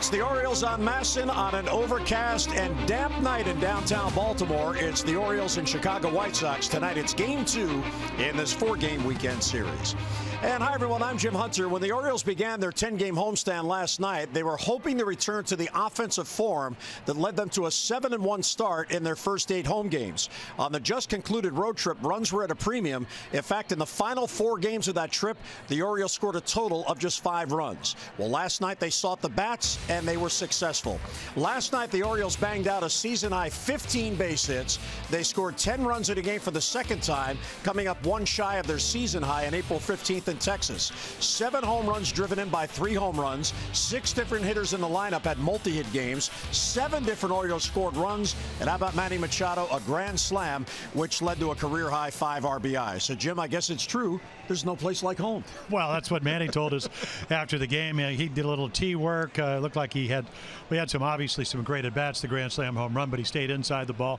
It's the Orioles on Masson on an overcast and damp night in downtown Baltimore. It's the Orioles and Chicago White Sox. Tonight it's Game 2 in this 4-game weekend series. And hi, everyone. I'm Jim Hunter. When the Orioles began their 10-game homestand last night, they were hoping to return to the offensive form that led them to a 7-1 start in their first 8 home games. On the just concluded road trip, runs were at a premium. In fact, in the final 4 games of that trip, the Orioles scored a total of just 5 runs. Well, last night they sought the bats, and they were successful. Last night, the Orioles banged out a season-high 15 base hits. They scored 10 runs in a game for the second time, coming up one shy of their season high on April 15th in Texas. 7 home runs driven in by 3 home runs. 6 different hitters in the lineup had multi-hit games. 7 different Orioles scored runs. And how about Manny Machado, a grand slam, which led to a career-high 5 RBIs. So, Jim, I guess it's true. There's no place like home. Well, that's what Manny told us after the game. He did a little tee work. Looked like we had obviously some great at-bats, the grand slam home run, but he stayed inside the ball.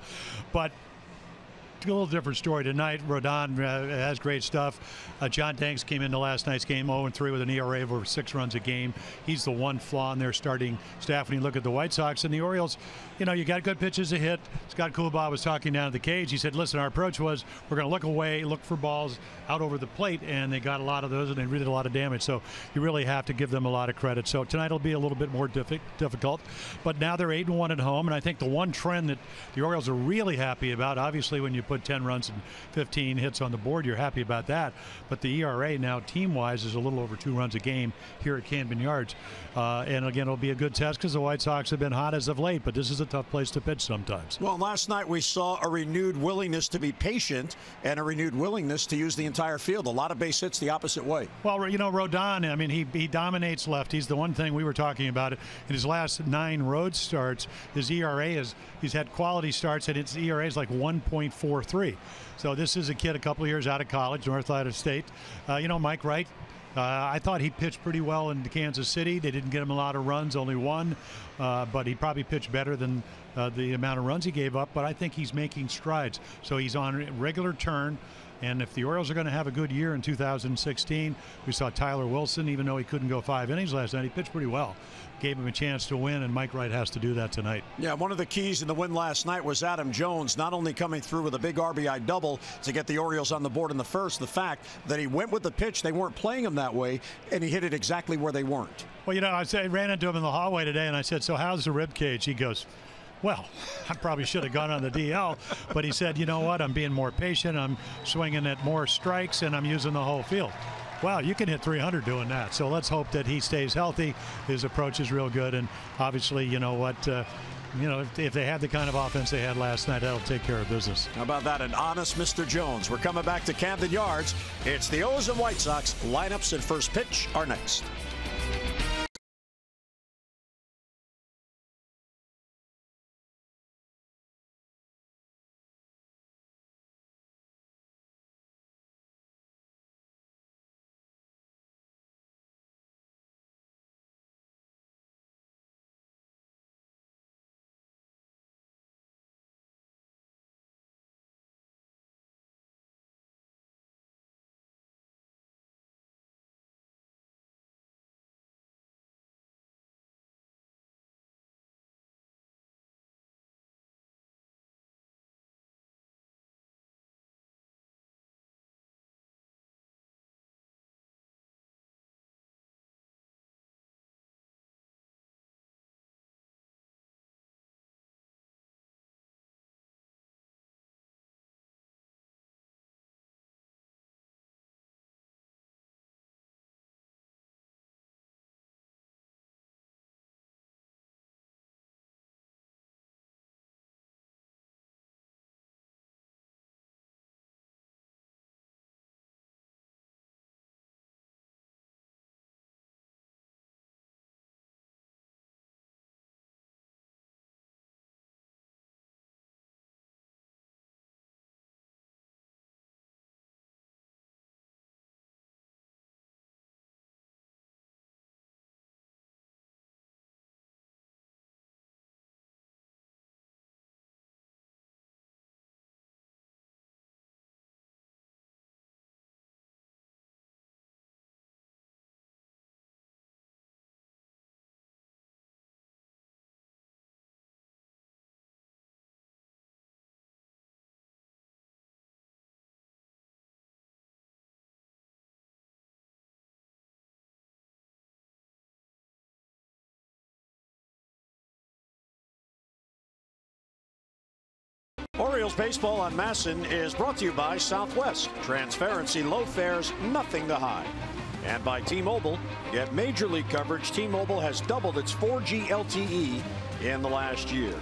But a little different story tonight. Rodon has great stuff. John Danks came into last night's game 0-3 with an ERA of over 6 runs a game. He's the one flaw in their starting staff when you look at the White Sox. And the Orioles, you got good pitches to hit. Scott Coolbaugh was talking down at the cage. He said, listen, our approach was we're going to look away, look for balls out over the plate, and they got a lot of those, and they really did a lot of damage. So you really have to give them a lot of credit. So tonight will be a little bit more difficult. But now they're 8-1 at home, and I think the one trend that the Orioles are really happy about, obviously when you put 10 runs and 15 hits on the board, you're happy about that. But the ERA now team-wise is a little over 2 runs a game here at Camden Yards. And again, it'll be a good test because the White Sox have been hot as of late, but this is a tough place to pitch sometimes. Well, last night we saw a renewed willingness to be patient and a renewed willingness to use the entire field. A lot of base hits the opposite way. Well, Rodon, I mean, he dominates left. He's the one thing we were talking about. In his last 9 road starts, his ERA he's had quality starts, and his ERA is like 1.43. So this is a kid a couple of years out of college, North Iowa State. Mike Wright, I thought he pitched pretty well in Kansas City. They didn't get him a lot of runs, only 1. But he probably pitched better than the amount of runs he gave up. But I think he's making strides. So he's on a regular turn. And if the Orioles are going to have a good year in 2016, we saw Tyler Wilson, even though he couldn't go 5 innings last night, he pitched pretty well. Gave him a chance to win, and Mike Wright has to do that tonight. Yeah, one of the keys in the win last night was Adam Jones not only coming through with a big RBI double to get the Orioles on the board in the first, the fact that he went with the pitch, they weren't playing him that way, and he hit it exactly where they weren't. Well, I ran into him in the hallway today, and I said, so how's the rib cage? He goes, well, I probably should have gone on the DL, but he said, you know what, I'm being more patient, I'm swinging at more strikes, and I'm using the whole field. Wow, you can hit 300 doing that. So let's hope that he stays healthy. His approach is real good, and obviously, if they had the kind of offense they had last night, that'll take care of business. How about that, an honest Mr. Jones? We're coming back to Camden Yards. It's the O's and White Sox. Lineups and first pitch are next. Orioles baseball on Masson is brought to you by Southwest. Transparency, low fares, nothing to hide. And by T-Mobile. Get Major League coverage. T-Mobile has doubled its 4G LTE in the last year.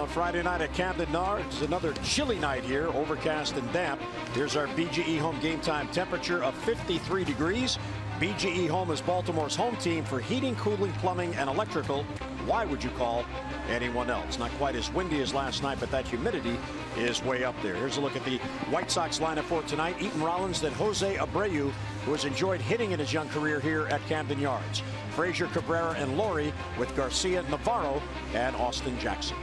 Friday night at Camden Yards, another chilly night here, overcast and damp. Here's our BGE home game time temperature of 53 degrees. BGE Home is Baltimore's home team for heating, cooling, plumbing, and electrical. Why would you call anyone else? Not quite as windy as last night, but that humidity is way up there. Here's a look at the White Sox lineup for tonight. Eaton Rollins, then Jose Abreu, who has enjoyed hitting in his young career here at Camden Yards. Frazier, Cabrera, and Laurie, with Garcia, Navarro, and Austin Jackson.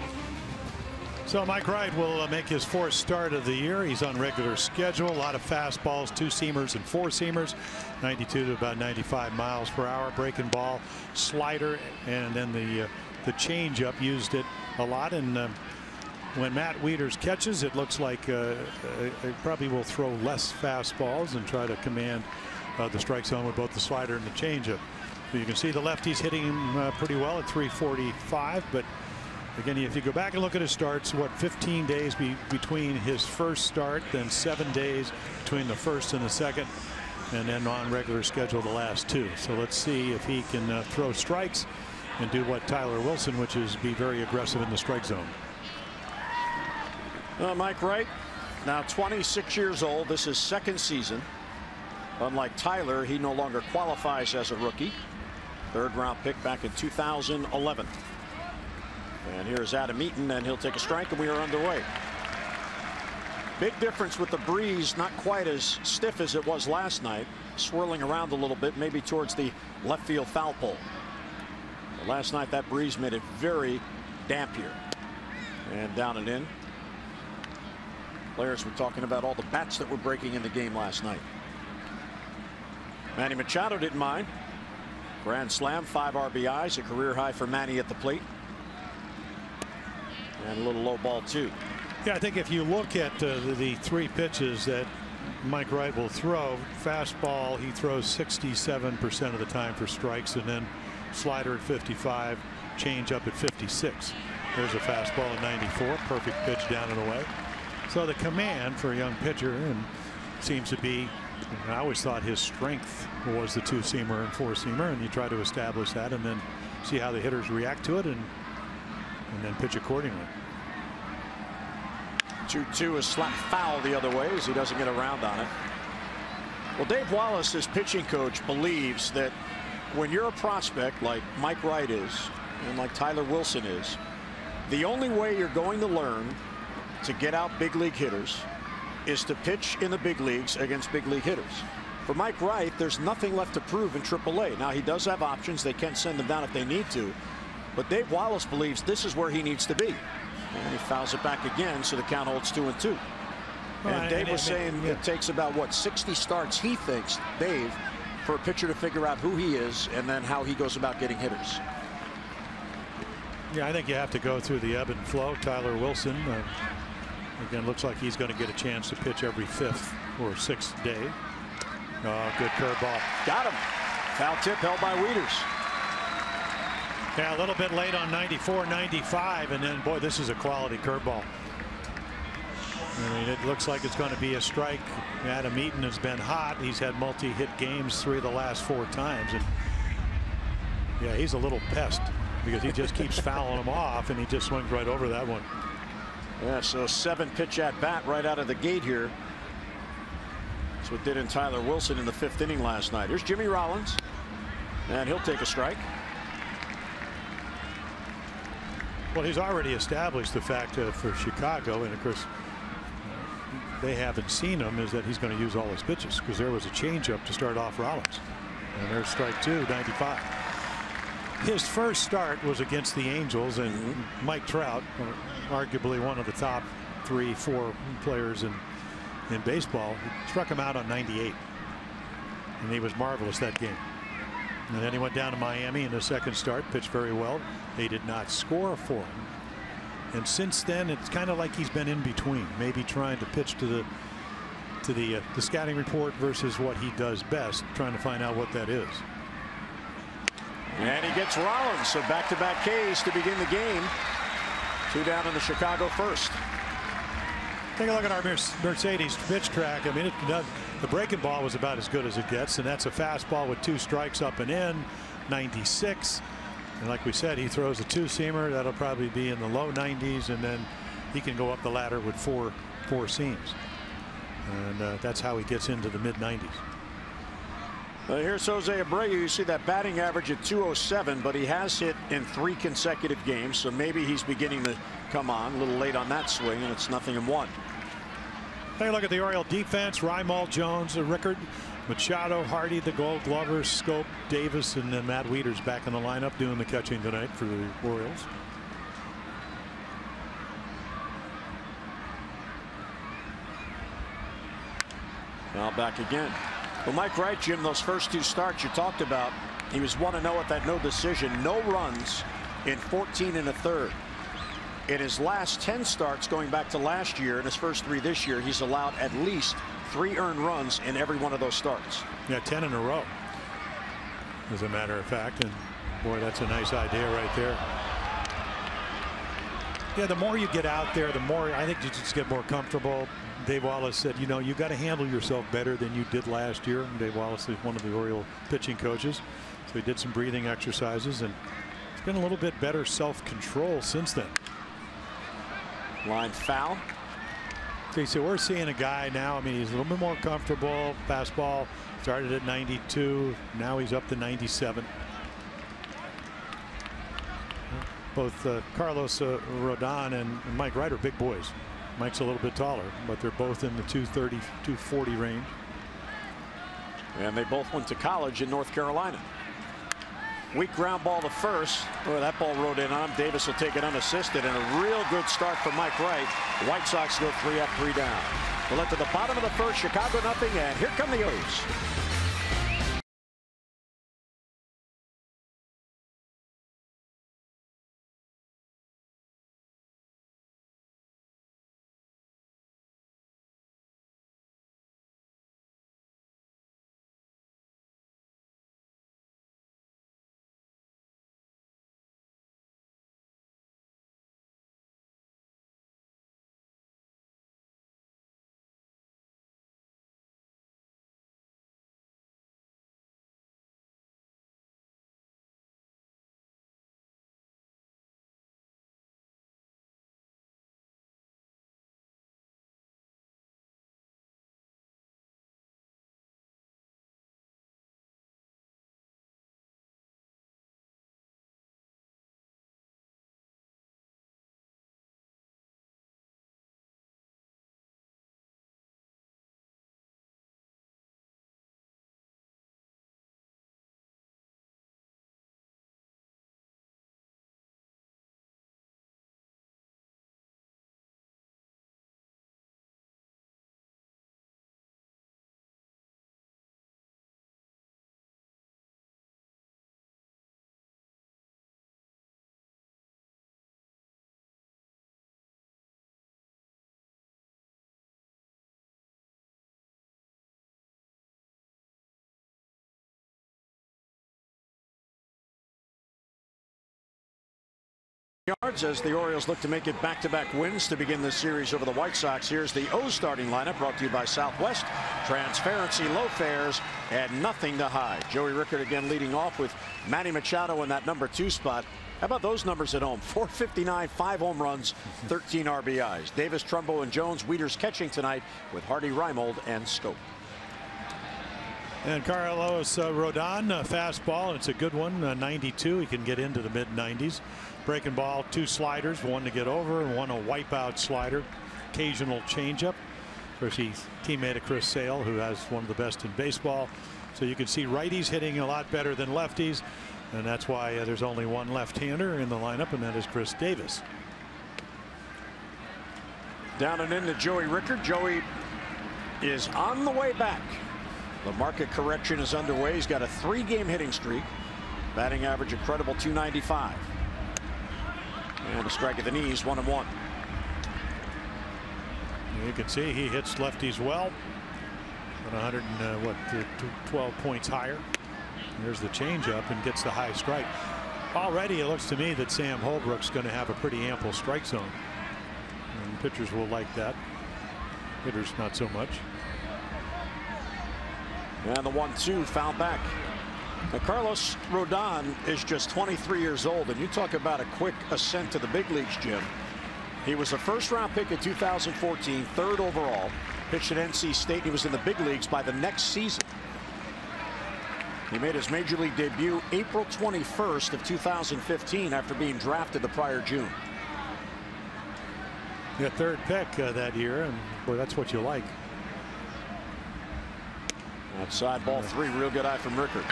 So Mike Wright will make his fourth start of the year. He's on regular schedule. A lot of fastballs, 2-seamers and 4-seamers, 92 to about 95 miles per hour. Breaking ball, slider, and then the changeup, used it a lot. And when Matt Wieters catches, it looks like it probably will throw less fastballs and try to command the strike zone with both the slider and the changeup. So you can see the lefties hitting him pretty well at 345, but again, if you go back and look at his starts, 15 days between his first start, then 7 days between the first and the second, and then on regular schedule the last 2. So let's see if he can throw strikes and do what Tyler Wilson, which is be very aggressive in the strike zone. Mike Wright, now 26 years old. This is second season. Unlike Tyler, he no longer qualifies as a rookie. Third-round pick back in 2011. And here's Adam Eaton, and he'll take a strike, and we are underway. Big difference with the breeze, not quite as stiff as it was last night, swirling around a little bit, maybe towards the left field foul pole. But last night that breeze made it very damp here. And down and in. Players were talking about all the bats that were breaking in the game last night. Manny Machado didn't mind. Grand slam, 5 RBIs, a career high for Manny at the plate. And a little low ball too. Yeah, I think if you look at the 3 pitches that Mike Wright will throw, fastball he throws 67% of the time for strikes, and then slider at 55, change up at 56. There's a fastball at 94, perfect pitch down and away. So the command for a young pitcher, and seems to be, I always thought his strength was the 2-seamer and 4-seamer, and you try to establish that and then see how the hitters react to it and then pitch accordingly. 2-2 is slapped foul the other way as he doesn't get around on it. Well, Dave Wallace, his pitching coach, believes that when you're a prospect like Mike Wright is and like Tyler Wilson is, the only way you're going to learn to get out big league hitters is to pitch in the big leagues against big league hitters. For Mike Wright, there's nothing left to prove in AAA. Now, he does have options. They can send him down if they need to. But Dave Wallace believes this is where he needs to be. And he fouls it back again, so the count holds 2-2. And Dave was saying it takes about, what, 60 starts, he thinks, Dave, for a pitcher to figure out who he is and then how he goes about getting hitters. Yeah, I think you have to go through the ebb and flow. Tyler Wilson, again, looks like he's going to get a chance to pitch every 5th or 6th day. Good curveball. Got him. Foul tip held by Wieters. Yeah, a little bit late on 94, 95, and then, boy, this is a quality curveball. I mean, it looks like it's going to be a strike. Adam Eaton has been hot. He's had multi-hit games 3 of the last 4 times. And yeah, he's a little pest because he just keeps fouling them off, and he just swings right over that one. Yeah, so 7-pitch at bat right out of the gate here. That's what did in Tyler Wilson in the 5th inning last night. Here's Jimmy Rollins, and he'll take a strike. Well, he's already established the fact for Chicago, and of course they haven't seen him, is that he's going to use all his pitches, because there was a changeup to start off Rollins, and there's strike 2, 95. His first start was against the Angels, and Mike Trout, arguably one of the top 3-4 players in baseball, struck him out on 98, and he was marvelous that game. And then he went down to Miami in the second start, pitched very well. They did not score for him. And since then, it's kind of like he's been in between, maybe trying to pitch to the scouting report versus what he does best, trying to find out what that is. And he gets Rollins, so back-to-back Ks to begin the game. 2 down in the Chicago first. Take a look at our Mercedes pitch track. I mean, the breaking ball was about as good as it gets, and that's a fastball with 2 strikes up and in, 96. And like we said, he throws a 2-seamer. That'll probably be in the low 90s, and then he can go up the ladder with four seams. And that's how he gets into the mid-90s. Here's Jose Abreu. You see that batting average at 207, but he has hit in 3 consecutive games, so maybe he's beginning to come on. A little late on that swing, and it's 0-1. Take a look at the Oriole defense. Reimold, Jones, Rickard, Machado, Hardy, the Gold Glovers, Scope, Davis, and then Matt Wieters back in the lineup doing the catching tonight for the Orioles. Now back again. Well, Mike Wright, Jim, those first 2 starts you talked about, he was 1-0 at that no decision, no runs in 14 1/3. In his last 10 starts going back to last year and his first 3 this year, he's allowed at least 3 earned runs in every one of those starts. Yeah, 10 in a row, as a matter of fact. And boy, that's a nice idea right there. Yeah, the more you get out there, the more I think you just get more comfortable. Dave Wallace said, you know, you got to handle yourself better than you did last year. And Dave Wallace is one of the Oriole pitching coaches, so he did some breathing exercises, and it's been a little bit better self-control since then. Line foul. So we're seeing a guy now. I mean, he's a little bit more comfortable. Fastball started at 92. Now he's up to 97. Both Carlos Rodon and Mike Wright are big boys. Mike's a little bit taller, but they're both in the 230, 240 range. And they both went to college in North Carolina. Weak ground ball to first. Well, that ball rode in on him. Davis will take it unassisted, and a real good start from Mike Wright. The White Sox go 3 up, 3 down. Well, at the bottom of the first, Chicago nothing, and here come the O's. Yards as the Orioles look to make it back-to-back wins to begin this series over the White Sox. Here's the O's starting lineup, brought to you by Southwest. Transparency, low fares, and nothing to hide. Joey Rickard again leading off with Manny Machado in that number 2 spot. How about those numbers at home? 459, 5 home runs, 13 RBIs. Davis, Trumbo, and Jones. Wieters catching tonight with Hardy, Reimold, and Scope. And Carlos Rodon, fastball, and it's a good one, 92. He can get into the mid-90s. Breaking ball, 2 sliders, 1 to get over, and 1 a wipeout slider. Occasional changeup. Of course, he's teammate of Chris Sale, who has one of the best in baseball. So you can see righties hitting a lot better than lefties, and that's why there's only 1 left-hander in the lineup, and that is Chris Davis. Down and into Joey Rickard. Joey is on the way back. The market correction is underway. He's got a 3-game hitting streak. Batting average a credible .295. And a strike at the knees, 1-1. You can see he hits lefties well. 12 points higher. There's the changeup and gets the high strike. Already it looks to me that Sam Holbrook's going to have a pretty ample strike zone. And pitchers will like that. Hitters not so much. And the 1-2 fouled back. Now, Carlos Rodon is just 23 years old, and you talk about a quick ascent to the big leagues, Jim. He was a first-round pick in 2014, third overall. Pitched at NC State. He was in the big leagues by the next season. He made his major league debut April 21st of 2015 after being drafted the prior June. Yeah, third pick that year, and boy, that's what you like. Outside ball 3, real good eye from Rickard.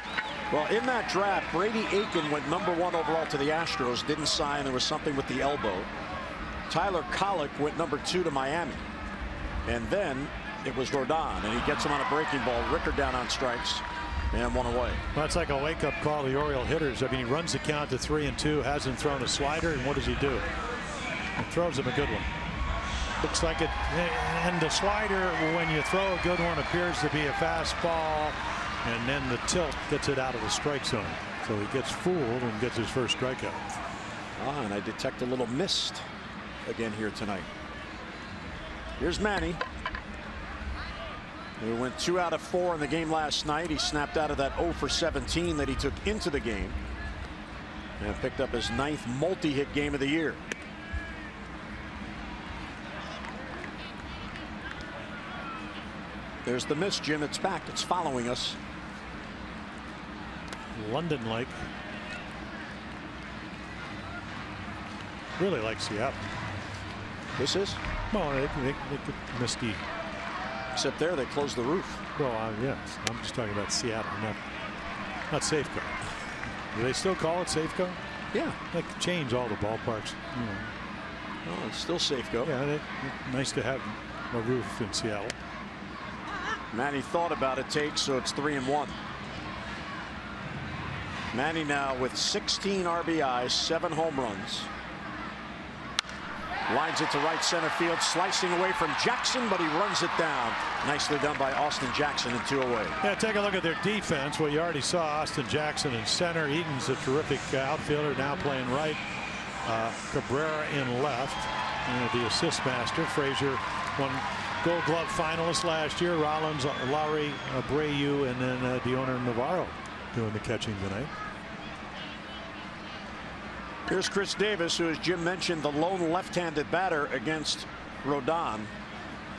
Well, in that draft, Brady Aiken went #1 overall to the Astros, didn't sign. There was something with the elbow. Tyler Collick went #2 to Miami. And then it was Rodon, and he gets him on a breaking ball. Rickard down on strikes, and 1 away. Well, that's like a wake-up call to the Oriole hitters. I mean, he runs the count to 3-2, hasn't thrown a slider, and what does he do? He throws him a good one. Looks like it, and the slider, when you throw a good one, appears to be a fastball, and then the tilt gets it out of the strike zone. So he gets fooled and gets his first strikeout. And I detect a little mist again here tonight. Here's Manny. He went 2 out of 4 in the game last night. He snapped out of that 0 for 17 that he took into the game, and picked up his 9th multi-hit game of the year. There's the miss, Jim. It's back. It's following us. London like. Really like Seattle. This is? Well, they could misty. Except there, they closed the roof. Well, yes. I'm just talking about Seattle, not Safeco. Do they still call it Safeco? Yeah. They could change all the ballparks. You know. Oh, it's still Safeco. Yeah, nice to have a roof in Seattle. Manny thought about it, Tate, so it's 3-1. Manny now with 16 RBIs, 7 home runs. Lines it to right center field, slicing away from Jackson, but he runs it down. Nicely done by Austin Jackson, and 2 away. Yeah, take a look at their defense. Well, you already saw Austin Jackson in center. Eaton's a terrific outfielder, now playing right. Cabrera in left. The assist master. Frazier won Gold Glove finalist last year. Rollins, Lowry, Abreu, and then Dioner Navarro doing the catching tonight. Here's Chris Davis, who, as Jim mentioned, the lone left-handed batter against Rodon.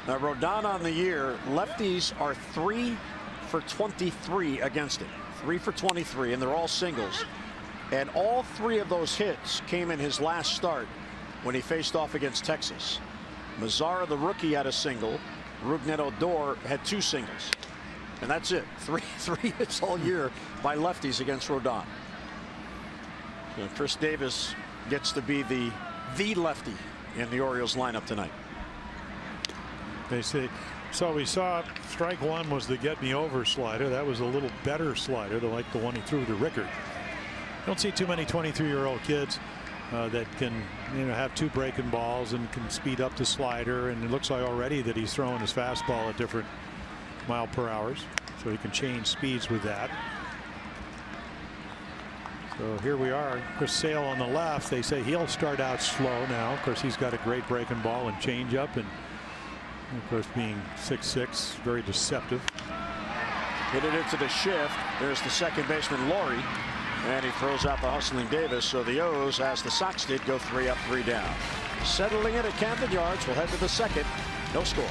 Now, Rodon on the year, lefties are 3 for 23 against him. 3 for 23, and they're all singles. And all 3 of those hits came in his last start when he faced off against Texas. Mazzara, the rookie, had a single. Rougned Odor had 2 singles. And that's it. Three hits all year by lefties against Rodon. Chris Davis gets to be the lefty in the Orioles lineup tonight. They say, so we saw strike 1 was the get me over slider. That was a little better slider, like the one he threw to Rickard. Don't see too many 23-year-old kids that can have 2 breaking balls and can speed up the slider, and it looks like already that he's throwing his fastball at different mile-per-hours, so he can change speeds with that. So here we are. Chris Sale on the left. They say he'll start out slow now. Of course, he's got a great breaking ball and changeup, and of course, being 6'6", very deceptive. Hit it into the shift. There's the second baseman, Laurie, and he throws out the hustling Davis. So the O's, as the Sox did, go 3 up, 3 down. Settling in at Camden Yards. We'll head to the second. No score.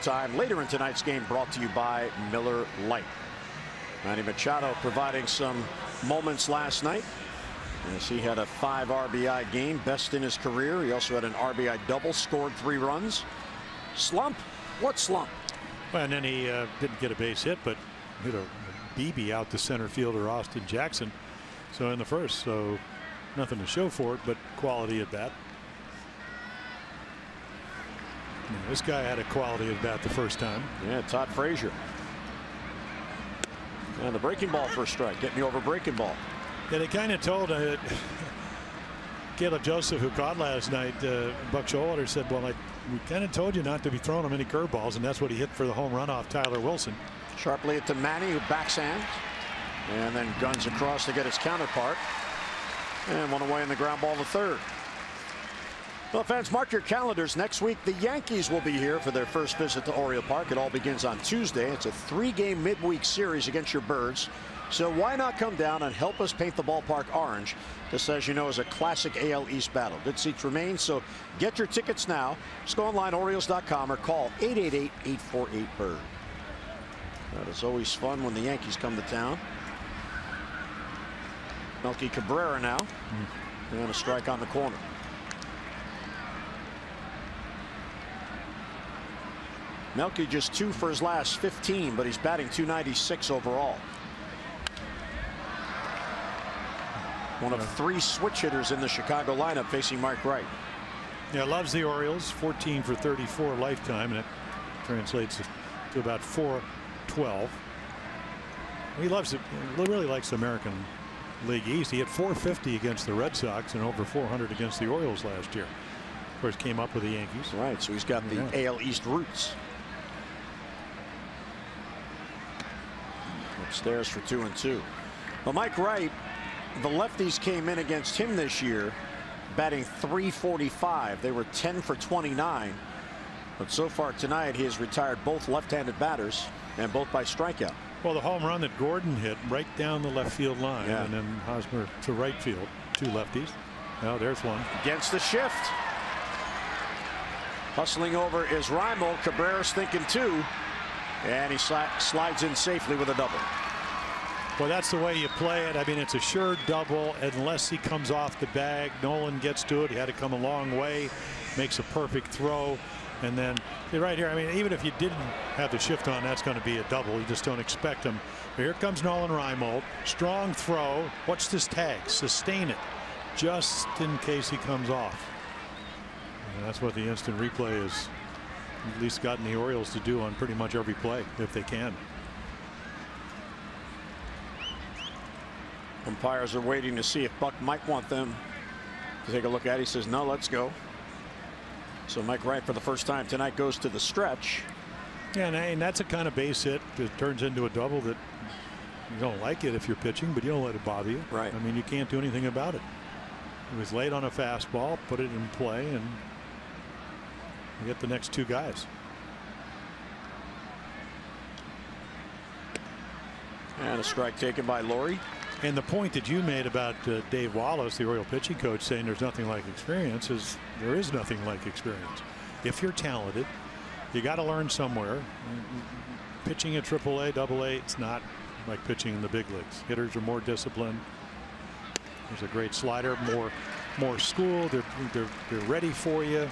Time later in tonight's game, brought to you by Miller Lite. Manny Machado providing some moments last night as he had a 5 RBI game, best in his career. He also had an RBI double, scored 3 runs. Slump? What slump? Well, and then he didn't get a base hit, but hit a BB out to center fielder Austin Jackson. So in the first, so nothing to show for it, but quality at bat. This guy had a quality at bat the first time. Yeah, Todd Frazier. And the breaking ball for a strike. Get me over breaking ball. Yeah, they kind of told Caleb Joseph, who caught last night, Buck Showalter said, well, we kind of told you not to be throwing him any curveballs, and that's what he hit for the home run off Tyler Wilson. Sharply to Manny, who backhands and then guns across to get his counterpart. And one away in the ground ball to third. Well, fans, mark your calendars. Next week, the Yankees will be here for their first visit to Oriole Park. It all begins on Tuesday. It's a 3-game midweek series against your Birds. So why not come down and help us paint the ballpark orange? This, as you know, is a classic AL East battle. Good seats remain, so get your tickets now. Just go online, Orioles.com, or call 888-848-BIRD. That is always fun when the Yankees come to town. Melky Cabrera now. And a strike on the corner. Melky just 2 for his last 15, but he's batting .296 overall. One of 3 switch hitters in the Chicago lineup facing Mike Wright. Yeah, loves the Orioles. 14 for 34 lifetime, and it translates to about 412. He loves it. He really likes the American League East. He had 450 against the Red Sox and over 400 against the Orioles last year. Of course, came up with the Yankees. Right, so he's got the AL East roots. Upstairs for 2-2. Well, Mike Wright, the lefties came in against him this year, batting .345. They were 10 for 29. But so far tonight, he has retired both left-handed batters, and both by strikeout. Well, the home run that Gordon hit right down the left field line, yeah. and then Hosmer to right field. 2 lefties. Now there's one. Against the shift. Hustling over is Raimel. Cabrera's thinking 2. And he slides in safely with a double. Well, that's the way you play it. I mean, it's a sure double unless he comes off the bag. Nolan gets to it. He had to come a long way. Makes a perfect throw. And then right here, I mean, even if you didn't have the shift on, that's going to be a double. You just don't expect him. But here comes Nolan Raimold. Strong throw. Watch this tag. Sustain it just in case he comes off. And that's what the instant replay has at least gotten the Orioles to do on pretty much every play if they can. Umpires are waiting to see if Buck might want them to take a look at it. He says, no, let's go. So Mike Wright, for the first time tonight, goes to the stretch. Yeah, and that's a kind of base hit that turns into a double that you don't like it if you're pitching, but you don't let it bother you. Right. I mean, you can't do anything about it. He was late on a fastball, put it in play, and you get the next 2 guys. And a strike taken by Laurie. And the point that you made about Dave Wallace, the Oriole pitching coach, saying there's nothing like experience, is there is nothing like experience. If you're talented, you got to learn somewhere. Pitching at AAA, AA, it's not like pitching in the big leagues. Hitters are more disciplined. There's a great slider, more school. They're ready for you.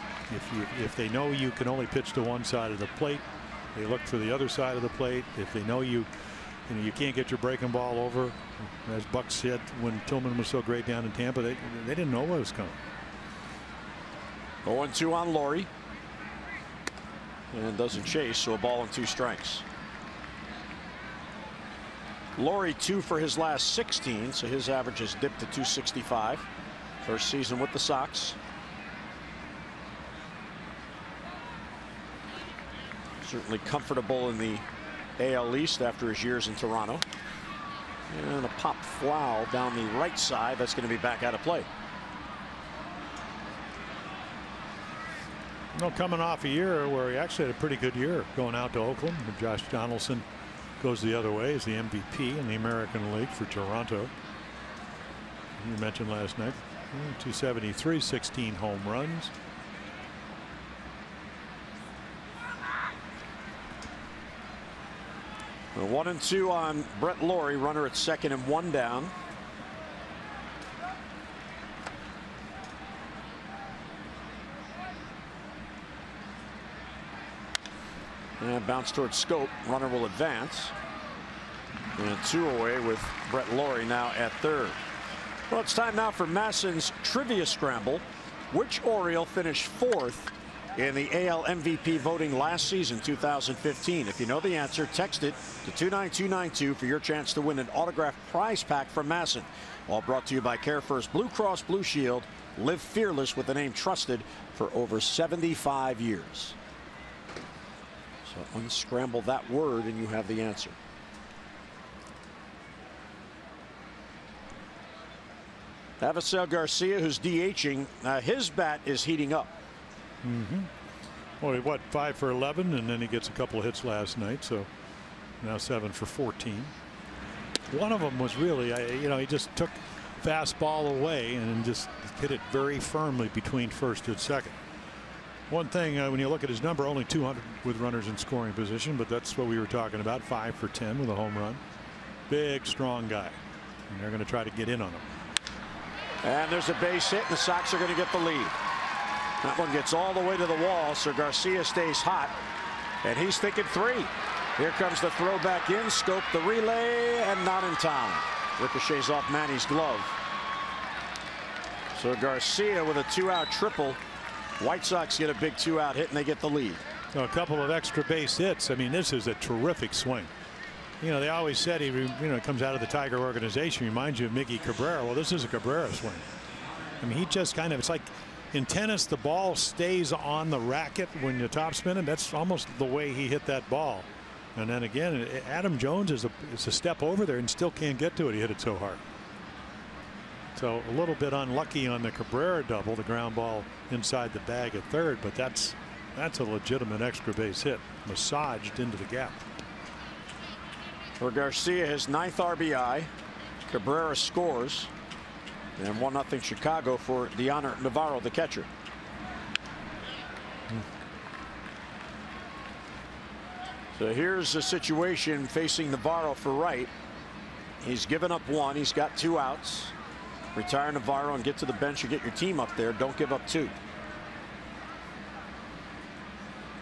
If they know you can only pitch to one side of the plate, they look for the other side of the plate. If they know you can't get your breaking ball over, as Buck said when Tillman was so great down in Tampa, they didn't know what was coming. 0-2 on Laurie. And doesn't chase, so a ball and 2 strikes. Laurie 2 for his last 16, so his average has dipped to .265. First season with the Sox. Certainly comfortable in the AL East after his years in Toronto. And a pop foul down the right side. That's going to be back out of play. Coming off a year where he actually had a pretty good year going out to Oakland. Josh Donaldson goes the other way as the MVP in the American League for Toronto. You mentioned last night, 273, 16 home runs. 1-2 on Brett Lawrie, runner at second and one down. And bounce towards Scope. Runner will advance. And 2 away with Brett Lawrie now at third. Well, it's time now for Masson's trivia scramble. Which Oriole finished fourth in the AL MVP voting last season, 2015? If you know the answer, text it to 29292 for your chance to win an autographed prize pack from Masson. All brought to you by Care First Blue Cross Blue Shield. Live fearless with the name trusted for over 75 years. So unscramble that word and you have the answer. Avisail Garcia, who's DHing, his bat is heating up. Well, what, 5 for 11, and then he gets a couple of hits last night, so now 7 for 14. One of them was really, you know, he just took fastball away and just hit it very firmly between first and second. One thing, when you look at his number, only 200 with runners in scoring position, but that's what we were talking about, 5 for 10 with a home run. Big, strong guy, and they're going to try to get in on him. And there's a base hit, and the Sox are going to get the lead. That one gets all the way to the wall, so Garcia stays hot, and he's thinking 3. Here comes the throw back in. Scope the relay, and not in time. Ricochets off Manny's glove. So Garcia with a 2-out triple. White Sox get a big 2-out hit, and they get the lead. So a couple of extra base hits. I mean, this is a terrific swing. You know, they always said he, comes out of the Tiger organization, reminds you of Miggy Cabrera. Well, this is a Cabrera swing. I mean, he just kind of, it's like in tennis, the ball stays on the racket when you're top spinning. That's almost the way he hit that ball. And then again, Adam Jones is a step over there and still can't get to it. He hit it so hard. So a little bit unlucky on the Cabrera double, the ground ball inside the bag at third, but that's a legitimate extra base hit, massaged into the gap. For Garcia, his 9th RBI. Cabrera scores. And 1-0 Chicago for Dioner Navarro, the catcher. So here's the situation facing Navarro for right. He's given up 1. He's got 2 outs. Retire Navarro and get to the bench and get your team up there. Don't give up 2.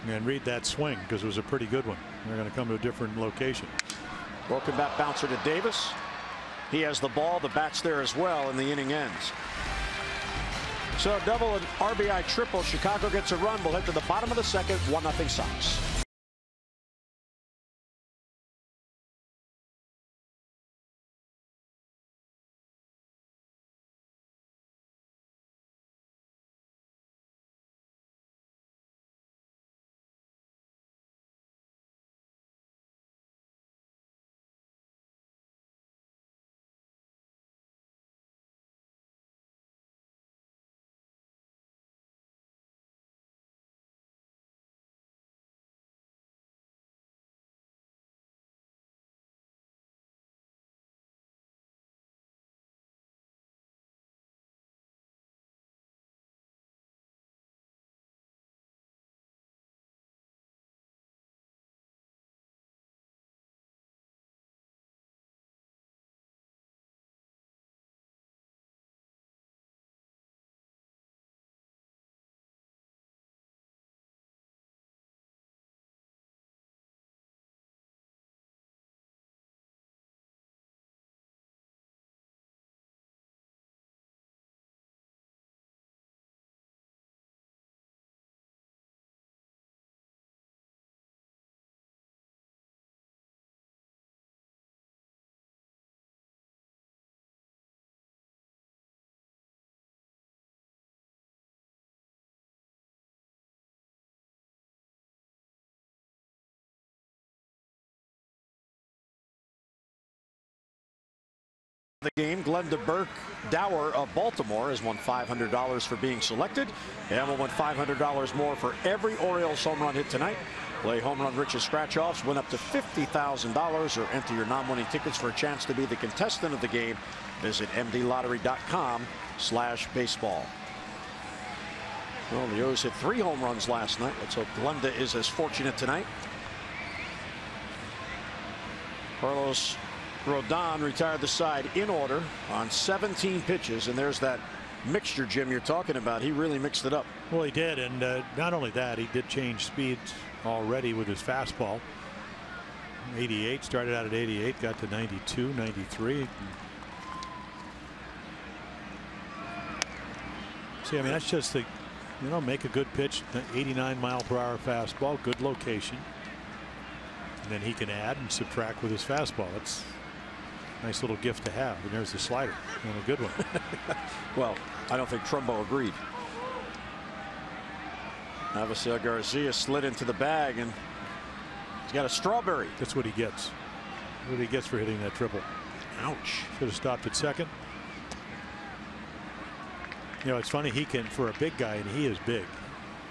And read that swing, because it was a pretty good one. They're going to come to a different location. Broken bat bouncer to Davis. He has the ball. The bat's there as well, and the inning ends. So double and RBI triple. Chicago gets a run. We'll head to the bottom of the second. 1-0 Sox. The game, Glenda Burke Dower of Baltimore has won $500 for being selected, and will win $500 more for every Orioles home run hit tonight. Play Home Run Rich's scratch-offs, win up to $50,000, or enter your non-winning tickets for a chance to be the contestant of the game. Visit mdlottery.com/baseball. Well, the O's hit 3 home runs last night. Let's hope Glenda is as fortunate tonight. Carlos Rodon retired the side in order on 17 pitches, and there's that mixture, Jim, you're talking about. He really mixed it up. Well, he did, and not only that, he did change speeds already with his fastball. 88, started out at 88, got to 92, 93. See, I mean, that's just the, make a good pitch, 89-mile-per-hour fastball, good location. And then he can add and subtract with his fastball. That's a nice little gift to have. And there's the slider, and a good one. Well, I don't think Trumbo agreed. Avisail Garcia slid into the bag, and he's got a strawberry. That's what he gets. What he gets for hitting that triple. Ouch. Should have stopped at second. It's funny, he can, for a big guy, and he is big,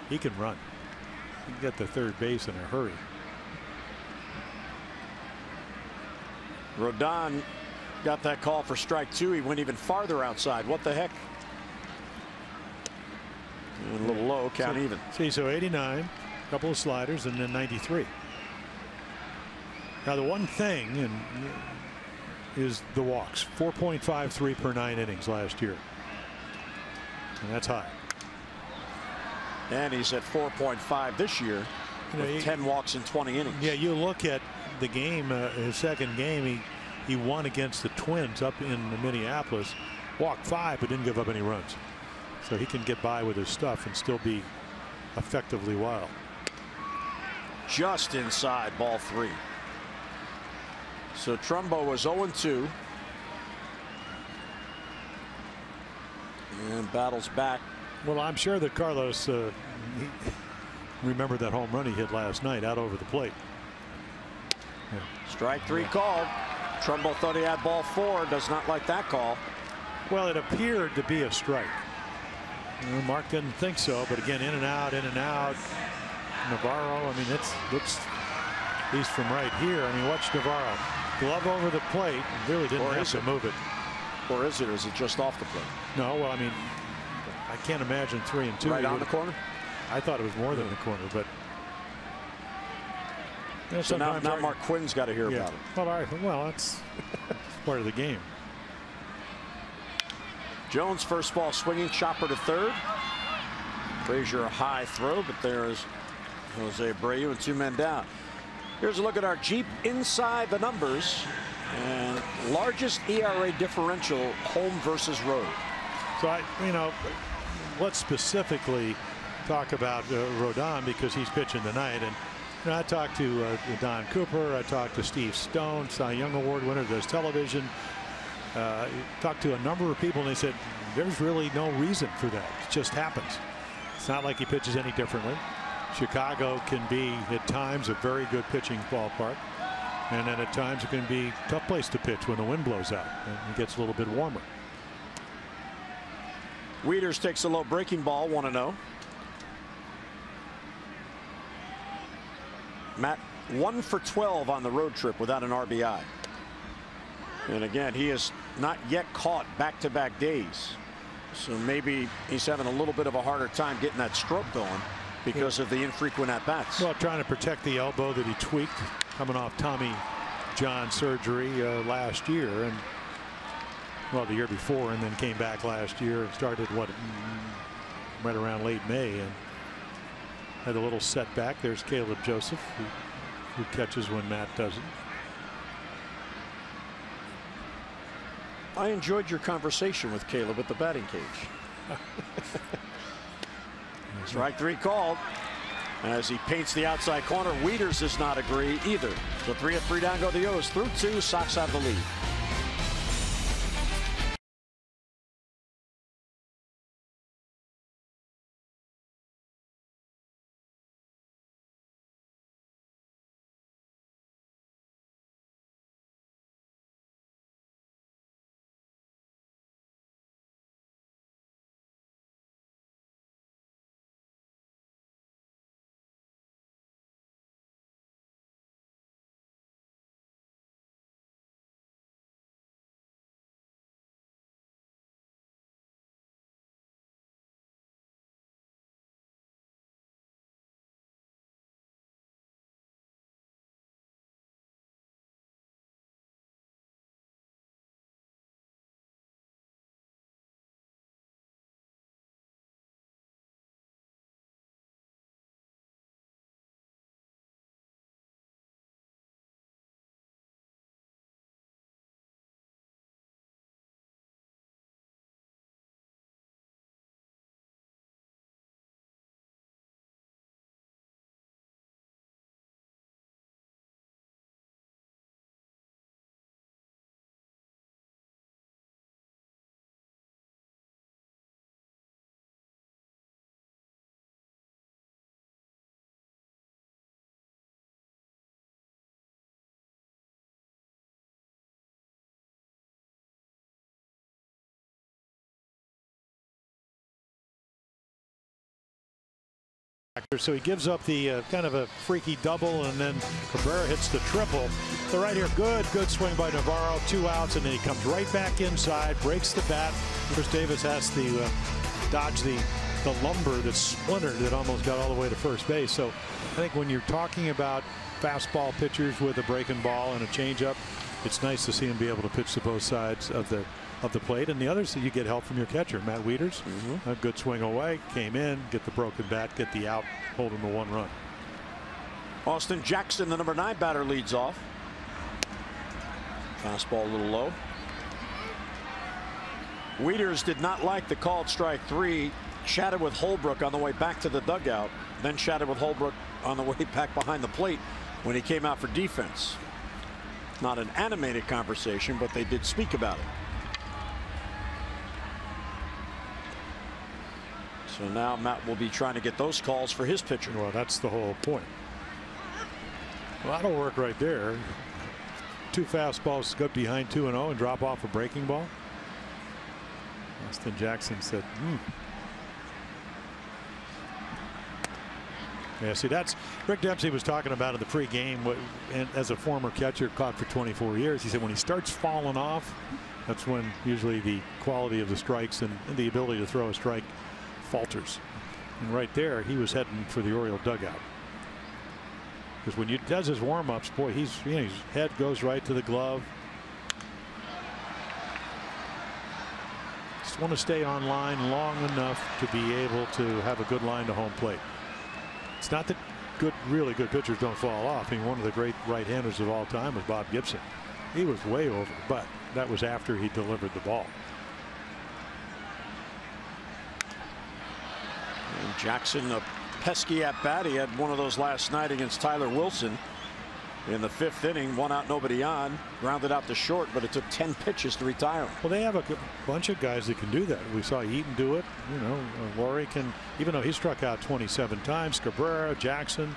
he can run. He can get to third base in a hurry. Rodon got that call for strike 2. He went even farther outside. What the heck? And a little low, count even. See, so 89, a couple of sliders, and then 93. Now, the one thing is the walks. 4.53 per 9 innings last year. And that's high. And he's at 4.5 this year with 10 walks in 20 innings. Yeah, you look at the game, his second game, he won against the Twins up in Minneapolis. Walked 5, but didn't give up any runs. So he can get by with his stuff and still be effectively wild. Just inside, ball 3. So Trumbo was 0-2. And battles back. Well, I'm sure that Carlos remembered that home run he hit last night out over the plate. Yeah. Strike 3 called. Trumbo thought he had ball 4. Does not like that call. Well, it appeared to be a strike. Mark didn't think so, but again, in and out, in and out. Navarro, I mean, looks, he's from right here. I mean, watch Navarro. Glove over the plate. Really didn't have to move it. Or is it? Or is it just off the plate? No, well, I mean, I can't imagine 3 and 2. Right on the corner? I thought it was more than the corner, but. So now Mark Quinn's got to hear about it. Well, that's part of the game. Jones, first ball swinging, chopper to third. Frazier a high throw, but there's Jose Abreu and 2 men down. Here's a look at our Jeep inside the numbers. And largest ERA differential, home versus road. So let's specifically talk about Rodon because he's pitching tonight. And I talked to Don Cooper. I talked to Steve Stone, Cy Young Award winner, does television. Talked to a number of people, and they said there's really no reason for that. It just happens. It's not like he pitches any differently. Chicago can be at times a very good pitching ballpark. And then at times it can be a tough place to pitch when the wind blows out and it gets a little bit warmer. Wieters takes a low breaking ball, 1-0. Matt 1 for 12 on the road trip without an RBI. And again, he has not yet caught back-to-back days. So maybe he's having a little bit of a harder time getting that stroke going because of the infrequent at-bats. Well, trying to protect the elbow that he tweaked coming off Tommy John surgery last year, and the year before, and then came back last year and started right around late May and had a little setback. There's Caleb Joseph who catches when Matt doesn't. I enjoyed your conversation with Caleb at the batting cage. Strike 3 called. As he paints the outside corner, Wieters does not agree either. So 3-3 down go the O's through 2. Sox have the lead. So he gives up the kind of a freaky double, and then Cabrera hits the triple. So right here, good swing by Navarro, 2 outs, and then he comes right back inside, breaks the bat. Chris Davis has to dodge the lumber that's splintered that almost got all the way to first base. So I think when you're talking about fastball pitchers with a breaking ball and a changeup, it's nice to see him be able to pitch to both sides of the plate. And the others, you get help from your catcher, Matt Wieters. A good swing away, came in, get the broken bat, get the out, hold him to 1 run. Austin Jackson, the number 9 batter, leads off. Fastball a little low. Wieters did not like the called strike 3. Chatted with Holbrook on the way back to the dugout, then chatted with Holbrook on the way back behind the plate when he came out for defense. Not an animated conversation, but they did speak about it. So now Matt will be trying to get those calls for his pitcher. Well, that's the whole point. Well, that'll work right there. 2 fastballs go behind 2-0 and drop off a breaking ball. Austin Jackson said, Yeah, see, that's Rick Dempsey was talking about in the pregame. And as a former catcher, caught for 24 years, he said when he starts falling off, that's when usually the quality of the strikes and the ability to throw a strike falters. And right there, he was heading for the Oriole dugout. Because when he does his warm-ups, boy, his head goes right to the glove. Just want to stay on line long enough to be able to have a good line to home plate. It's not that really good pitchers don't fall off. I mean, one of the great right-handers of all time was Bob Gibson. He was way over, but that was after he delivered the ball. And Jackson, a pesky at bat. He had one of those last night against Tyler Wilson in the 5th inning. 1 out, nobody on. Grounded out to short, but it took 10 pitches to retire him. Well, they have a bunch of guys that can do that. We saw Eaton do it. You know, Laurie can, even though he struck out 27 times. Cabrera, Jackson.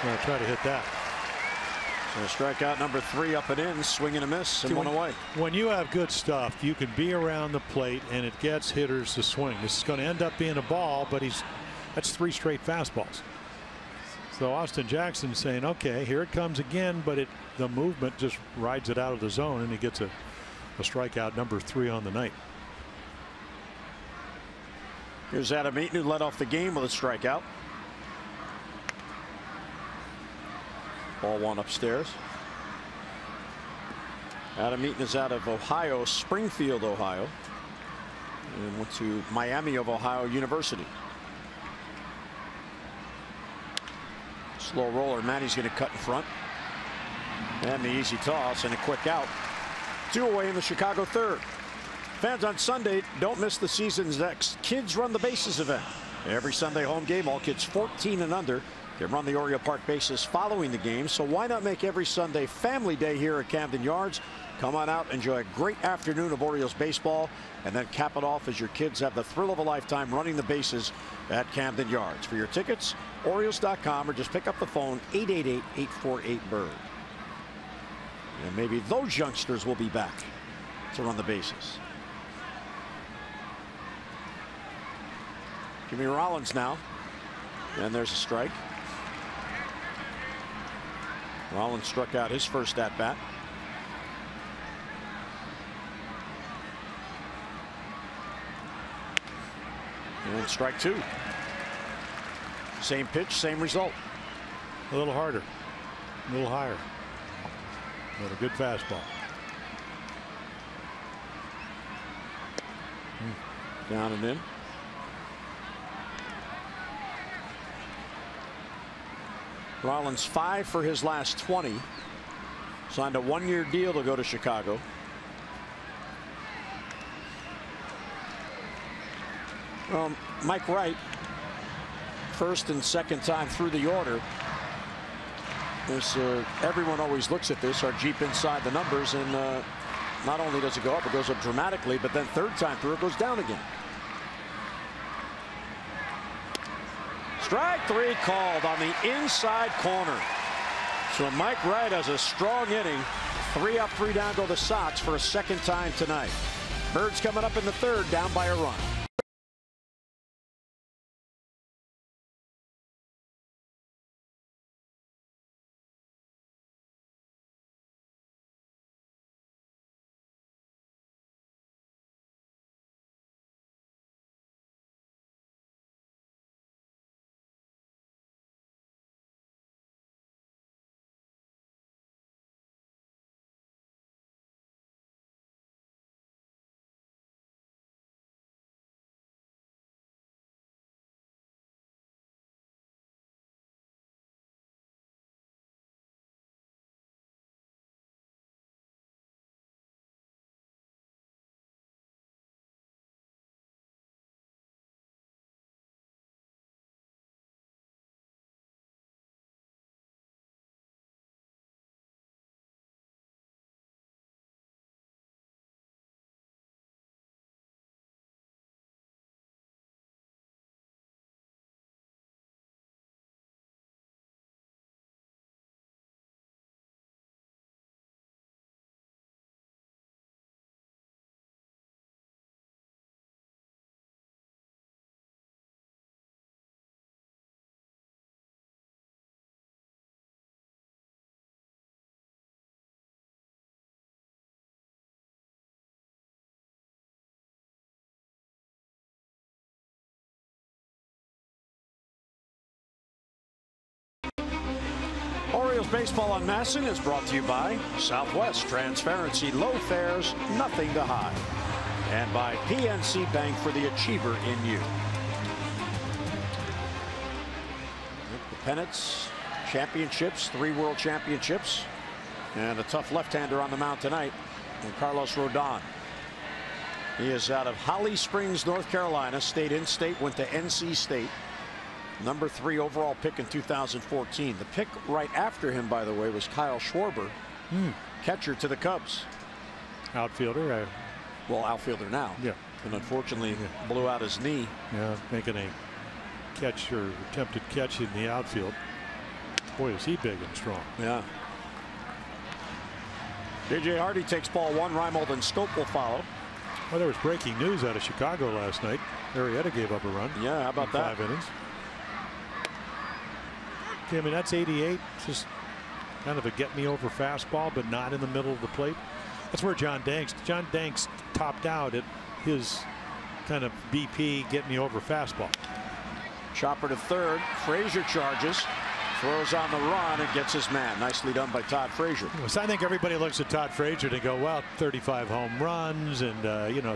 Gonna try to hit that. So strikeout number 3 up and in, swing and a miss, and 1 away. When you have good stuff, you can be around the plate and it gets hitters to swing. This is going to end up being a ball, but that's 3 straight fastballs. So Austin Jackson saying, okay, here it comes again, but the movement just rides it out of the zone, and he gets a strikeout, number 3 on the night. Here's Adam Eaton, who led off the game with a strikeout. Ball 1 upstairs. Adam Eaton is out of Ohio, Springfield, Ohio, and went to Miami of Ohio University. Slow roller. Manny's going to cut in front. And the easy toss and a quick out. 2 away in the Chicago 3rd. Fans, on Sunday, don't miss the season's next Kids Run the Bases event. Every Sunday home game, all kids 14 and under can run the Oriole Park bases following the game. So why not make every Sunday family day here at Camden Yards? Come on out, enjoy a great afternoon of Orioles baseball, and then cap it off as your kids have the thrill of a lifetime running the bases at Camden Yards. For your tickets, Orioles.com, or just pick up the phone, 888-848-BIRD. And maybe those youngsters will be back to run the bases. Jimmy Rollins now, and there's a strike. Rollins struck out his first at bat. And strike 2. Same pitch, same result. A little harder, a little higher, but a good fastball. Down and in. Rollins 5 for his last 20. Signed a 1-year deal to go to Chicago. Mike Wright, first and second time through the order. Everyone always looks at this, our Jeep inside the numbers, and not only does it go up, it goes up dramatically, but then 3rd time through it goes down again. Strike 3 called on the inside corner. So Mike Wright has a strong inning. 3 up, 3 down go the Sox for a 2nd time tonight. Birds coming up in the 3rd, down by a run. Baseball on Masson is brought to you by Southwest. Transparency, low fares, nothing to hide. And by PNC Bank, for the achiever in you. The pennants, championships, 3 world championships, and a tough left-hander on the mound tonight, and Carlos Rodon. He is out of Holly Springs, North Carolina. Stayed in state, went to NC State. Number 3 overall pick in 2014. The pick right after him, by the way, was Kyle Schwarber, catcher to the Cubs. Outfielder. Well, outfielder now. Yeah. And unfortunately blew out his knee. Yeah, making a catch or attempted catch in the outfield. Boy, is he big and strong. Yeah. J.J. Hardy takes ball 1. Reimold and Scope will follow. Well, there was breaking news out of Chicago last night. Arrieta gave up a run. Yeah, how about that? 5 innings. I mean, that's 88. Just kind of a get-me-over fastball, but not in the middle of the plate. That's where John Danks topped out at his kind of BP get-me-over fastball. Chopper to third. Frazier charges. Throws on the run and gets his man. Nicely done by Todd Frazier. So I think everybody looks at Todd Frazier and go, well, 35 home runs and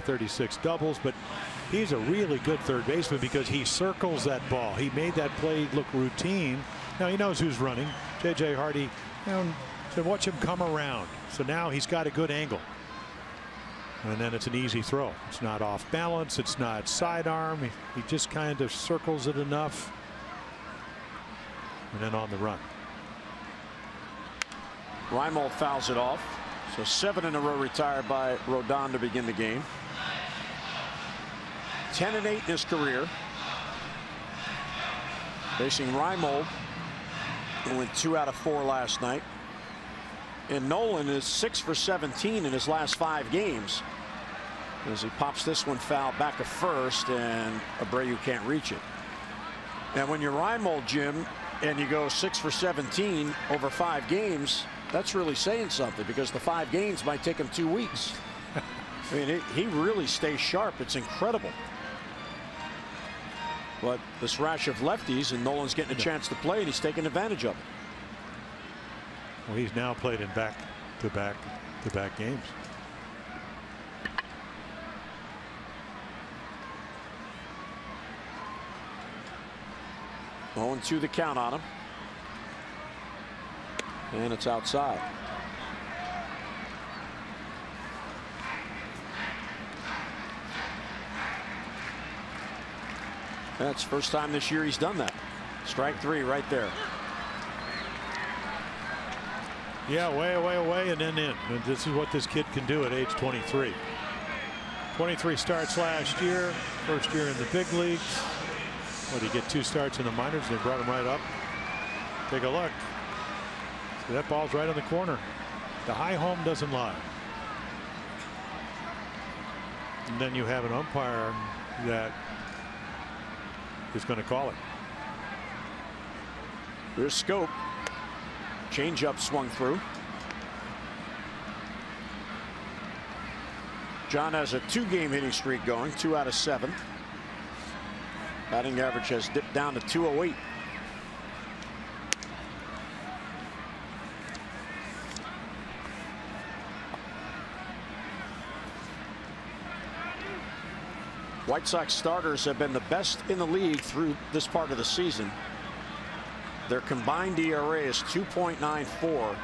36 doubles, but he's a really good third baseman because he circles that ball. He made that play look routine. Now he knows who's running. J.J. Hardy, so watch him come around. So now he's got a good angle. And then it's an easy throw. It's not off balance. It's not sidearm. He just kind of circles it enough. And then on the run. Reimold fouls it off. So 7 in a row retired by Rodon to begin the game. 10-8 in his career. Facing Reimold, who went 2 out of 4 last night. And Nolan is 6 for 17 in his last 5 games. As he pops this one foul back at first, and Abreu can't reach it. And when you're Reimold, Jim, and you go 6 for 17 over 5 games, that's really saying something, because the 5 games might take him 2 weeks. I mean, he really stays sharp. It's incredible. But this rash of lefties, and Nolan's getting a chance to play, and he's taking advantage of it. Well, he's now played in back-to-back games. Oh, 2 the count on him. And it's outside. That's first time this year he's done that. Strike 3 right there. Yeah, way, and then in. And this is what this kid can do at age 23. 23 starts last year. First year in the big leagues. What, did he get 2 starts in the minors? They brought him right up. Take a look. See, that ball's right on the corner. The high home doesn't lie. And then you have an umpire that is going to call it. Here's Scope. Changeup swung through. John has a 2-game hitting streak going, 2 out of 7. Batting average has dipped down to .208. White Sox starters have been the best in the league through this part of the season. Their combined ERA is 2.94,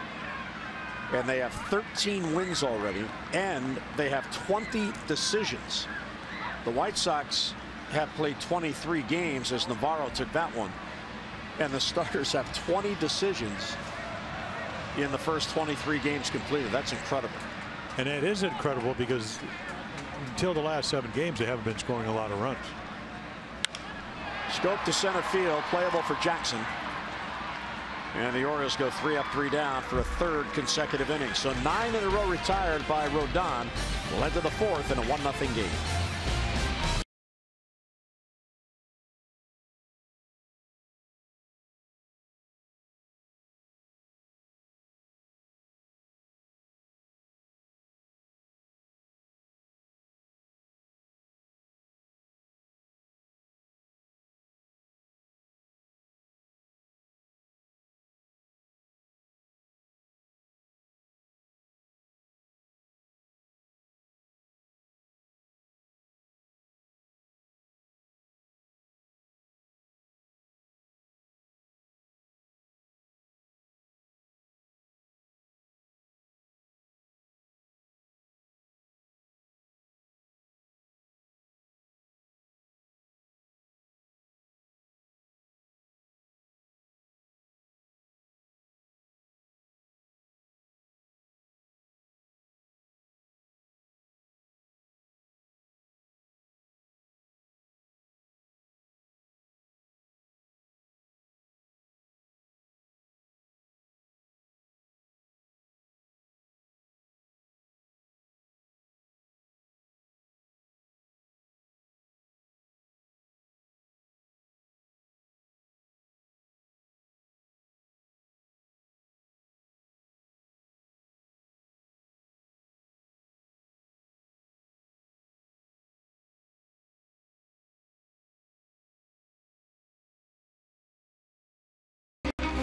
and they have 13 wins already, and they have 20 decisions. The White Sox have played 23 games, as Navarro took that one, and the starters have 20 decisions in the first 23 games completed. That's incredible. And it is incredible because until the last 7 games they haven't been scoring a lot of runs. Scope to center field, playable for Jackson. And the Orioles go 3 up, 3 down for a 3rd consecutive inning. So 9 in a row retired by Rodon. Will head to the 4th in a 1-0 game.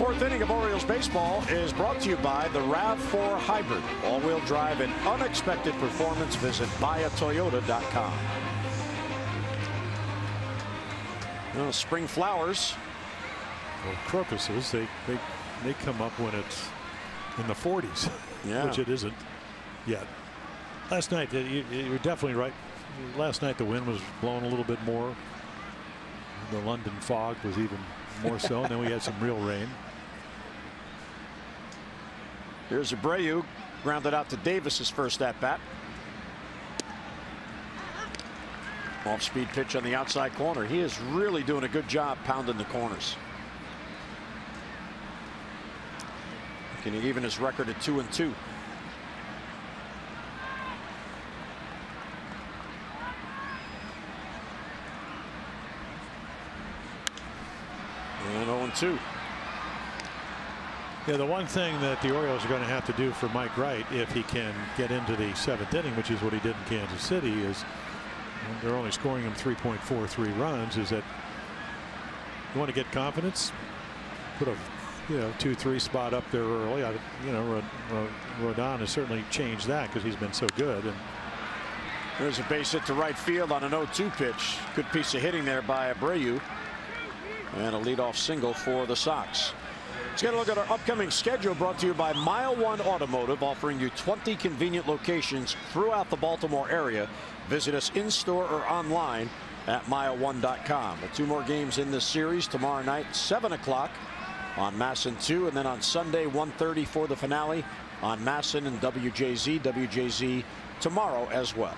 Fourth inning of Orioles baseball is brought to you by the RAV4 Hybrid. All-wheel drive and unexpected performance. Visit buyatoyota.com. Well, spring flowers. Well, crocuses, they come up when it's in the 40s, yeah. Which it isn't yet. Last night, you're definitely right. Last night the wind was blowing a little bit more. The London fog was even more so, and then we had some real rain. Here's Abreu, grounded out to Davis's first at bat. Off-speed pitch on the outside corner. He is really doing a good job pounding the corners. Can he even his record at 2-2? And 0-2. Yeah, the one thing that the Orioles are going to have to do for Mike Wright, if he can get into the 7th inning, which is what he did in Kansas City, is they're only scoring him 3.43 runs, is that you want to get confidence, put a 2-3 spot up there early. Rodon has certainly changed that because he's been so good. And there's a base hit to right field on an 0-2 pitch. Good piece of hitting there by Abreu. And a leadoff single for the Sox. Let's get a look at our upcoming schedule, brought to you by Mile One Automotive, offering you 20 convenient locations throughout the Baltimore area. Visit us in-store or online at mile1.com. With 2 more games in this series tomorrow night, 7 o'clock on MASN 2, and then on Sunday 1:30 for the finale on MASN and WJZ tomorrow as well.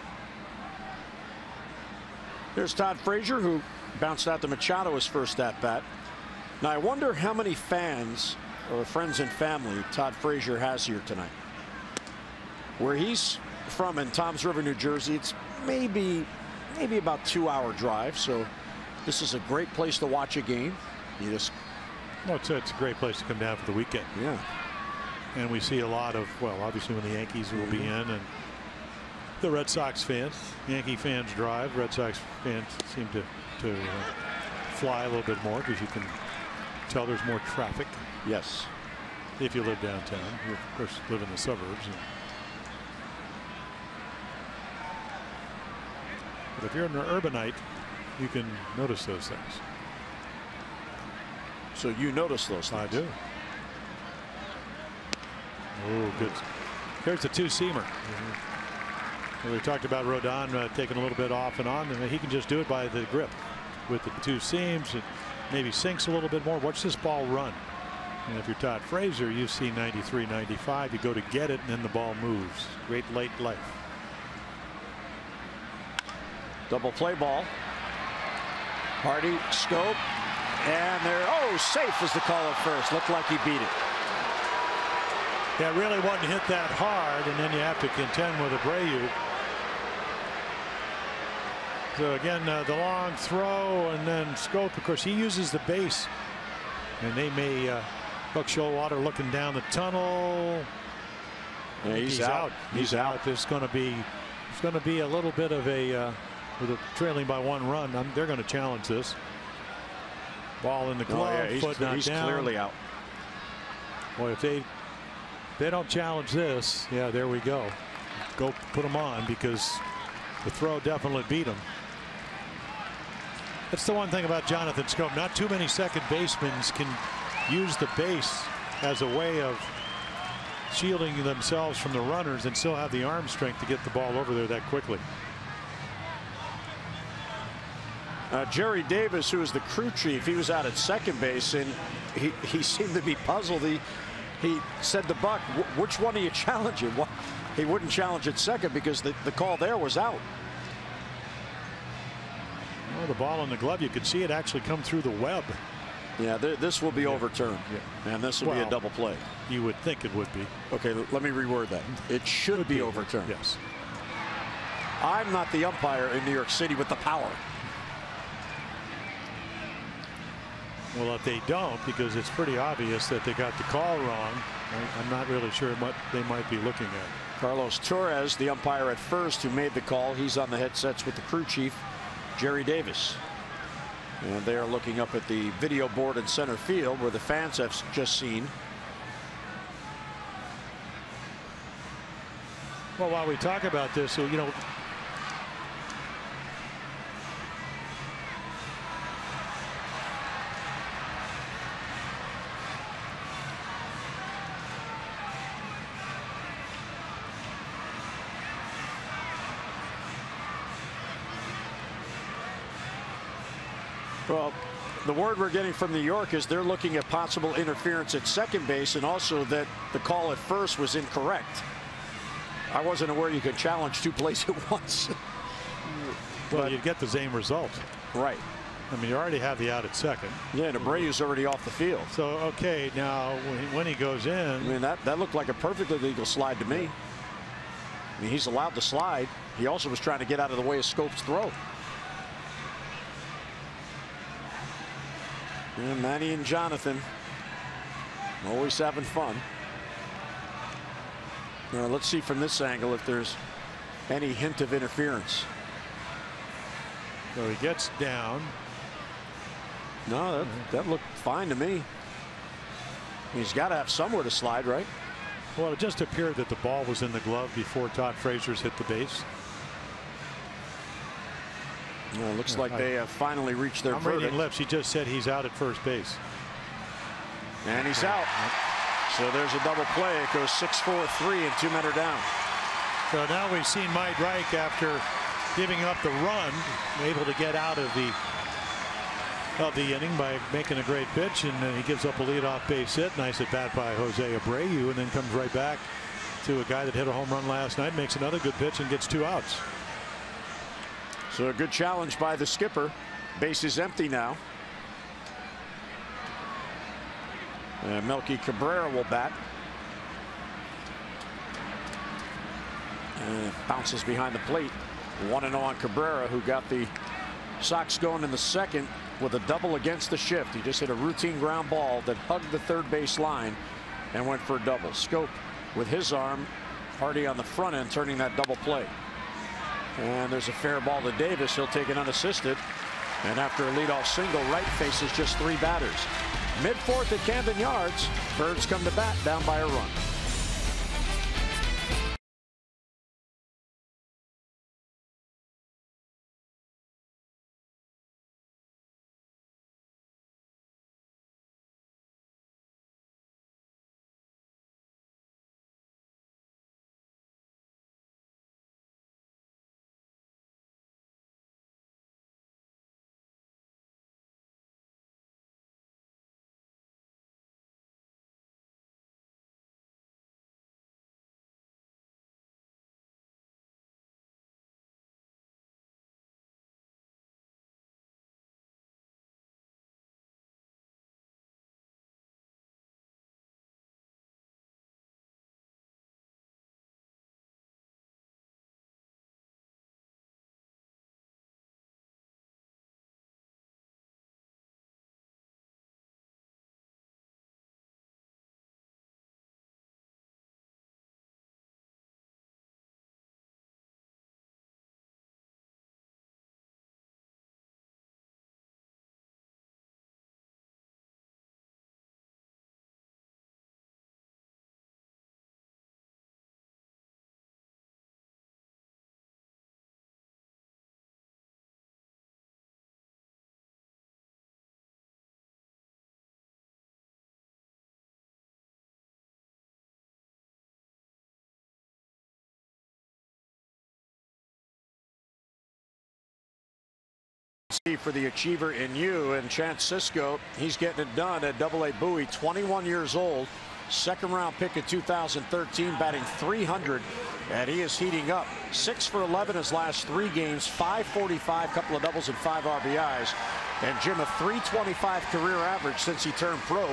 There's Todd Frazier, who bounced out to Machado his first at bat. Now I wonder how many fans or friends and family Todd Frazier has here tonight. Where he's from in Toms River, New Jersey, it's maybe about 2-hour drive. So this is a great place to watch a game. You just it's a great place to come down for the weekend. Yeah. And we see a lot of, well, obviously when the Yankees will be in, and the Red Sox fans, Yankee fans drive. Red Sox fans seem to fly a little bit more because you can tell there's more traffic. Yes. If you live downtown, you of course live in the suburbs. But if you're an urbanite, you can notice those things. So you notice those things? I do. Oh, good. Here's the 2-seamer. We talked about Rodon taking a little bit off and on, and he can just do it by the grip with the 2 seams. It maybe sinks a little bit more. Watch this ball run. And if you're Todd Frazier, you see 93, 95. You go to get it, and then the ball moves. Great late life. Double play ball. Hardy, scope, and there. Oh, safe is the call at first. Looked like he beat it. Yeah, really wanting to hit that hard, and then you have to contend with Abreu. So again, the long throw, and then Scope. Of course, he uses the base, and they may Buck Showalter looking down the tunnel. Yeah, he's out. He's out. There's going to be a little bit of a with a trailing by 1 run. They're going to challenge this. Ball in the glove. Foot not he's down. Clearly out. Boy, if they don't challenge this, yeah, there we go. Go put them on, because the throw definitely beat him. That's the one thing about Jonathan Scope. Not too many second basemen can use the base as a way of shielding themselves from the runners and still have the arm strength to get the ball over there that quickly. Jerry Davis, who is the crew chief, he was out at second base, and he seemed to be puzzled. He said to Buck, which one are you challenging? He wouldn't challenge at second because the call there was out. Well, the ball in the glove, you could see it actually come through the web. Yeah, this will be overturned. Yeah. And this will be a double play. You would think it would be. Okay, let me reword that. It should be overturned. Yes. I'm not the umpire in New York City with the power. Well, if they don't, because it's pretty obvious that they got the call wrong, I'm not really sure what they might be looking at. Carlos Torres, the umpire at first, who made the call. He's on the headsets with the crew chief, Jerry Davis. And they are looking up at the video board in center field where the fans have just seen. Well, while we talk about this, you know, well, the word we're getting from New York is they're looking at possible interference at second base, and also that the call at first was incorrect. I wasn't aware you could challenge two plays at once. Well, you'd get the same result. Right. I mean, you already have the out at second. Yeah, and Abreu's already off the field. So, okay, now when he goes in. I mean, that looked like a perfectly legal slide to me. I mean, he's allowed to slide. He also was trying to get out of the way of Scope's throw. And Manny and Jonathan always having fun. Now, let's see from this angle if there's any hint of interference. So he gets down. No, that looked fine to me. He's got to have somewhere to slide, right? Well, it just appeared that the ball was in the glove before Todd Frazier's hit the base. Well, it looks like they have finally reached their verdict. Reading lips. He just said he's out at first base. And he's out. So there's a double play. It goes 6-4-3 and 2 men are down. So now we've seen Mike Reich, after giving up the run, able to get out of the inning by making a great pitch, and he gives up a leadoff base hit. Nice at bat by Jose Abreu, and then comes right back to a guy that hit a home run last night, makes another good pitch, and gets 2 outs. So a good challenge by the skipper. Base is empty now. And Melky Cabrera will bat. And bounces behind the plate. 1-0 on Cabrera, who got the Sox going in the second with a double against the shift. He just hit a routine ground ball that hugged the third base line and went for a double. Scope with his arm, Hardy on the front end, turning that double play. And there's a fair ball to Davis. He'll take it unassisted. And after a leadoff single, Wright faces just 3 batters. Mid-4th at Camden Yards. Birds come to bat, down by a run. For the achiever in you, and Chance Sisco, he's getting it done at AA Bowie, 21 years old, 2nd round pick in 2013, batting .300, and he is heating up. 6 for 11 his last 3 games, .545, couple of doubles and 5 RBIs, and Jim, a .325 career average since he turned pro.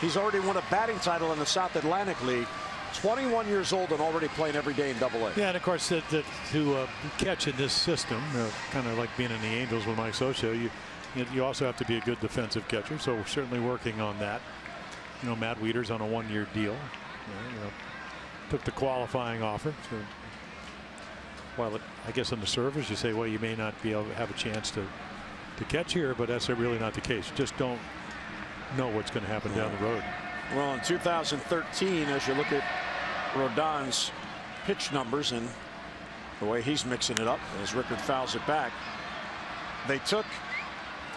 He's already won a batting title in the South Atlantic League. 21 years old and already playing every day in AA. Yeah, and of course to catch in this system, kind of like being in the Angels with Mike Socio, you also have to be a good defensive catcher. So we're certainly working on that. You know, Matt Wieters on a 1-year deal. Took the qualifying offer. So while I guess on the surface you say, well, you may not be able to have a chance to to catch here, but that's really not the case. You just don't know what's going to happen down the road. Well, in 2013, as you look at Rodon's pitch numbers and the way he's mixing it up as Rickard fouls it back, they took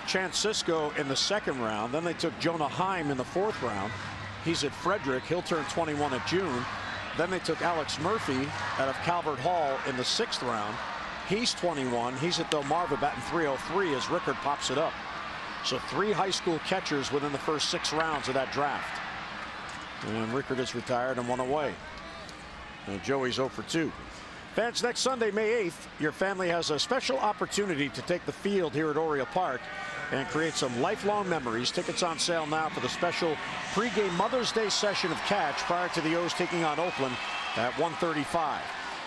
Chance Sisco in the second round. Then they took Jonah Heim in the fourth round. He's at Frederick. He'll turn 21 in June. Then they took Alex Murphy out of Calvert Hall in the sixth round. He's 21. He's at Delmarva batting .303 as Rickard pops it up. So 3 high school catchers within the first 6 rounds of that draft. And Rickard is retired and 1 away. And Joey's 0 for 2. Fans, next Sunday, May 8th, your family has a special opportunity to take the field here at Oriole Park and create some lifelong memories. Tickets on sale now for the special pregame Mother's Day session of Catch prior to the O's taking on Oakland at 1:35.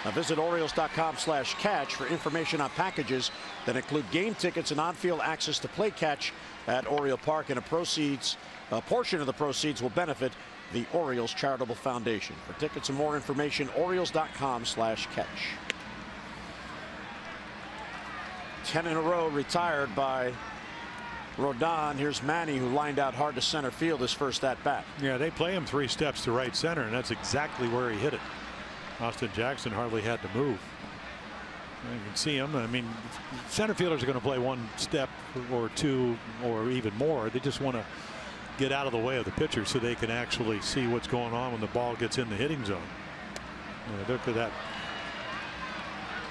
Now visit Orioles.com/catch for information on packages that include game tickets and on-field access to play catch at Oriole Park, and a portion of the proceeds will benefit the Orioles Charitable Foundation. For tickets and more information, Orioles.com/catch. 10 in a row retired by Rodon. Here's Manny, who lined out hard to center field his first at bat. Yeah, they play him 3 steps to right center, and that's exactly where he hit it. Austin Jackson hardly had to move. You can see him. I mean, center fielders are going to play 1 step or 2 or even more. They just want to get out of the way of the pitcher so they can actually see what's going on when the ball gets in the hitting zone. Look at that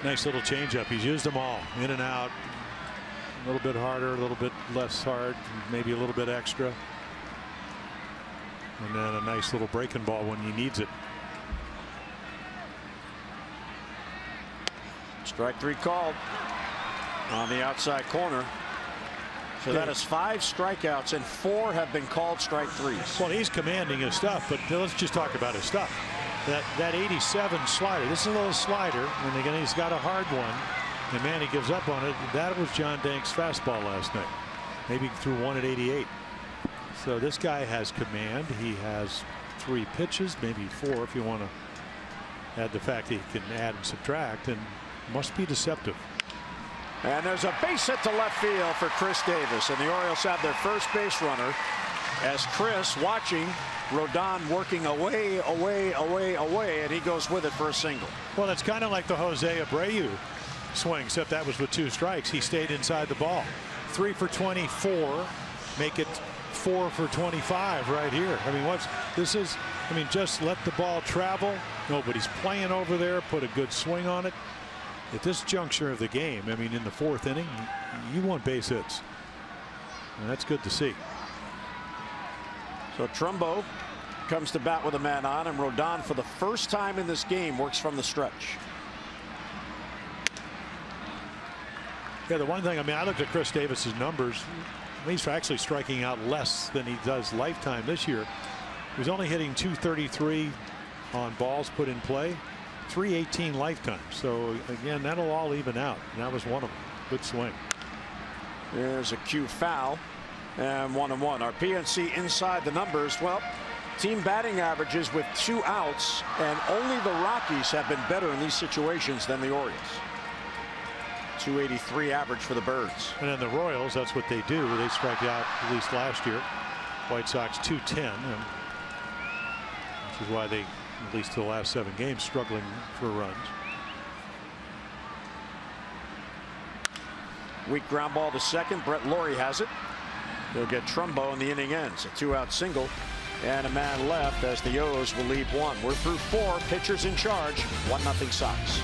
nice little changeup. He's used them all, in and out, a little bit harder, a little bit less hard, maybe a little bit extra, and then a nice little breaking ball when he needs it. Strike 3 called on the outside corner. So that is 5 strikeouts, and 4 have been called strike 3s. Well, he's commanding his stuff, but let's just talk about his stuff. That 87 slider, this is a little slider, and again, he's got a hard one, and man, he gives up on it. That was John Dank's fastball last night. Maybe threw 1 at 88. So this guy has command. He has 3 pitches, maybe 4 if you want to add the fact that he can add and subtract, and must be deceptive. And there's a base hit to left field for Chris Davis, and the Orioles have their first base runner as Chris, watching Rodon working away, and he goes with it for a single. Well, it's kind of like the Jose Abreu swing, except that was with 2 strikes. He stayed inside the ball. 3 for 24, make it 4 for 25 right here. I mean, just let the ball travel. Nobody's playing over there. Put a good swing on it. At this juncture of the game, I mean, in the 4th inning, you want base hits, and that's good to see. So Trumbo comes to bat with a man on, and Rodon, for the first time in this game, works from the stretch. Yeah, the one thing, I mean, I looked at Chris Davis's numbers. He's actually striking out less than he does lifetime this year. He's only hitting .233 on balls put in play. .318 lifetime. So again, that'll all even out. And that was one of them. Good swing. There's a cue foul, and 1-1. Our PNC inside the numbers. Well, team batting averages with 2 outs, and only the Rockies have been better in these situations than the Orioles. .283 average for the Birds. And then the Royals, that's what they do. They strike out, at least last year. White Sox .210, which is why they, at least the last 7 games, struggling for runs. Weak ground ball to second. Brett Laurie has it. He'll get Trumbo, and the inning ends. A 2-out single and a man left as the O's will lead 1. We're through 4. Pitchers in charge. 1-0 Sox.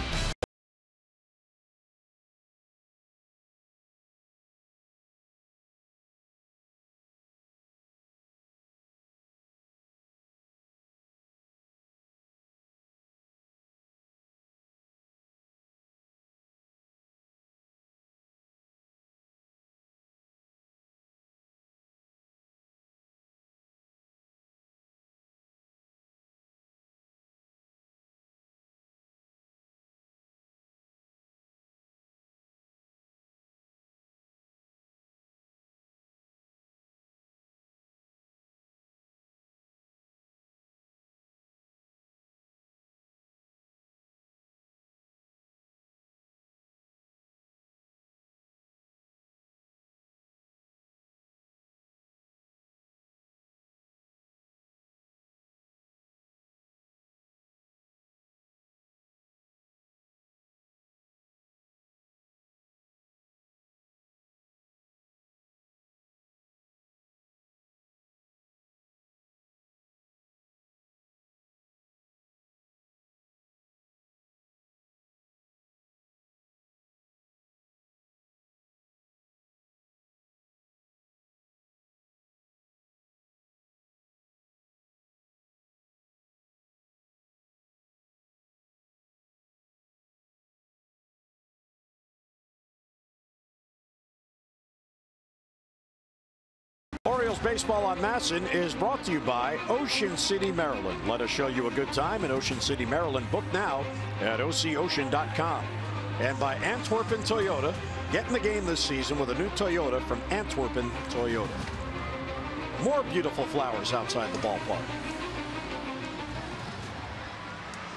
Orioles baseball on Masson is brought to you by Ocean City, Maryland. Let us show you a good time in Ocean City, Maryland. Book now at OCOcean.com. And by Antwerpen Toyota. Get in the game this season with a new Toyota from Antwerpen Toyota. More beautiful flowers outside the ballpark.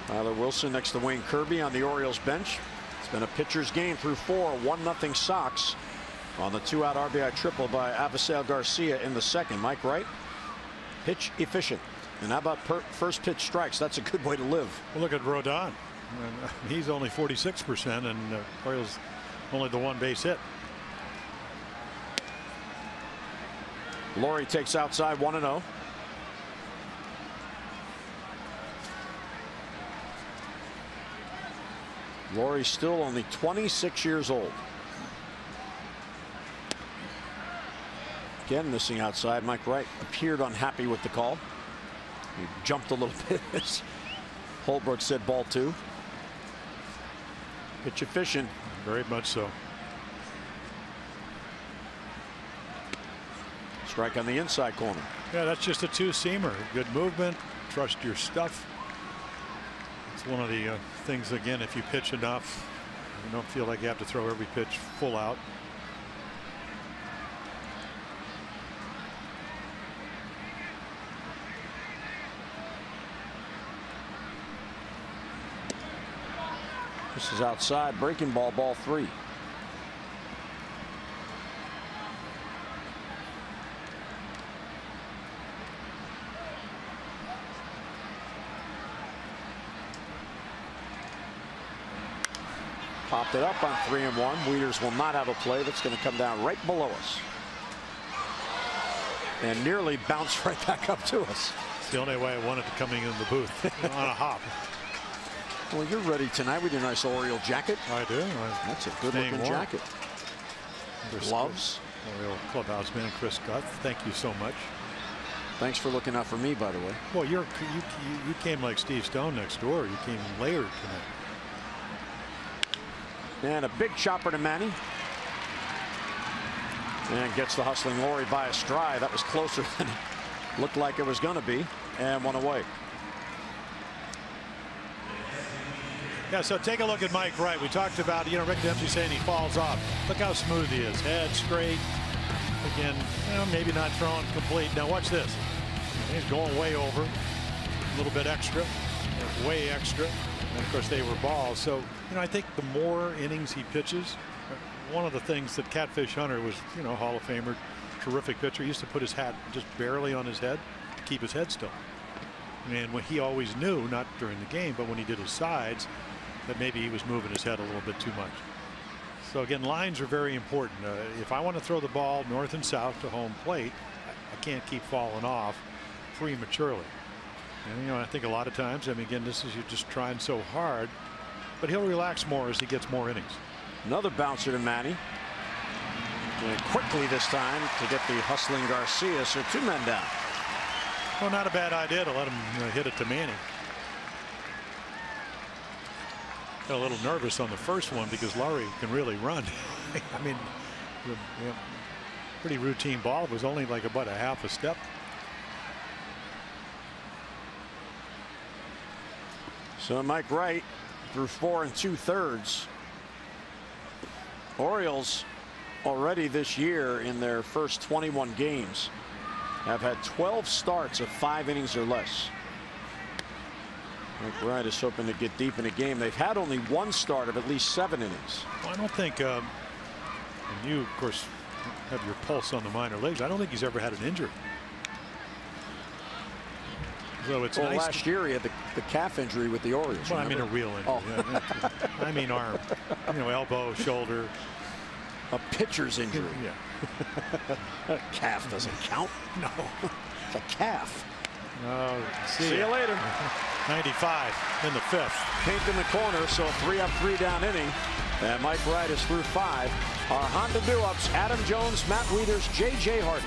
Tyler Wilson next to Wayne Kirby on the Orioles bench. It's been a pitcher's game through 4, 1-0 Sox on the 2-out RBI triple by Avisail Garcia in the second. Mike Wright, pitch efficient. And how about first pitch strikes? That's a good way to live. Well, look at Rodon. He's only 46%, and Orioles only the 1 base hit. Laurie takes outside 1-0. Laurie's still only 26 years old. Again missing outside. Mike Wright appeared unhappy with the call. He jumped a little bit as Holbrook said ball 2. Pitch efficient. Very much so. Strike on the inside corner. Yeah, that's just a 2-seamer. Good movement. Trust your stuff. It's one of the things, again, if you pitch enough, you don't feel like you have to throw every pitch full out. This is outside, breaking ball, ball 3. Popped it up on 3-1. Wieters will not have a play. That's going to come down right below us. And nearly bounced right back up to us. It's the only way I wanted to coming in the booth on a hop. Well, you're ready tonight with your nice Oriole jacket. I do. That's a good looking jacket. Gloves. Oriole clubhouse man Chris Guth. Thank you so much. Thanks for looking out for me, by the way. Well, you came like Steve Stone next door. You came layered tonight. And a big chopper to Manny. And gets the hustling Laurie by a stride. That was closer than it looked like it was going to be. And one away. Yeah, so take a look at Mike Wright. We talked about, Rick Dempsey saying he falls off. Look how smooth he is. Head straight. Again, maybe not throwing complete. Now watch this. He's going way over. A little bit extra. Way extra. And of course they were balls. So, I think the more innings he pitches, one of the things that Catfish Hunter was, Hall of Famer, terrific pitcher. He used to put his hat just barely on his head to keep his head still. And when he always knew, not during the game, but when he did his sides, that maybe he was moving his head a little bit too much. So again, lines are very important. If I want to throw the ball north and south to home plate, I can't keep falling off prematurely. And I think a lot of times, again, this is you just trying so hard, but he'll relax more as he gets more innings. Another bouncer to Manny. And quickly this time to get the hustling Garcia. So 2 men down. Well, not a bad idea to let him hit it to Manny. Got a little nervous on the first one because Laurie can really run. Pretty routine ball. It was only like about a half a step. So Mike Wright threw 4 2/3. Orioles already this year in their first 21 games have had 12 starts of 5 innings or less. Mike Wright is hoping to get deep in a game. They've had only 1 start of at least 7 innings. Well, I don't think, and you of course have your pulse on the minor leagues. I don't think he's ever had an injury. So it's nice. Last year he had the calf injury with the Orioles. Well, I mean a real injury. Oh. Yeah. I mean arm. Elbow, shoulder. A pitcher's injury. Yeah. Calf doesn't count. No. It's a calf. See you later. 95 in the 5th. Pink in the corner, so a 3-up, 3-down inning. And Mike Wright is through 5. Our Honda do-ups: Adam Jones, Matt Wieters, J.J. Hardy.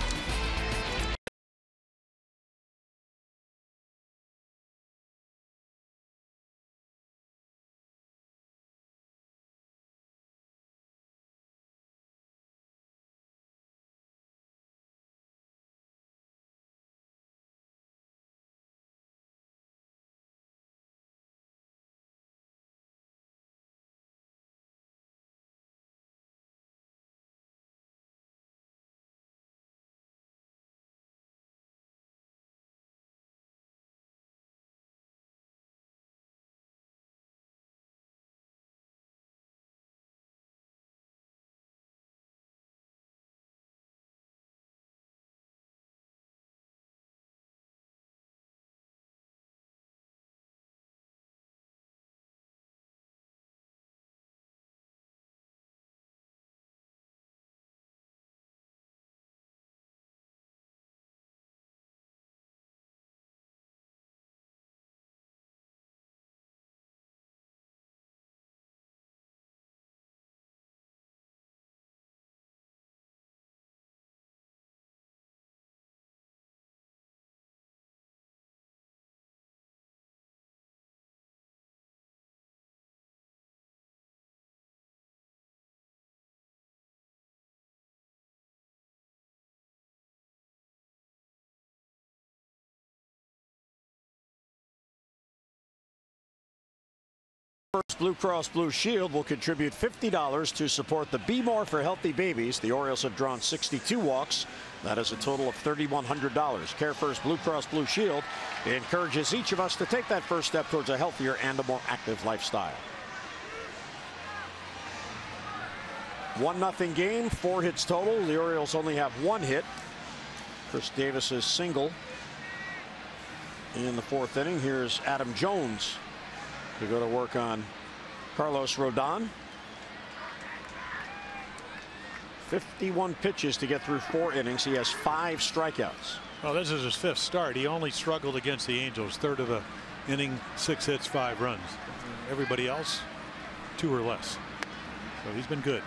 First Blue Cross Blue Shield will contribute $50 to support the Be More for Healthy Babies. The Orioles have drawn 62 walks. That is a total of $3,100. Care First Blue Cross Blue Shield encourages each of us to take that first step towards a healthier and a more active lifestyle. 1-0 game, 4 hits total. The Orioles only have 1 hit. Chris Davis's single in the 4th inning. Here's Adam Jones to go to work on Carlos Rodon. 51 pitches to get through 4 innings. He has 5 strikeouts. Well, this is his 5th start. He only struggled against the Angels. 3rd of the inning, 6 hits, 5 runs. Everybody else, 2 or less. So he's been good.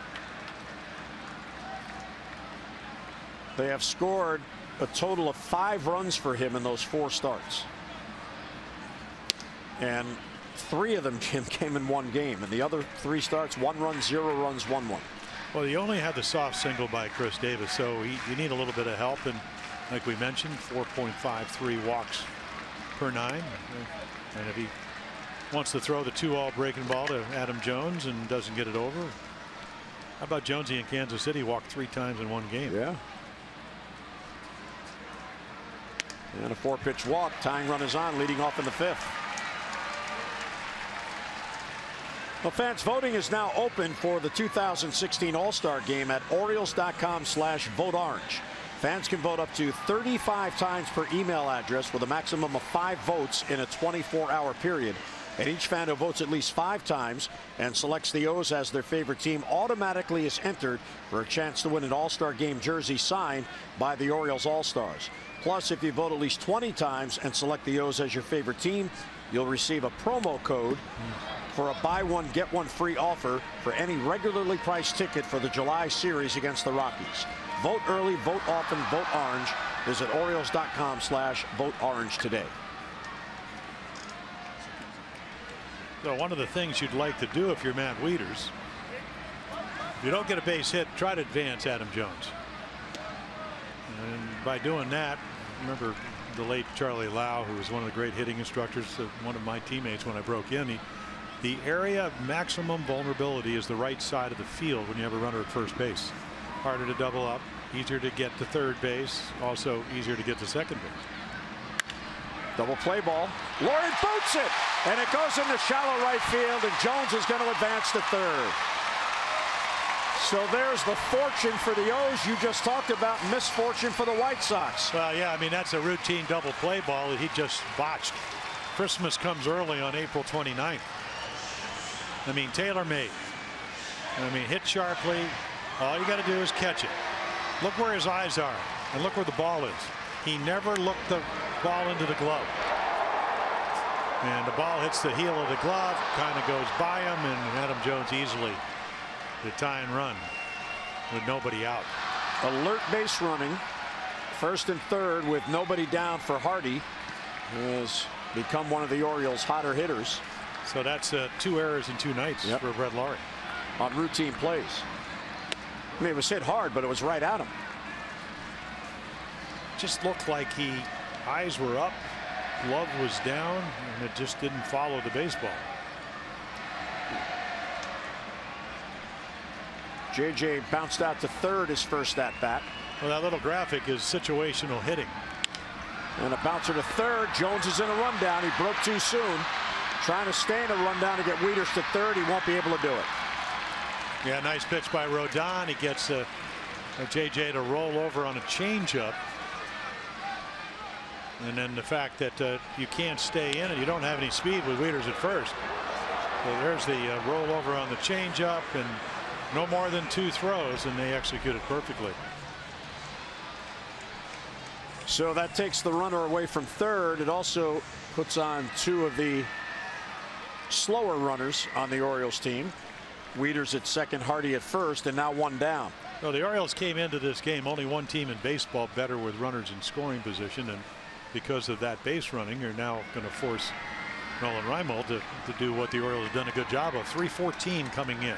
They have scored a total of 5 runs for him in those 4 starts. And 3 of them came in 1 game. And the other 3 starts, 1 run, 0 runs, 1-1. Well, you only had the soft single by Chris Davis, so you need a little bit of help. And like we mentioned, 4.53 walks per 9. And if he wants to throw the 2-all breaking ball to Adam Jones and doesn't get it over, how about Jonesy in Kansas City walked 3 times in 1 game? Yeah. And a 4-pitch walk. Tying run is on, leading off in the 5th. Well, fans, voting is now open for the 2016 All-Star Game at Orioles.com/voteorange. Fans can vote up to 35 times per email address with a maximum of 5 votes in a 24-hour period. And each fan who votes at least 5 times and selects the O's as their favorite team automatically is entered for a chance to win an All-Star Game jersey signed by the Orioles All-Stars. Plus, if you vote at least 20 times and select the O's as your favorite team, you'll receive a promo code for a buy one get one free offer for any regularly priced ticket for the July series against the Rockies. Vote early, vote often, vote orange. Visit Orioles.com/voteorange today. So one of the things you'd like to do if you're Matt Wieters, if you don't get a base hit, try to advance Adam Jones. And by doing that, remember the late Charlie Lau, who was one of the great hitting instructors, one of my teammates when I broke in. The area of maximum vulnerability is the right side of the field when you have a runner at first base. Harder to double up, easier to get to third base, also easier to get to second base. Double play ball. Laurie boots it, and it goes into shallow right field, and Jones is going to advance to third. So there's the fortune for the O's you just talked about, misfortune for the White Sox. Well, yeah, I mean, that's a routine double play ball that he just botched. Christmas comes early on April 29th. I mean, tailor-made. I mean, hit sharply. All you got to do is catch it. Look where his eyes are, and look where the ball is. He never looked the ball into the glove. And the ball hits the heel of the glove, kind of goes by him, and Adam Jones easily the tie and run with nobody out. Alert base running. 1st and 3rd with nobody down for Hardy, who has become one of the Orioles' hotter hitters. So that's 2 errors in 2 nights for Brett Laurie on routine plays. I mean, it was hit hard, but it was right at him. Just looked like eyes were up, glove was down, and it just didn't follow the baseball. JJ bounced out to third his first at bat. Well, that little graphic is situational hitting. And a bouncer to third. Jones is in a rundown. He broke too soon. Trying to stay in a rundown to get Wieters to third. He won't be able to do it. Yeah, nice pitch by Rodon. He gets JJ to roll over on a changeup. And then the fact that you can't stay in it, you don't have any speed with Wieters at first. So there's the rollover on the changeup, and no more than 2 throws, and they execute it perfectly. So that takes the runner away from third. It also puts on 2 of the slower runners on the Orioles team. Wieters at second, Hardy at first, and now 1 down. Well, the Orioles came into this game only 1 team in baseball better with runners in scoring position, and because of that base running, you're now going to force Nolan Reimold to do what the Orioles have done a good job of. 314 coming in.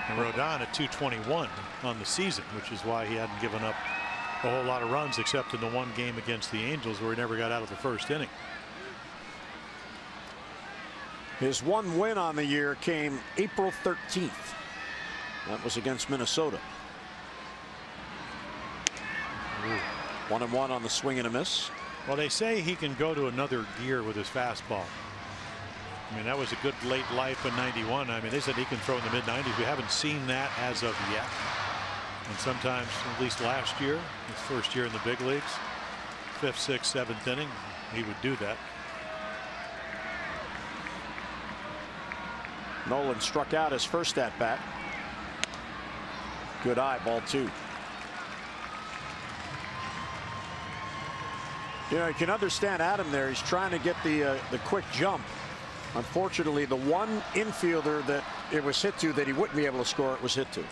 And Rodon at 221 on the season, which is why he hadn't given up a whole lot of runs except in the one game against the Angels where he never got out of the first inning. His one win on the year came April 13th. That was against Minnesota. 1-1 on the swing and a miss. Well, they say he can go to another gear with his fastball. I mean, that was a good late life in '91. I mean, they said he can throw in the mid-90s. We haven't seen that as of yet. And sometimes, at least last year, his first year in the big leagues, 5th, 6th, 7th inning, he would do that. Nolan struck out his first at bat. Good eye, ball 2. You know, you can understand Adam there. He's trying to get the quick jump. Unfortunately, the one infielder that it was hit to that he wouldn't be able to score, it was hit to.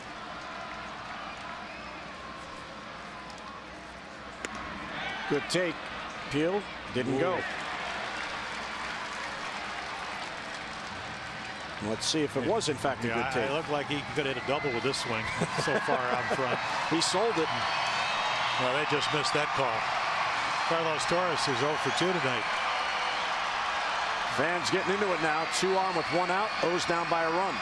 Good take. Peel didn't go. Let's see if it was in fact a good take. It looked like he could hit a double with this swing so far out in front. He sold it. Well, they just missed that call. Carlos Torres is 0 for 2 tonight. Fans getting into it now. 2 on with 1 out. O's down by a run.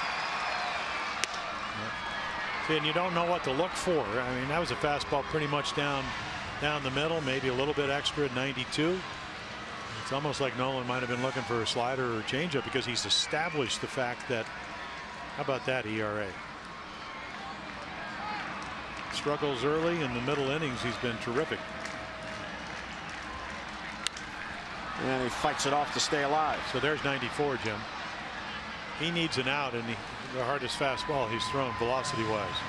See, and you don't know what to look for. I mean, that was a fastball pretty much down the middle, maybe a little bit extra at 92. It's almost like Nolan might have been looking for a slider or a changeup because he's established the fact that, how about that ERA? Struggles early in the middle innings. He's been terrific. And he fights it off to stay alive. So there's 94, Jim. He needs an out, and the hardest fastball he's thrown velocity wise.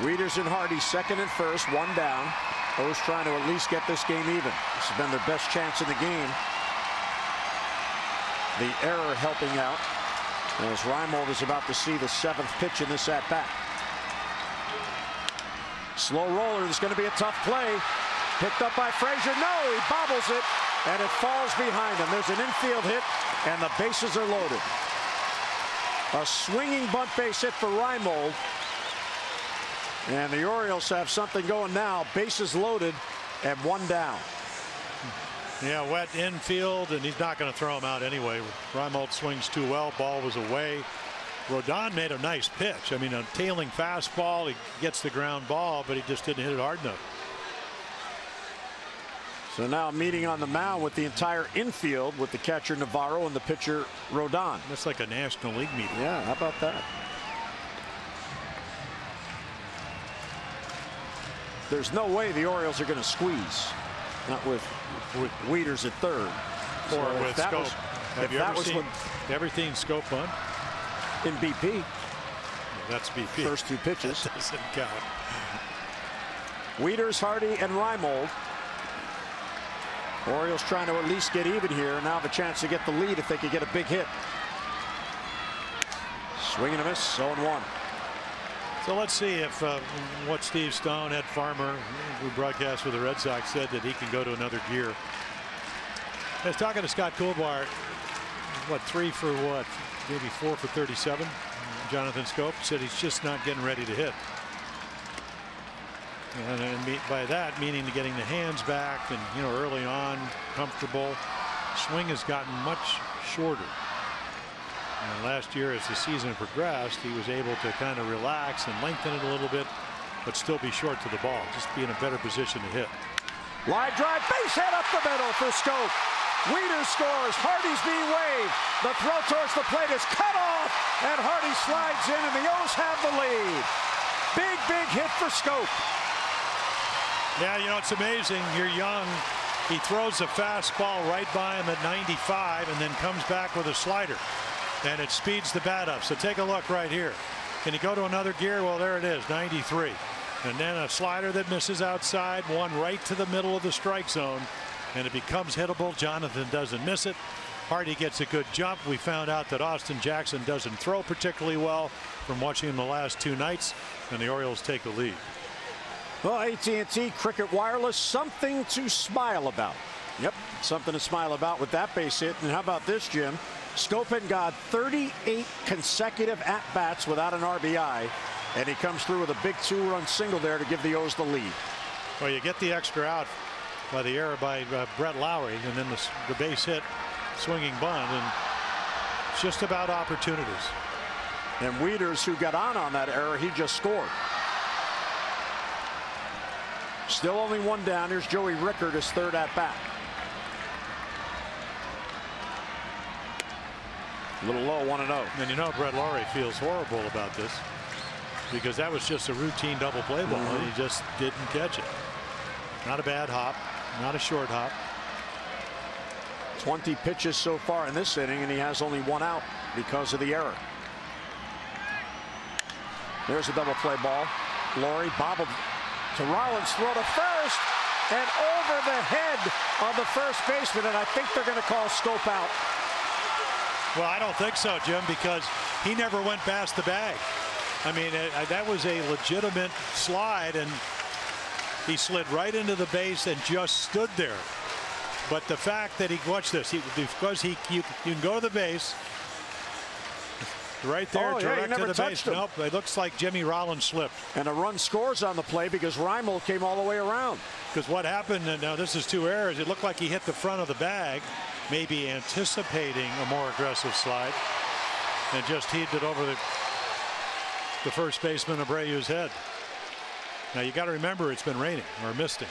Wieters and Hardy second and first, 1 down. O's trying to at least get this game even. This has been their best chance in the game. The error helping out as Reimold is about to see the 7th pitch in this at bat. Slow roller. There's going to be a tough play. Picked up by Frazier. No, he bobbles it, and it falls behind him. There's an infield hit, and the bases are loaded. A swinging bunt base hit for Reimold. And the Orioles have something going now. Bases loaded and 1 down. Yeah, wet infield, and he's not going to throw him out anyway. Reimold swings too well. Ball was away. Rodon made a nice pitch. I mean, a tailing fastball. He gets the ground ball, but he just didn't hit it hard enough. So now meeting on the mound with the entire infield with the catcher Navarro and the pitcher Rodon. That's like a National League meeting. Yeah, how about that? There's no way the Orioles are going to squeeze. Not with Wieters at third. Or so with Scope. Have you ever seen Scope bunt? In BP. Yeah, that's BP. First 2 pitches. That doesn't count. Wieters, Hardy, and Reimold. Orioles trying to at least get even here. Now have a chance to get the lead if they could get a big hit. Swing and a miss. 0-1. So let's see if what Steve Stone, Ed Farmer, who broadcast with the Red Sox, said that he can go to another gear. I was talking to Scott Coolbar. What, 3 for what? Maybe 4 for 37. Jonathan Scope said he's just not getting ready to hit. And by that meaning getting the hands back and, you know, early on, comfortable. Swing has gotten much shorter. And last year, as the season progressed, he was able to kind of relax and lengthen it a little bit, but still be short to the ball, just be in a better position to hit. Line drive, base hit up the middle for Scope. Wieters scores. Hardy's being waved. The throw towards the plate is cut off, and Hardy slides in, and the O's have the lead. Big, big hit for Scope. Yeah, you know, it's amazing. You're young. He throws a fastball right by him at 95 and then comes back with a slider. And it speeds the bat up. So take a look right here. Can he go to another gear? Well, there it is, 93. And then a slider that misses outside, one right to the middle of the strike zone. And it becomes hittable. Jonathan doesn't miss it. Hardy gets a good jump. We found out that Austin Jackson doesn't throw particularly well from watching him the last 2 nights. And the Orioles take the lead. Well, AT&T Cricket Wireless, something to smile about. Yep, something to smile about with that base hit. And how about this, Jim? Scope got 38 consecutive at-bats without an RBI. and he comes through with a big 2-run single there to give the O's the lead. Well, you get the extra out by the error by Brett Lowry, and then the base hit, swinging bunt, and it's just about opportunities. And Wieters, who got on that error, he just scored. Still only one down. Here's Joey Rickard, his third at bat. A little low, 1-0. And you know Brett Lowry feels horrible about this, because that was just a routine double play ball, and he just didn't catch it. Not a bad hop, not a short hop. 20 pitches so far in this inning, and he has only one out because of the error. There's a double play ball. Lowry bobbled to Rollins, throw to first, and over the head of the first baseman, and I think they're going to call scope out. Well, I don't think so, Jim, because he never went past the bag. I mean, that was a legitimate slide, and he slid right into the base and just stood there. But the fact that watch this, because you can go to the base right there, direct to the base. Nope, it looks like Jimmy Rollins slipped. And a run scores on the play because Reimel came all the way around. Because what happened, and now this is two errors, it looked like he hit the front of the bag, maybe anticipating a more aggressive slide, and just heaved it over the first baseman Abreu's head. Now you got to remember it's been raining or misting,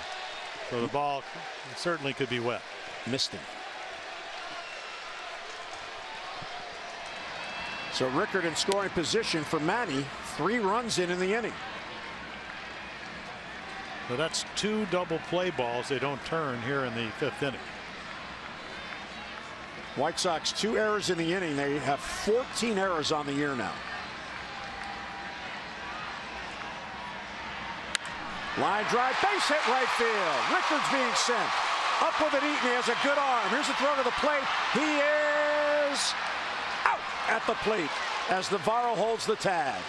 so the ball certainly could be wet. Misting. So Rickard in scoring position for Manny, 3 runs in the inning. So that's 2 double play balls they don't turn here in the 5th inning. White Sox 2 errors in the inning. They have 14 errors on the year now. Line drive, base hit right field. Rickard's being sent. Up with it, Eaton. He has a good arm. Here's a throw to the plate. He is out at the plate as Navarro holds the tag.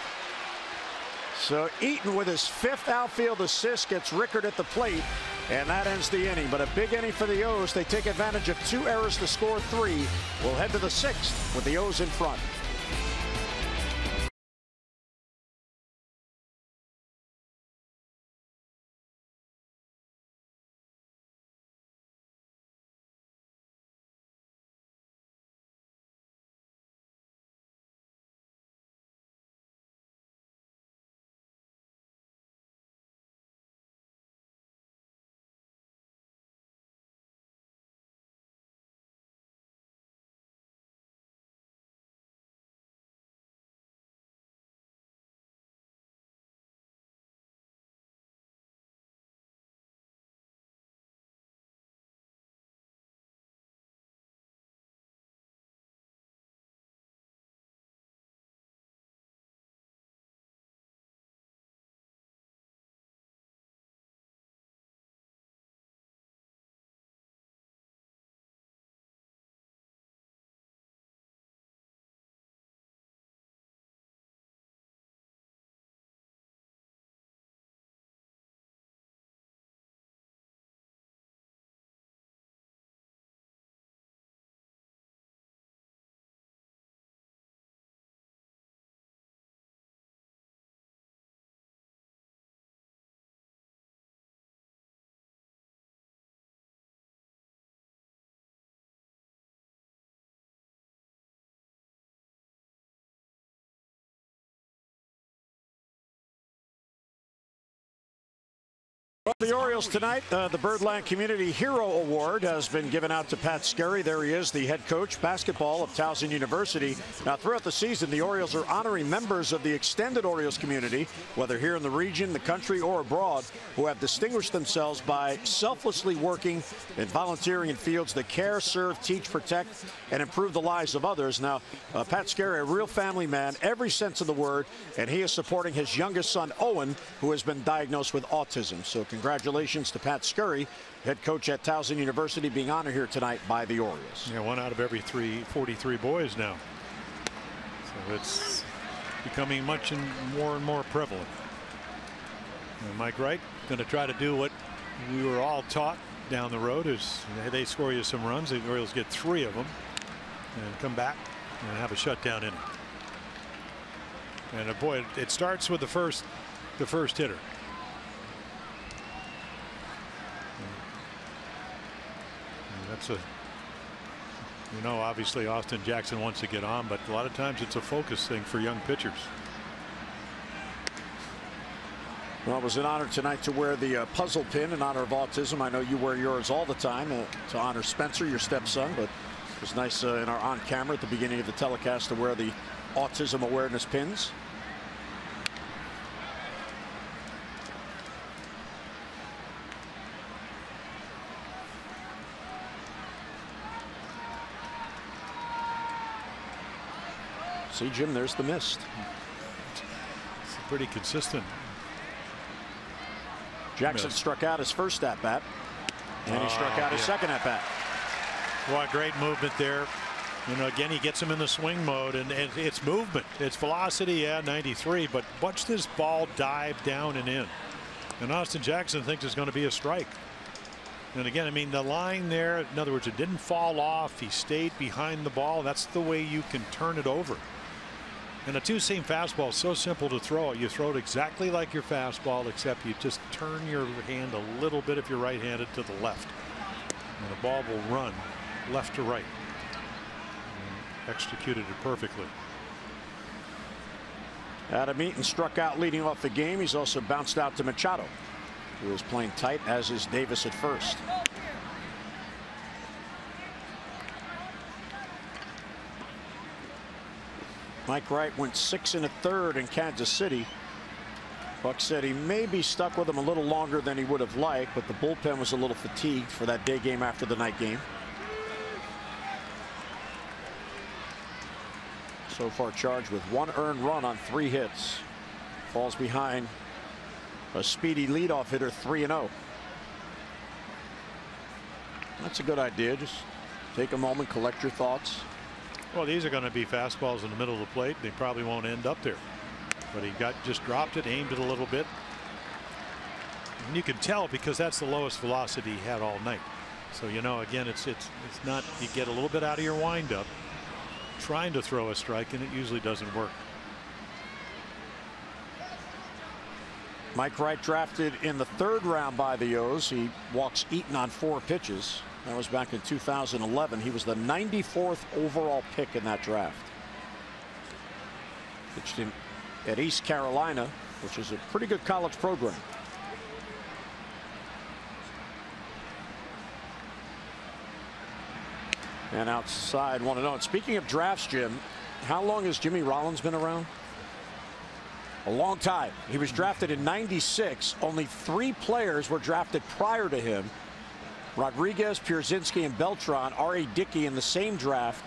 So Eaton with his 5th outfield assist gets Rickard at the plate, and that ends the inning. But a big inning for the O's. They take advantage of 2 errors to score 3. We'll head to the 6th with the O's in front. The Orioles tonight, the Birdland Community Hero Award has been given out to Pat Skerry. There he is, the head coach basketball of Towson University. Now, throughout the season, the Orioles are honoring members of the extended Orioles community, whether here in the region, the country, or abroad, who have distinguished themselves by selflessly working and volunteering in fields that care, serve, teach, protect, and improve the lives of others. Now, Pat Skerry, a real family man, every sense of the word, and he is supporting his youngest son, Owen, who has been diagnosed with autism. So congratulations to Pat Skerry, head coach at Towson University, being honored here tonight by the Orioles. Yeah, 1 out of every 43 boys now. So it's becoming much and more prevalent. And Mike Wright going to try to do what we were all taught down the road is they score you some runs. The Orioles get 3 of them and come back and have a shutdown inning. And boy, it starts with the first hitter. And that's a, obviously Austin Jackson wants to get on, but a lot of times it's a focus thing for young pitchers. Well, it was an honor tonight to wear the puzzle pin in honor of autism. I know you wear yours all the time to honor Spencer, your stepson, but it was nice in our on camera at the beginning of the telecast to wear the autism awareness pins. See, Jim, there's the mist. It's pretty consistent. Jackson struck out his first at bat, and he struck out his second at bat. What great movement there. Again, he gets him in the swing mode, and it's movement, it's velocity. Yeah, 93, but watch this ball dive down and in. And Austin Jackson thinks it's going to be a strike. And again, I mean, the line there, in other words, it didn't fall off. He stayed behind the ball. That's the way you can turn it over. And a two-seam fastball is so simple to throw. You throw it exactly like your fastball, except you just turn your hand a little bit if you're right-handed to the left. And the ball will run left to right. And executed it perfectly. Adam Eaton struck out leading off the game. He's also bounced out to Machado, who is playing tight, as is Davis at first. Mike Wright went 6 1/3 in Kansas City. Buck said he may be stuck with him a little longer than he would have liked, but the bullpen was a little fatigued for that day game after the night game. So far charged with 1 earned run on 3 hits. Falls behind a speedy leadoff hitter, 3-0. That's a good idea. Just take a moment, collect your thoughts. Well, these are going to be fastballs in the middle of the plate. They probably won't end up there. But he just dropped it, aimed it a little bit. And you can tell because that's the lowest velocity he had all night. So, again, it's not, you get a little bit out of your windup trying to throw a strike, and it usually doesn't work. Mike Wright drafted in the 3rd round by the O's. He walks Eaton on 4 pitches. That was back in 2011. He was the 94th overall pick in that draft. Pitched in at East Carolina, which is a pretty good college program. And outside 1-0. And speaking of drafts, Jim, how long has Jimmy Rollins been around? A long time. He was drafted in '96. Only 3 players were drafted prior to him. Rodriguez, Pierzynski, and Beltran. R.A. Dickey in the same draft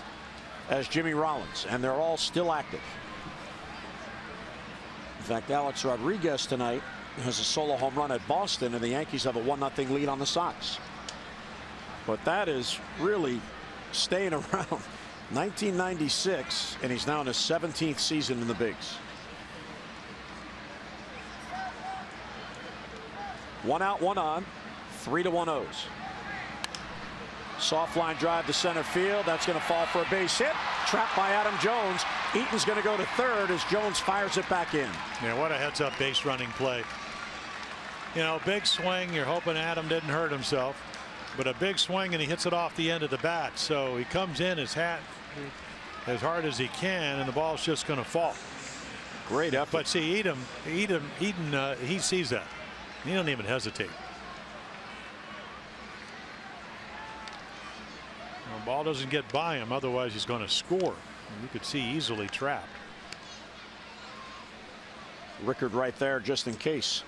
as Jimmy Rollins, and they're all still active. In fact, Alex Rodriguez tonight has a solo home run at Boston, and the Yankees have a 1-0 lead on the Sox. But that is really staying around. 1996, and he's now in his 17th season in the bigs. 1 out, 1 on, 3-1 O's. Soft line drive to center field. That's going to fall for a base hit. Trapped by Adam Jones. Eaton's going to go to 3rd as Jones fires it back in. Yeah, what a heads-up base running play. Big swing. You're hoping Adam didn't hurt himself, but a big swing and he hits it off the end of the bat. So he comes in his hat as hard as he can, and the ball's just going to fall. Great effort. But see, Eaton, he sees that. He doesn't even hesitate. The ball doesn't get by him, otherwise he's going to score. You could see easily trapped. Rickard right there just in case.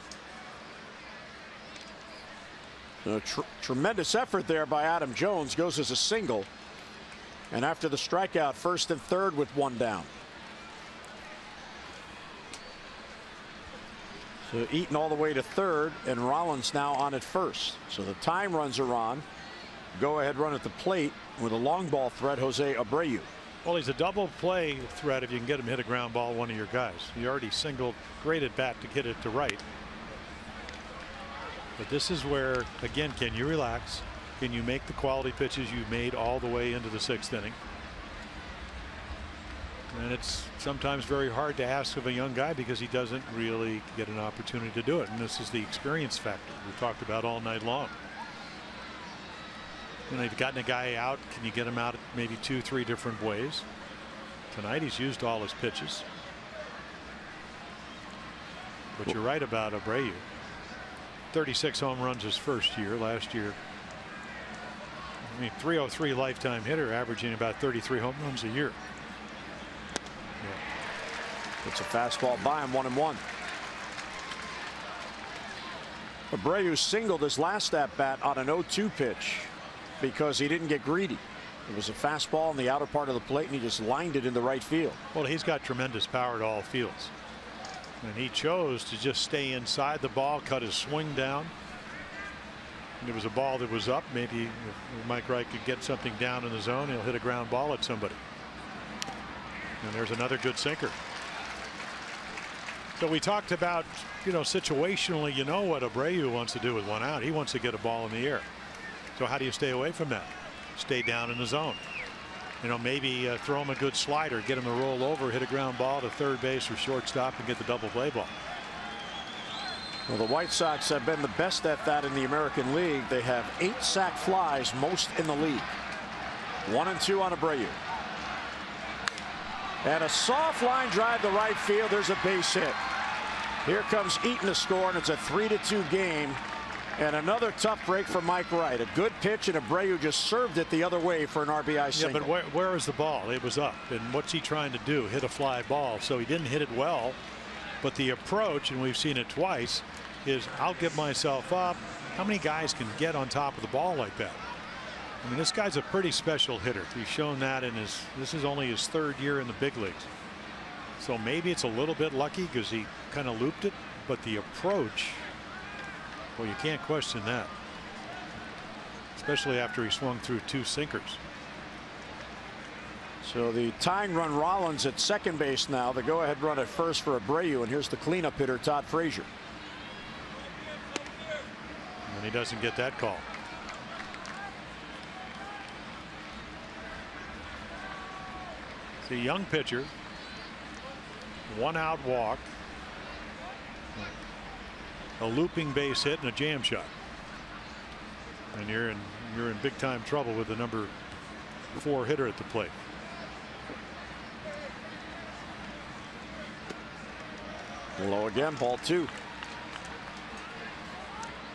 A tremendous effort there by Adam Jones. Goes as a single, and after the strikeout, 1st and 3rd with 1 down. So Eaton all the way to 3rd, and Rollins now on at 1st. So the time runs are on. Go ahead run at the plate with a long ball threat, Jose Abreu. Well, he's a double play threat if you can get him to hit a ground ball, one of your guys. He already singled, great at bat to get it to right. But this is where, again, can you relax? Can you make the quality pitches you've made all the way into the 6th inning? And it's sometimes very hard to ask of a young guy because he doesn't really get an opportunity to do it. And this is the experience factor we talked about all night long. You know, you've gotten a guy out. Can you get him out maybe 2-3 different ways? Tonight he's used all his pitches. But you're right about Abreu. 36 home runs his first year. Last year, I mean, 303 lifetime hitter, averaging about 33 home runs a year. It's a fastball by him, 1-1. Abreu singled his last at bat on an 0-2 pitch because he didn't get greedy. It was a fastball in the outer part of the plate, and he just lined it into right field. Well, he's got tremendous power to all fields. And he chose to just stay inside the ball, cut his swing down. And it was a ball that was up. Maybe if Mike Wright could get something down in the zone, he'll hit a ground ball at somebody. And there's another good sinker. So we talked about, you know, situationally, you know what Abreu wants to do with one out. He wants to get a ball in the air. So how do you stay away from that? Stay down in the zone. You know, maybe throw him a good slider, get him to roll over, hit a ground ball to third base or shortstop, and get the double play ball. Well, the White Sox have been the best at that in the American League. They have 8 sac flies, most in the league. 1-2 on Abreu. And a soft line drive to right field. There's a base hit. Here comes Eaton to score, and it's a 3-2 game. And another tough break for Mike Wright. A good pitch, and Abreu just served it the other way for an RBI single. Yeah, but where is the ball? It was up. And what's he trying to do? Hit a fly ball. So he didn't hit it well. But the approach, and we've seen it twice, is I'll get myself up. How many guys can get on top of the ball like that? I mean, this guy's a pretty special hitter. He's shown that in this is only his 3rd year in the big leagues. So maybe it's a little bit lucky because he kind of looped it, but the approach, well, you can't question that, especially after he swung through 2 sinkers. So the tying run, Rollins at second base now. The go-ahead run at first for Abreu, and here's the cleanup hitter, Todd Frazier. And he doesn't get that call. The young pitcher, 1 out walk, a looping base hit, and a jam shot. And you're in big time trouble with the number 4 hitter at the plate. Low again, ball 2.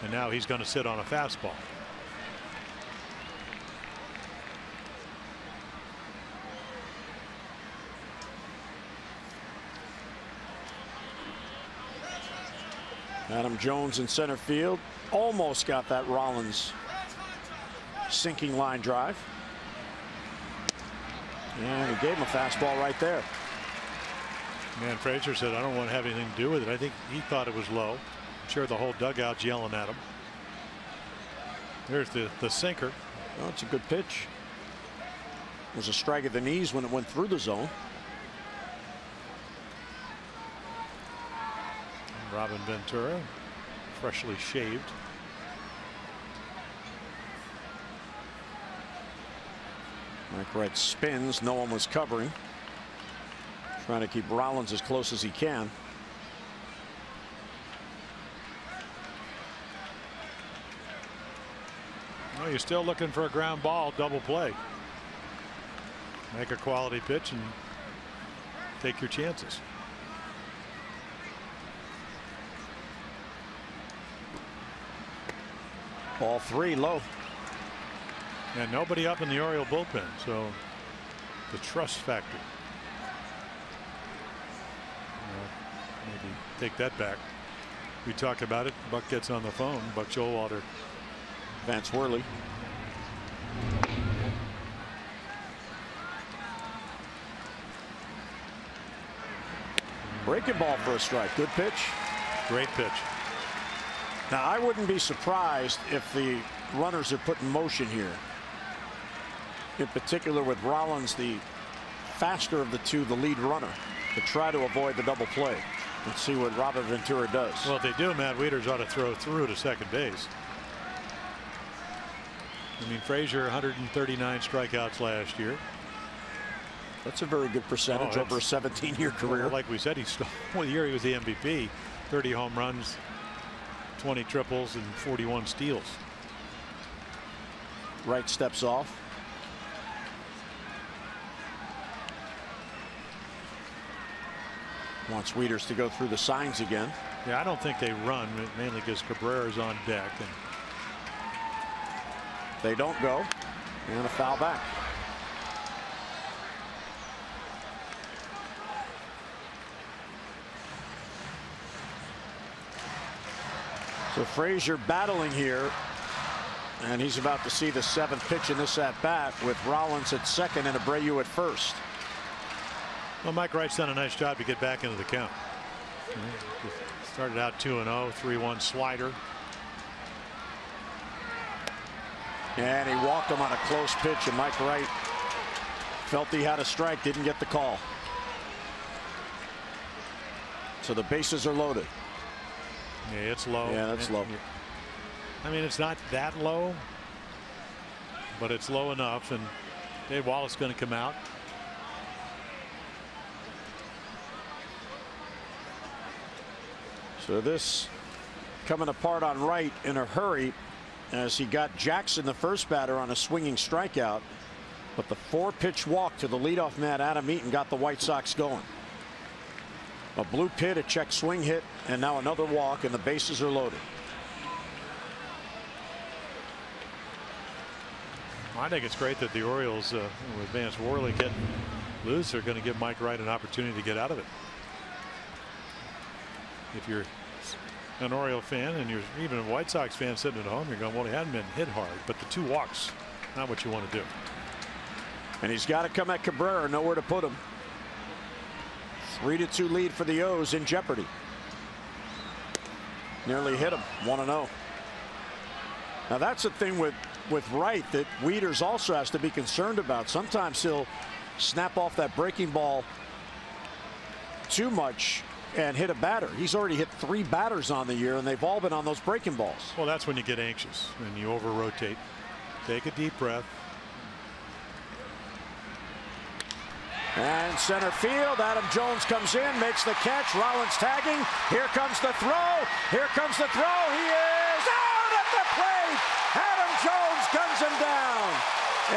And now he's going to sit on a fastball. Adam Jones in center field almost got that Rollins sinking line drive. And he gave him a fastball right there. Man, Frazier said, I don't want to have anything to do with it. I think he thought it was low. I'm sure the whole dugout's yelling at him. There's the sinker. Oh, it's a good pitch. It was a strike at the knees when it went through the zone. Robin Ventura, freshly shaved. Mike Wright spins. No one was covering. Trying to keep Rollins as close as he can. Well, you're still looking for a ground ball, double play. Make a quality pitch and take your chances. Ball 3 low. And nobody up in the Oriole bullpen, so the trust factor. Maybe take that back. We talk about it. Buck gets on the phone. Buck Showalter. Vance Worley. Breaking ball for a strike. Good pitch. Great pitch. Now, I wouldn't be surprised if the runners are put in motion here. In particular with Rollins, the faster of the two, the lead runner, to try to avoid the double play. Let's see what Robert Ventura does. Well, if they do, Matt Wieters ought to throw through to second base. I mean, Frazier 139 strikeouts last year. That's a very good percentage over a 17-year career. Well, like we said, he stole one year. He was the MVP. 30 home runs, 20 triples, and 41 steals. Wright steps off. Wants Wieters to go through the signs again. Yeah, I don't think they run, mainly because Cabrera's on deck. And they don't go. And a foul back. So Frazier battling here. And he's about to see the 7th pitch in this at bat with Rollins at second and Abreu at first. Well, Mike Wright's done a nice job to get back into the count. Started out 2-0, 3-1 slider. And he walked him on a close pitch, and Mike Wright felt he had a strike, didn't get the call. So the bases are loaded. Yeah, it's low. Yeah, that's low. I mean, it's not that low, but it's low enough, and Dave Wallace is going to come out. So this coming apart on Wright in a hurry as he got Jackson, the first batter, on a swinging strikeout. But the 4-pitch walk to the leadoff man, Adam Eaton, got the White Sox going. A blue pit, a check swing hit, and now another walk, and the bases are loaded. I think it's great that the Orioles, with Vance Worley getting loose, are going to give Mike Wright an opportunity to get out of it. If you're an Oriole fan and you're even a White Sox fan sitting at home, you're going, well, he hadn't been hit hard, but the 2 walks, not what you want to do. And he's got to come at Cabrera, nowhere to put him. 3-2 lead for the O's in jeopardy. Nearly hit him. 1-0. Now that's the thing with Wright that Wieters also has to be concerned about. Sometimes he'll snap off that breaking ball too much and hit a batter. He's already hit 3 batters on the year, and they've all been on those breaking balls. Well, that's when you get anxious and you over rotate. Take a deep breath. And center field, Adam Jones comes in, makes the catch. Rollins tagging. Here comes the throw. Here comes the throw. He is out at the plate. Adam Jones guns him down.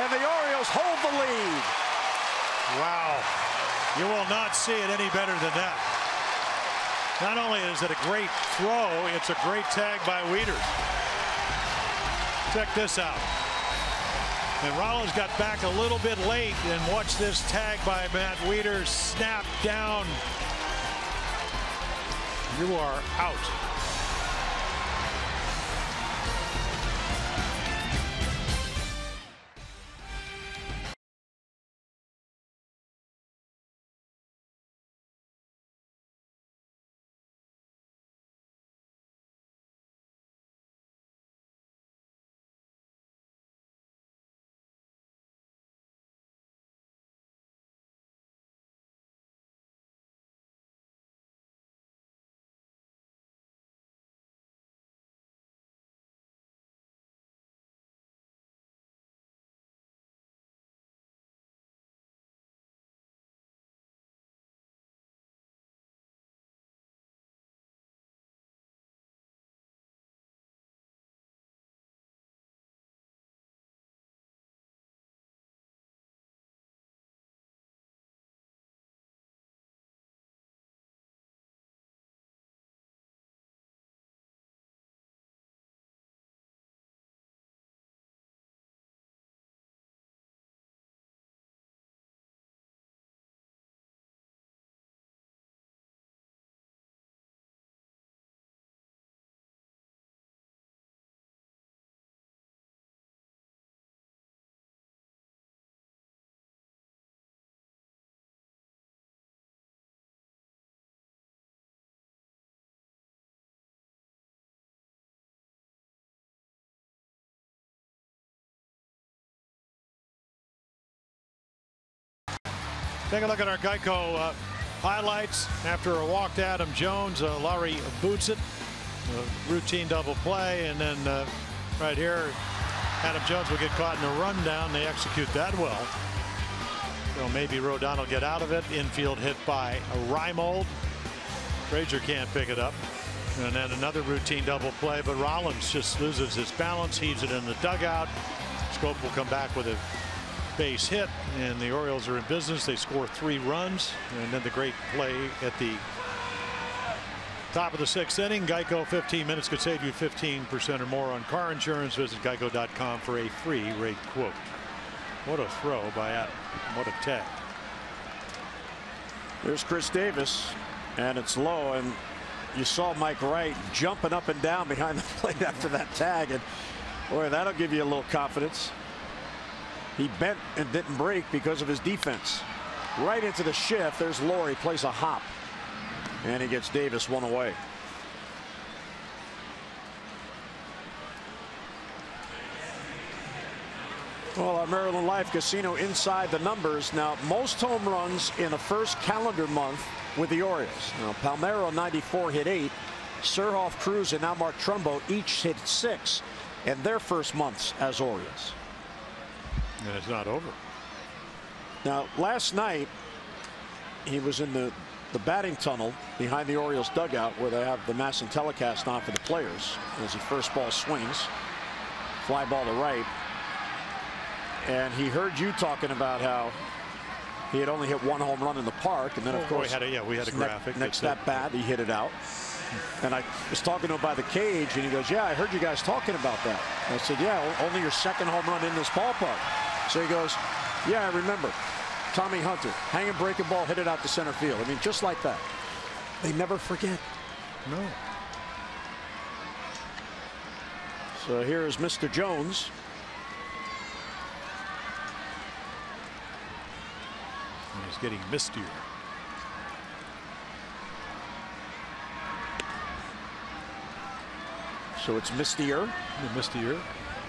And the Orioles hold the lead. Wow. You will not see it any better than that. Not only is it a great throw, it's a great tag by Wieters. Check this out. And Rollins got back a little bit late, and watch this tag by Matt Wieters snap down. You are out. Take a look at our Geico highlights. After a walk to Adam Jones, Laurie boots it. Routine double play, and then right here, Adam Jones will get caught in a rundown. They execute that well. So maybe Rodon will get out of it. Infield hit by a Reimold. Frazier can't pick it up. And then another routine double play, but Rollins just loses his balance, heaves it in the dugout. Scope will come back with a base hit, and the Orioles are in business. They score 3 runs, and then the great play at the top of the 6th inning. Geico, 15 minutes could save you 15% or more on car insurance. Visit geico.com for a free rate quote. What a throw by Adam. What a tag. There's Chris Davis, and it's low, and you saw Mike Wright jumping up and down behind the plate after that tag, and boy, that'll give you a little confidence. He bent and didn't break because of his defense. Right into the shift. There's Laurie, plays a hop, and he gets Davis one away. Well, our Maryland Life Casino inside the numbers. Now, most home runs in the first calendar month with the Orioles. Now, Palmeiro 94 hit 8. Surhoff, Cruz, and now Mark Trumbo each hit 6 in their first months as Orioles. And it's not over. Now, last night he was in the batting tunnel behind the Orioles dugout where they have the MASN telecast on for the players as he first ball swings. Fly ball to right. And he heard you talking about how he had only hit 1 home run in the park, and then of course we had a graphic. Next at bat, he hit it out. And I was talking to him by the cage, and he goes, "Yeah, I heard you guys talking about that." And I said, "Yeah, only your 2nd home run in this ballpark." So he goes, "Yeah, I remember. Tommy Hunter, hanging breaking ball, hit it out to center field." I mean, just like that. They never forget. No. So here is Mr. Jones. He's getting mistier. So it's mistier. Mistier.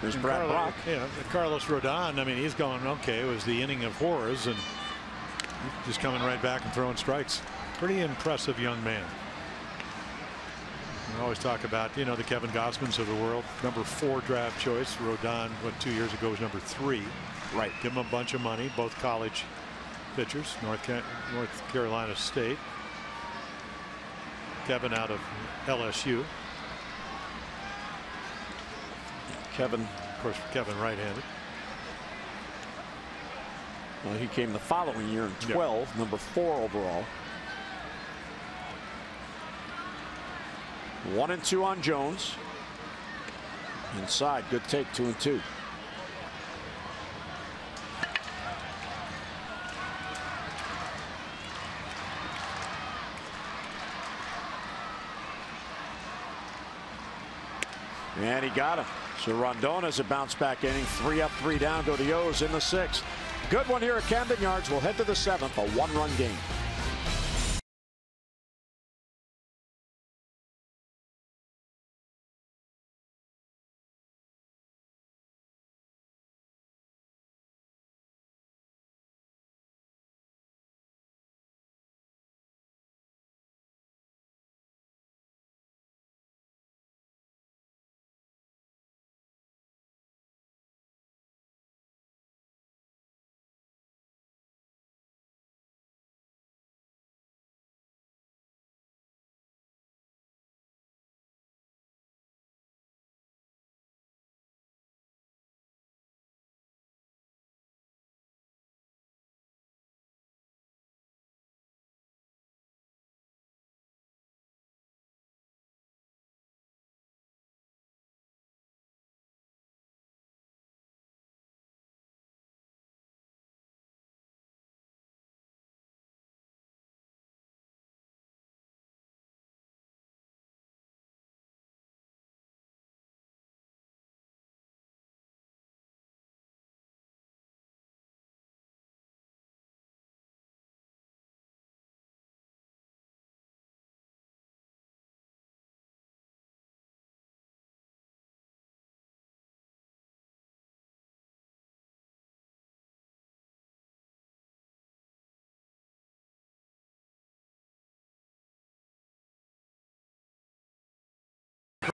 There's Brad Brock. Yeah, Carlos Rodon. I mean, he's going, okay, it was the inning of horrors, and just coming right back and throwing strikes. Pretty impressive young man. We always talk about, you know, the Kevin Gossmans of the world. Number 4 draft choice. Rodon, what, 2 years ago was number 3. Right. Give him a bunch of money. Both college pitchers. North Carolina State. Kevin out of LSU. Kevin, of course, Kevin right-handed. Well, he came the following year in 12, yep. Number 4 overall. 1-2 on Jones. Inside, good take, 2-2. And he got him. So Rondon has a bounce back inning. 3 up, 3 down. Go the O's in the 6th. Good one here at Camden Yards. We'll head to the 7th. A 1-run game.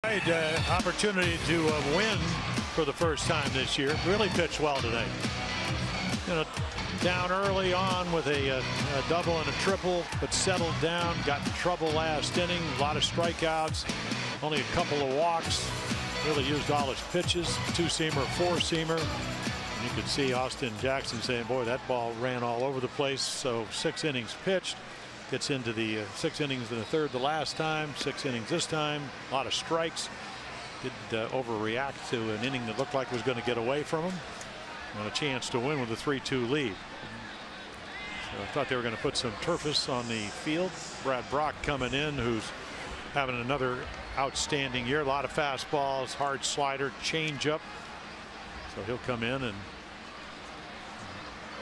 Great opportunity to win for the first time this year. Really pitched well tonight. You know, down early on with a double and a triple, but settled down, got in trouble last inning. A lot of strikeouts, only a couple of walks. Really used all his pitches, 2-seamer, 4-seamer. You could see Austin Jackson saying, boy, that ball ran all over the place. So 6 innings pitched. Gets into the 6 innings in the third the last time, 6 innings this time. A lot of strikes. Did overreact to an inning that looked like was going to get away from him. And a chance to win with a 3-2 lead. So I thought they were going to put some turfus on the field. Brad Brock coming in, who's having another outstanding year. A lot of fastballs, hard slider, changeup. So he'll come in, and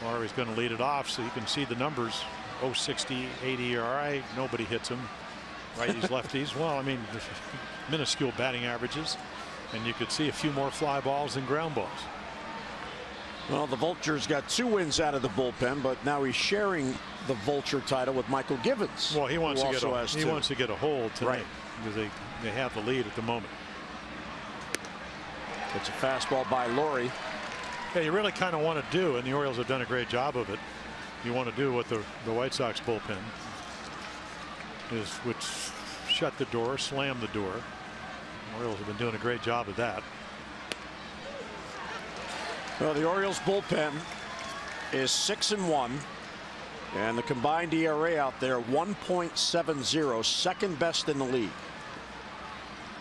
Lowry's going to lead it off, so you can see the numbers. 0.60, 80 ERA. Nobody hits him. Righties, lefties. Well, I mean, minuscule batting averages, and you could see a few more fly balls than ground balls. Well, the Vulture's got 2 wins out of the bullpen, but now he's sharing the Vulture title with Michael Givens. Well, he wants to get a hold tonight, right, because they have the lead at the moment. It's a fastball by Lowry. Yeah, you really kind of want to do, and the Orioles have done a great job of it. You want to do what the White Sox bullpen is, which shut the door, slam the door. The Orioles have been doing a great job of that. Well, the Orioles bullpen is 6-1, and the combined ERA out there 1.70, second best in the league.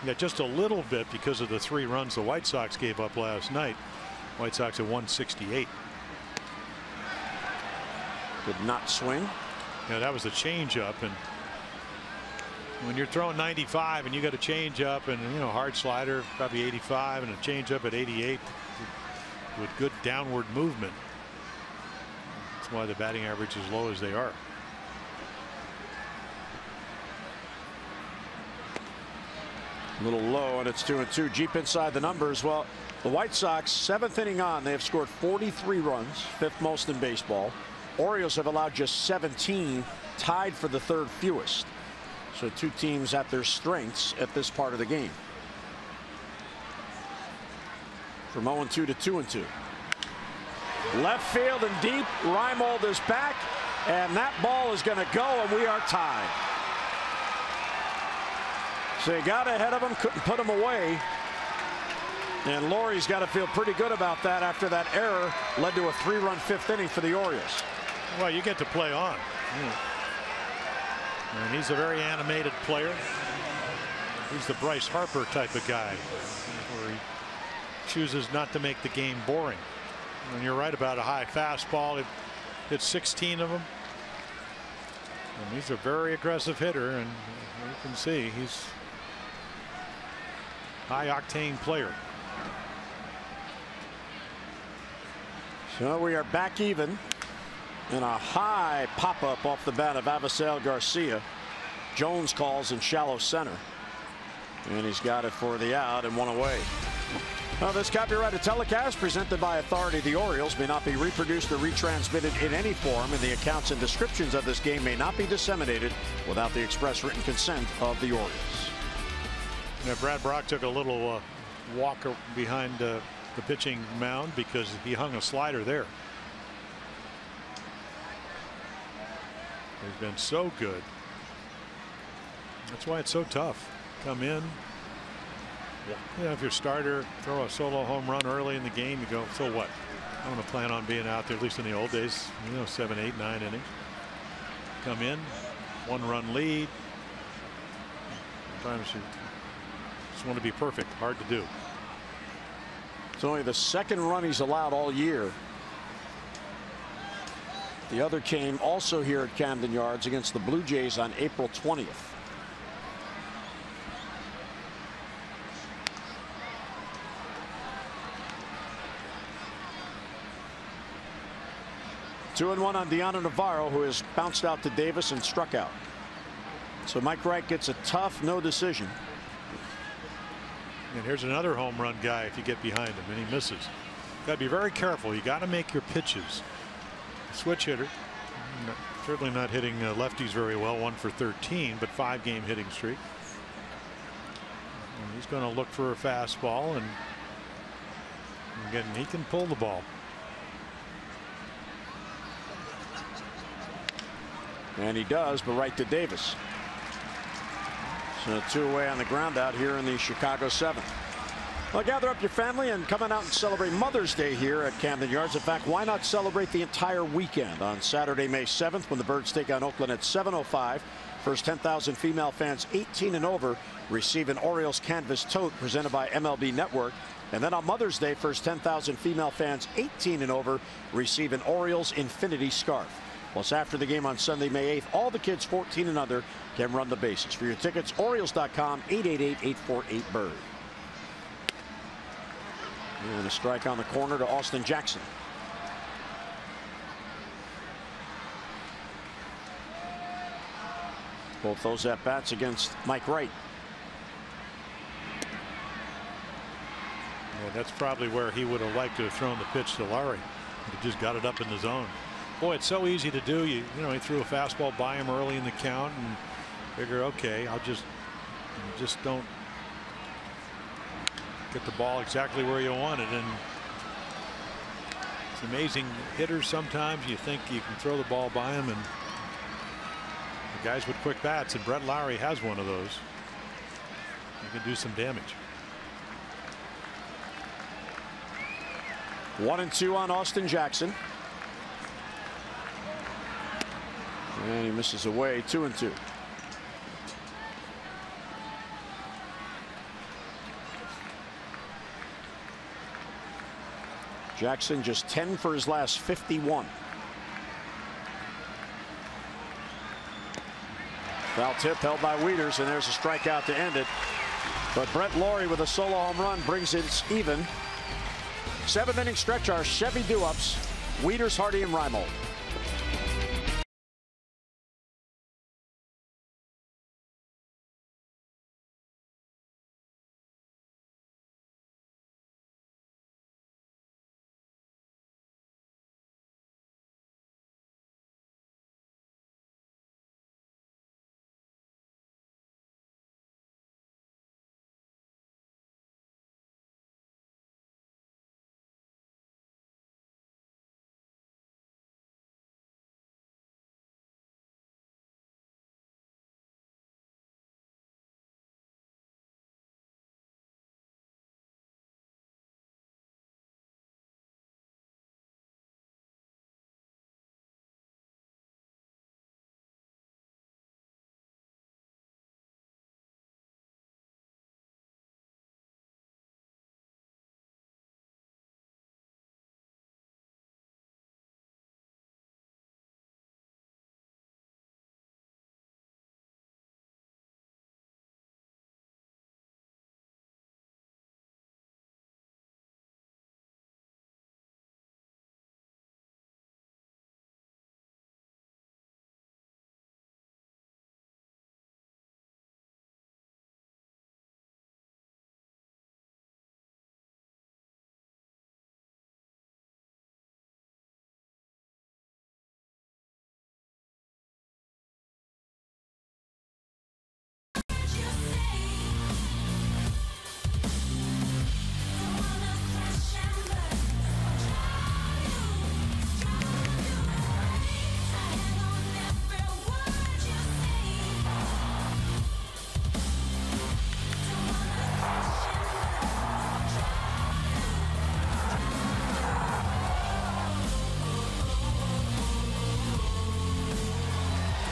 Yeah, just a little bit because of the 3 runs the White Sox gave up last night. White Sox at 168. Did not swing. Yeah, that was a changeup, and when you're throwing 95 and you got a changeup and hard slider probably 85 and a changeup at 88 with good downward movement. That's why the batting average is low as they are. A little low, and it's 2-2. Deep inside the numbers. Well, the White Sox, 7th inning on, they have scored 43 runs, 5th most in baseball. Orioles have allowed just 17, tied for the 3rd fewest. So 2 teams at their strengths at this part of the game. From 0-2 to 2-2. Left field and deep. Reimold is back, and that ball is going to go, and we are tied. So he got ahead of him, couldn't put him away. And Lowry's got to feel pretty good about that after that error led to a 3-run 5th inning for the Orioles. Well, you get to play on. And he's a very animated player. He's the Bryce Harper type of guy, where he chooses not to make the game boring. And you're right about a high fastball. It hit 16 of them. And he's a very aggressive hitter, and you can see he's a high-octane player. So we are back even. And a high pop-up off the bat of Avisail Garcia. Jones calls in shallow center. And he's got it for the out and 1 away. Well, this copyrighted telecast presented by Authority of the Orioles may not be reproduced or retransmitted in any form, and the accounts and descriptions of this game may not be disseminated without the express written consent of the Orioles. Now, Brad Brock took a little walk behind the pitching mound because he hung a slider there. He's been so good. That's why it's so tough. Come in. If your starter throw a solo home run early in the game, you go, so what? I'm going to plan on being out there, at least in the old days, 7, 8, 9 innings. Come in, 1-run lead. Sometimes you just want to be perfect. Hard to do. It's only the 2nd run he's allowed all year. The other came also here at Camden Yards against the Blue Jays on April 20th. Two and 1 on Deanna Navarro, who has bounced out to Davis and struck out. So Mike Wright gets a tough no decision. And here's another home run guy if you get behind him and he misses. Got to be very careful. You got to make your pitches. Switch hitter. Certainly not hitting lefties very well. 1 for 13, but 5-game hitting streak. And he's going to look for a fastball, and again, he can pull the ball. And he does, but right to Davis. So 2 away on the ground out here in the Chicago 7th. Well, gather up your family and come on out and celebrate Mother's Day here at Camden Yards. In fact, why not celebrate the entire weekend on Saturday, May 7th, when the Birds take on Oakland at 7:05. First 10,000 female fans 18 and over receive an Orioles canvas tote presented by MLB Network. And then on Mother's Day, first 10,000 female fans 18 and over receive an Orioles Infinity scarf. Plus, after the game on Sunday, May 8th, all the kids 14 and under can run the bases. For your tickets, Orioles.com, 888-848-BIRD. And a strike on the corner to Austin Jackson. Both those at bats against Mike Wright. Yeah, that's probably where he would have liked to have thrown the pitch to Lowry. He just got it up in the zone. Boy, it's so easy to do. You know, he threw a fastball by him early in the count and figure, okay, I'll just don't get the ball exactly where you want it. And it's amazing. Hitters, sometimes you think you can throw the ball by him, and the guys with quick bats, and Brett Lowry has one of those. You can do some damage. 1-2 on Austin Jackson. And he misses away. 2-2. Jackson just 10 for his last 51. Foul tip held by Wieters, and there's a strikeout to end it. But Brett Lawrie with a solo home run brings it even. 7th inning stretch, our Chevy do-ups, Wieters, Hardy, and Reimold.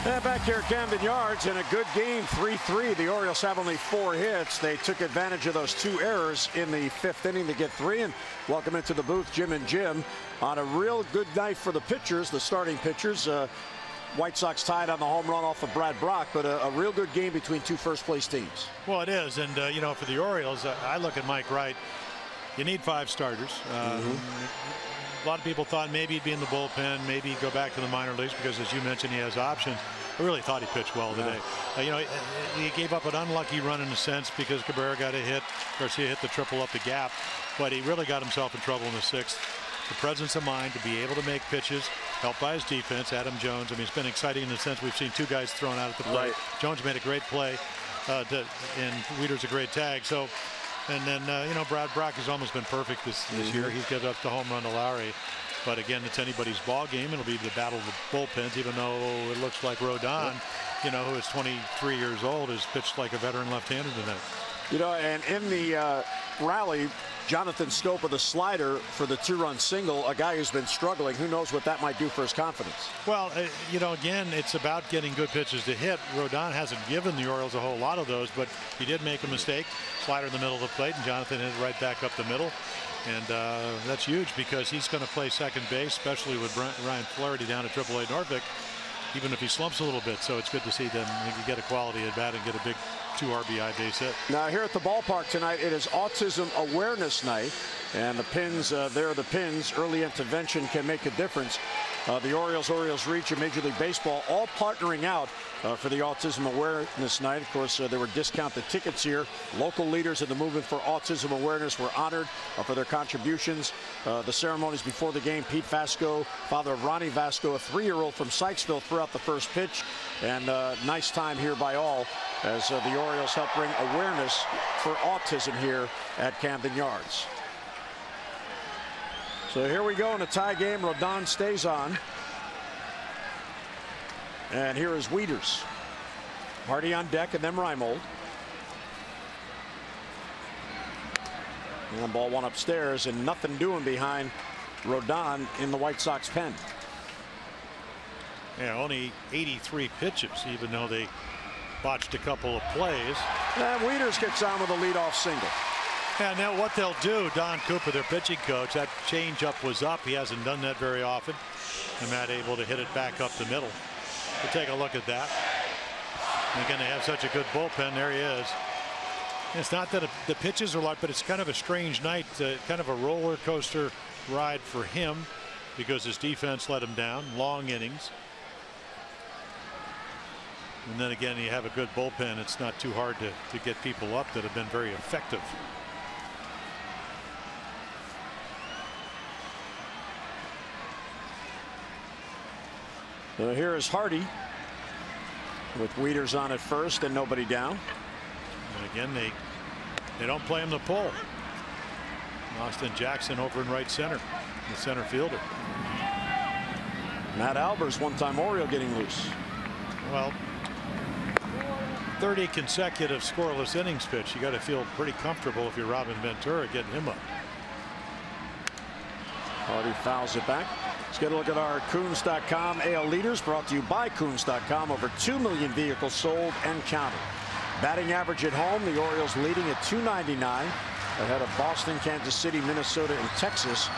And back here at Camden Yards in a good game, 3-3. The Orioles have only 4 hits. They took advantage of those 2 errors in the 5th inning to get 3. And welcome into the booth, Jim and Jim, on a real good night for the pitchers, the starting pitchers. White Sox tied on the home run off of Brad Brock, but a real good game between 2 first-place teams. Well, it is, and you know, for the Orioles, I look at Mike Wright. You need 5 starters. A lot of people thought maybe he'd be in the bullpen, maybe he'd go back to the minor leagues because, as you mentioned, he has options. I really thought he pitched well today. You know, he gave up an unlucky run in a sense because Cabrera got a hit. Garcia hit the triple up the gap, but he really got himself in trouble in the 6th. The presence of mind to be able to make pitches, helped by his defense, Adam Jones. I mean, it's been exciting in the sense we've seen 2 guys thrown out at the plate. Jones made a great play, and Wieters a great tag. So, and then you know, Brad Brock has almost been perfect this year. He's given up the home run to Lowry. But again, it's anybody's ball game. It'll be the battle of the bullpens, even though it looks like Rodon, you know, who is 23 years old, has pitched like a veteran left-hander tonight. You know, and in the rally, Jonathan Schoop with a slider for the 2-run single, a guy who's been struggling. Who knows what that might do for his confidence? Well, you know, again, it's about getting good pitches to hit. Rodon hasn't given the Orioles a whole lot of those, but he did make a mistake. Slider in the middle of the plate, and Jonathan hit it right back up the middle. And that's huge because he's going to play second base, especially with Ryan Flaherty down at AAA Norfolk, even if he slumps a little bit. So it's good to see them get a quality at bat and get a big 2 RBI base hit. Now here at the ballpark tonight, it is Autism Awareness Night, and the pins, there are the pins. Early intervention can make a difference. The Orioles Reach, and Major League Baseball all partnering out for the Autism Awareness Night. Of course, there were discounted tickets here. Local leaders in the movement for autism awareness were honored for their contributions. The ceremonies before the game, Pete Vasco, father of Ronnie Vasco, a 3-year-old from Sykesville, threw out the first pitch. And nice time here by all as the Orioles help bring awareness for autism here at Camden Yards. So here we go in a tie game. Rodon stays on. And here is Wieters. Hardy on deck, and then Reimold. And ball one upstairs, and nothing doing behind Rodon in the White Sox pen. Yeah, only 83 pitches, even though they botched a couple of plays. And Wieters gets on with a leadoff single. Yeah, now what they'll do, Don Cooper, their pitching coach, that changeup was up. He hasn't done that very often. And Matt able to hit it back up the middle. We'll take a look at that. And again, they have such a good bullpen. There he is. It's not that the pitches are light, but it's kind of a strange night, kind of a roller coaster ride for him because his defense let him down. Long innings. And then again, you have a good bullpen. It's not too hard to get people up that have been very effective. Here is Hardy with Wieters on at first and nobody down. And again, they don't play him the pull. Austin Jackson over in right center, the center fielder. Matt Albers, one-time Oriole, getting loose. Well, 30 consecutive scoreless innings pitch. You got to feel pretty comfortable if you're Robin Ventura getting him up. Hardy fouls it back. Let's get a look at our Coons.com AL leaders, brought to you by Coons.com. Over 2 million vehicles sold and counting. Batting average at home, the Orioles leading at .299, ahead of Boston, Kansas City, Minnesota, and Texas.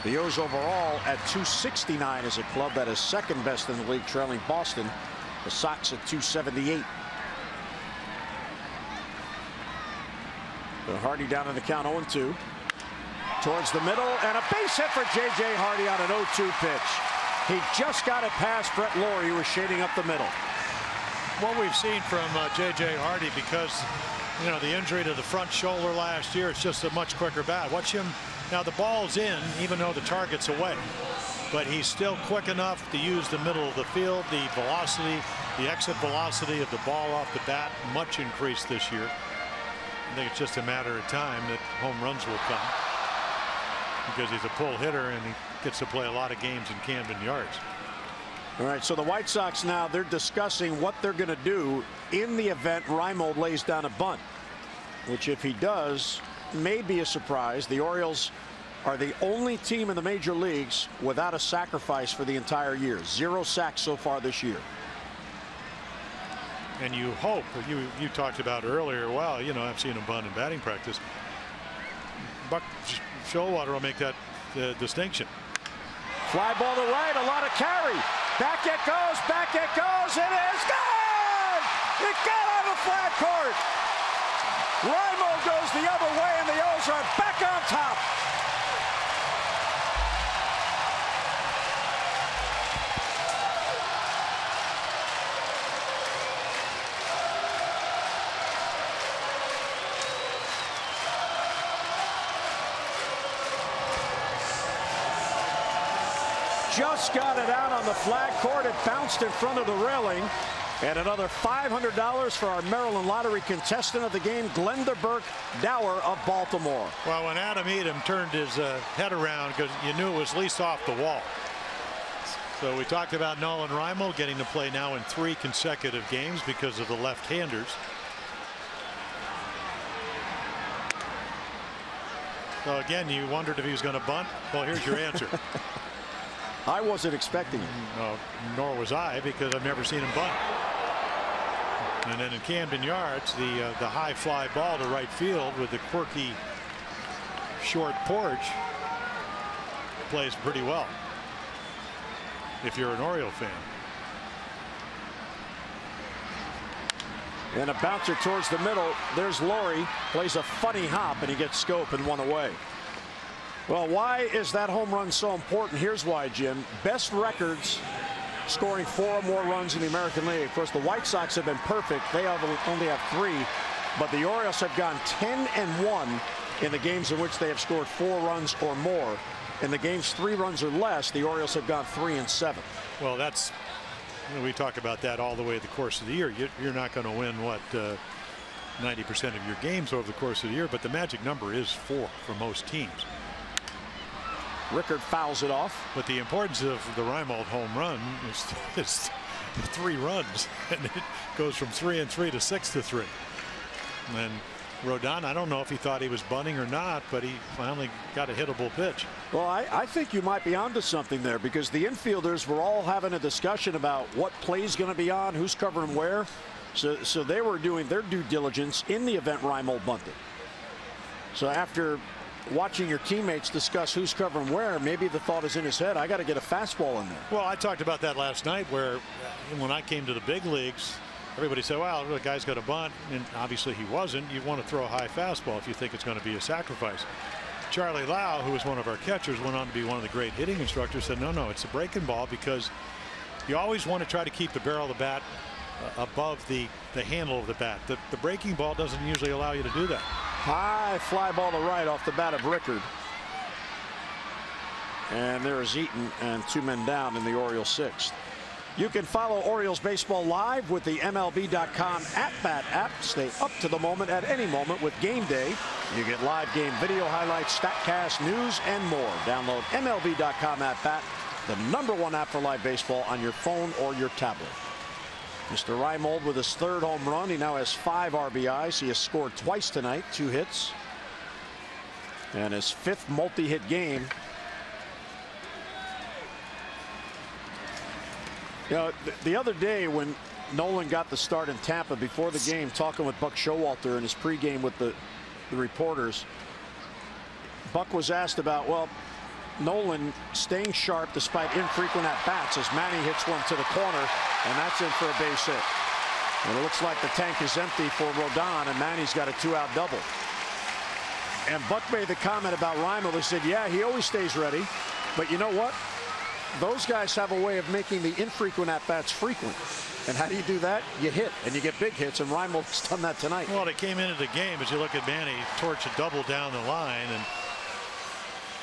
The O's overall at .269 as a club that is second best in the league, trailing Boston. The Sox at .278. Hardy down in the count, 0-2. Towards the middle, and a base hit for J.J. Hardy on an 0-2 pitch. He just got it past Brett Lawrie, who was shading up the middle. What we've seen from J.J. Hardy, because you know the injury to the front shoulder last year, it's just a much quicker bat. Watch him now. The ball's in, even though the target's away, but he's still quick enough to use the middle of the field. The velocity, the exit velocity of the ball off the bat, much increased this year. I think it's just a matter of time that home runs will come, because he's a pull hitter and he gets to play a lot of games in Camden Yards. All right, so the White Sox now, they're discussing what they're going to do in the event Reimold lays down a bunt, which if he does may be a surprise. The Orioles are the only team in the major leagues without a sacrifice for the entire year. 0 sacks so far this year. And you hope, you talked about earlier, well, you know, I've seen him bunt in batting practice. Buck Showalter will make that distinction. Fly ball to right, a lot of carry. Back it goes, it is gone! It got on the flat court. Reimold goes the other way, and the O's are back on top. Just got it out on the flat court. It bounced in front of the railing. And another $500 for our Maryland Lottery contestant of the game, Glenda Burke Dower of Baltimore. Well, when Adam Edom turned his head around, because you knew it was at least off the wall. So we talked about Nolan Reimold getting to play now in 3 consecutive games because of the left-handers. So again, you wondered if he was going to bunt. Well, here's your answer. I wasn't expecting it. No, nor was I, because I've never seen him bunt. And then in Camden Yards, the high fly ball to right field with the quirky short porch plays pretty well if you're an Oriole fan. And a bouncer towards the middle. There's Laurie, plays a funny hop, and he gets scope and 1 away. Well, why is that home run so important? Here's why, Jim. Best records scoring 4 or more runs in the American League. Of course, the White Sox have been perfect. They only have 3. But the Orioles have gone 10-1 in the games in which they have scored 4 runs or more. In the games 3 runs or less, the Orioles have gone 3-7. Well, that's, we talk about that all the way the course of the year. You're not going to win, what, 90% of your games over the course of the year. But the magic number is 4 for most teams. Rickard fouls it off. But the importance of the Reimold home run is 3 runs, and it goes from 3-3 to 6-3. And Rodon, I don't know if he thought he was bunting or not, but he finally got a hittable pitch. Well, I think you might be onto something there, because the infielders were all having a discussion about what play's going to be on, who's covering where. So they were doing their due diligence in the event Reimold bunted. So after watching your teammates discuss who's covering where, maybe the thought is in his head, I got to get a fastball in there. Well, I talked about that last night, where when I came to the big leagues, everybody said, well, the guy's got a bunt, and obviously he wasn't. You want to throw a high fastball if you think it's going to be a sacrifice. Charlie Lau, who was one of our catchers, went on to be one of the great hitting instructors, said no, it's a breaking ball, because you always want to try to keep the barrel of the bat above the handle of the bat. The breaking ball doesn't usually allow you to do that. High fly ball to right off the bat of Rickard. And there is Eaton, and 2 men down in the Orioles 6th. You can follow Orioles baseball live with the MLB.com at-bat app. Stay up to the moment at any moment with Game Day. You get live game video highlights, StatCast, news, and more. Download MLB.com at-bat, the #1 app for live baseball on your phone or your tablet. Mr. Reimold with his 3rd home run. He now has 5 RBIs. He has scored twice tonight, 2 hits. And his 5th multi-hit game. You know, the other day when Nolan got the start in Tampa, before the game, talking with Buck Showalter in his pregame with the reporters, Buck was asked about, well, Nolan staying sharp despite infrequent at-bats, as Manny hits one to the corner, and that's in for a base hit. And it looks like the tank is empty for Rodon, and Manny's got a 2-out double. And Buck made the comment about Reimold. He said, yeah, he always stays ready, but you know what? Those guys have a way of making the infrequent at-bats frequent. And how do you do that? You hit, and you get big hits, and Reimold's done that tonight. Well, they came into the game, as you look at Manny, torch a double down the line, and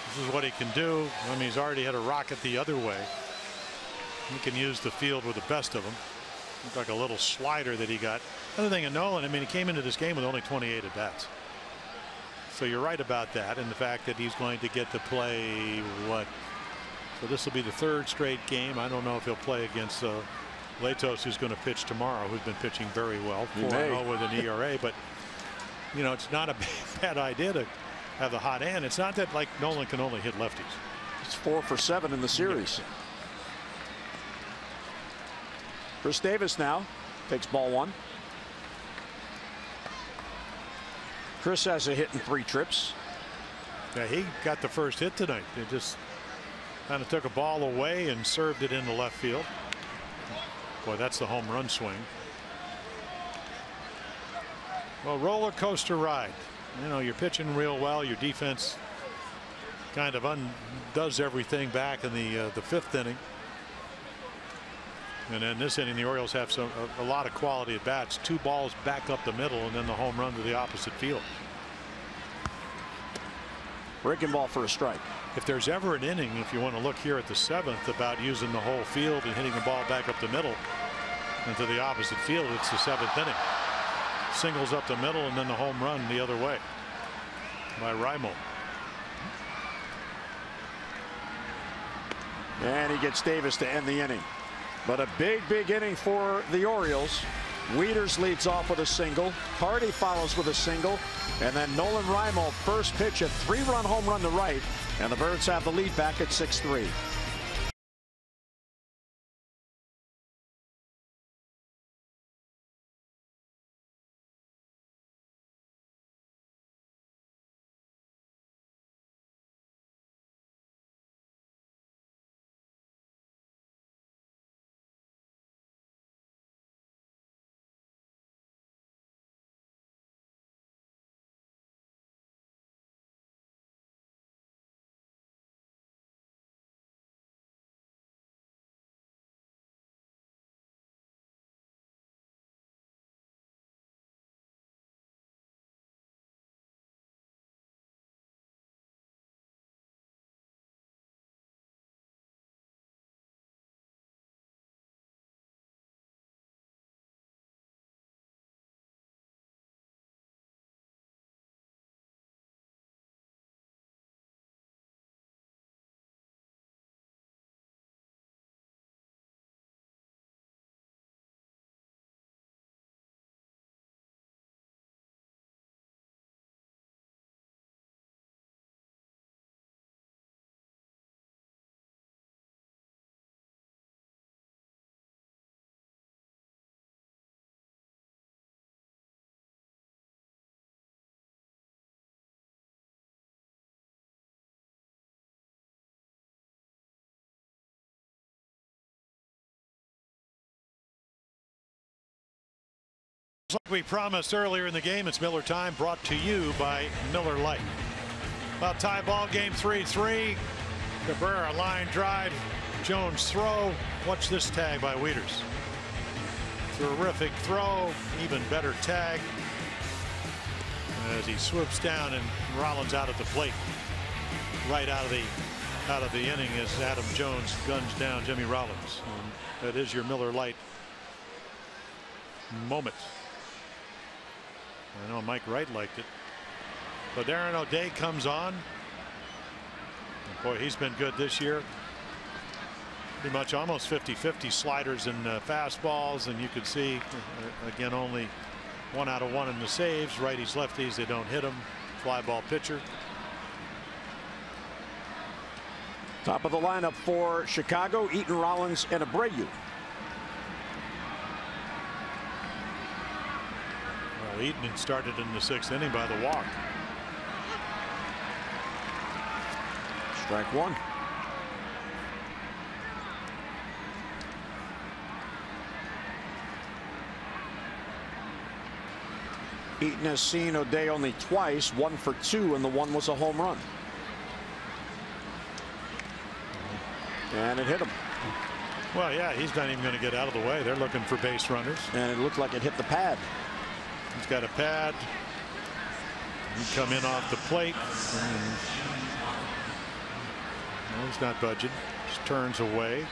this is what he can do. I mean, he's already had a rocket the other way. He can use the field with the best of them. Looked like a little slider that he got. Another thing in Nolan, I mean, he came into this game with only 28 at-bats. So you're right about that, and the fact that he's going to get to play, what? So this will be the 3rd straight game. I don't know if he'll play against Latos, who's going to pitch tomorrow, who's been pitching very well, 4-0 with an ERA. But, you know, it's not a bad idea to have the hot hand. It's not that, like, Nolan can only hit lefties. It's 4 for 7 in the series. Yeah. Chris Davis now takes ball 1. Chris has a hit in 3 trips. Yeah, he got the first hit tonight. They just kind of took a ball away and served it into left field. Boy, that's the home run swing. Well, roller coaster ride. You know, you're pitching real well. Your defense kind of undoes everything back in the 5th inning. And in this inning, the Orioles have a lot of quality at bats. 2 balls back up the middle, and then the home run to the opposite field. Breaking ball for a strike. If there's ever an inning, if you want to look here at the 7th, about using the whole field and hitting the ball back up the middle, into the opposite field. It's the 7th inning. Singles up the middle, and then the home run the other way by Raimo. And he gets Davis to end the inning. But a big inning for the Orioles. Wieters leads off with a single. Hardy follows with a single. And then Nolan Raimo, first pitch, a 3-run home run to right. And the Birds have the lead back at 6-3. Like we promised earlier in the game, it's Miller time, brought to you by Miller Lite. About tie ball game 3-3. Cabrera line drive. Jones throw. Watch this tag by Wieters. Terrific throw. Even better tag. As he swoops down and Rollins out at the plate. Right out of the inning as Adam Jones guns down Jimmy Rollins. And that is your Miller Lite moment. I know Mike Wright liked it. But Darren O'Day comes on. And boy, he's been good this year. Pretty much almost 50-50 sliders and fastballs. And you could see, again, only 1 out of 1 in the saves. Righties, lefties, they don't hit him. Fly ball pitcher. Top of the lineup for Chicago, Eaton, Rollins, and Abreu. Eaton started in the 6th inning by the walk. Strike one. Eaton has seen O'Day only twice, 1 for 2, and the one was a home run. And it hit him. Well, yeah, he's not even going to get out of the way. They're looking for base runners. And it looked like it hit the pad. He's got a pad. He come in off the plate. No, he's not budging. Just turns away.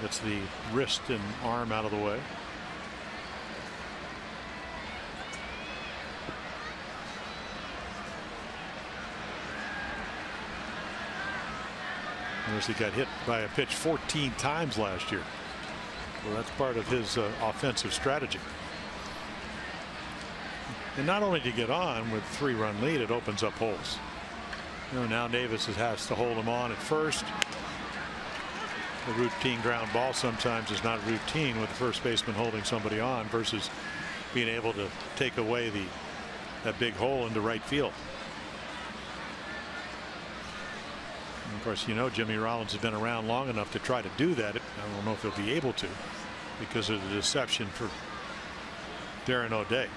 Gets the wrist and arm out of the way. Notice he got hit by a pitch 14 times last year. Well, that's part of his offensive strategy. And not only to get on with 3-run lead, it opens up holes. You know, now Davis has to hold him on at first. The routine ground ball sometimes is not routine with the first baseman holding somebody on versus being able to take away that big hole into right field. And of course, you know, Jimmy Rollins has been around long enough to try to do that. I don't know if he'll be able to because of the deception for Darren O'Day.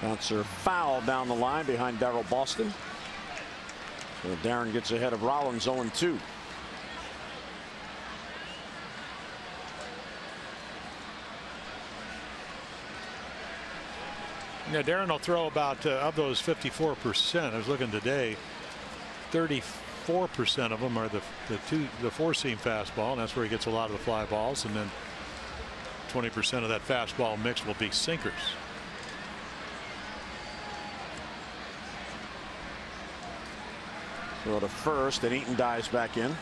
Bouncer foul down the line behind Darryl Boston. So Darren gets ahead of Rollins 0-2. Yeah, Darren will throw about of those 54%. I was looking today, 84% of them are the four-seam fastball, and that's where he gets a lot of the fly balls, and then 20% of that fastball mix will be sinkers. So to first, and Eaton dives back in.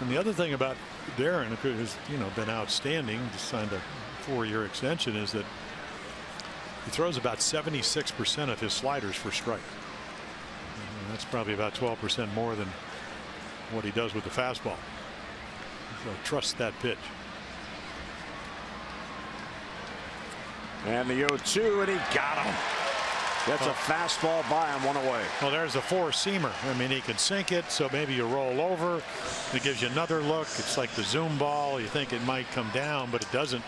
And the other thing about Darren, who's been outstanding, just signed a 4-year extension, is that he throws about 76% of his sliders for strike. And that's probably about 12% more than what he does with the fastball. So trust that pitch. And the 0-2, and he got him. That's a fastball by him, one away. Well, there's a four-seamer. I mean, he can sink it, so maybe you roll over. It gives you another look. It's like the zoom ball. You think it might come down, but it doesn't.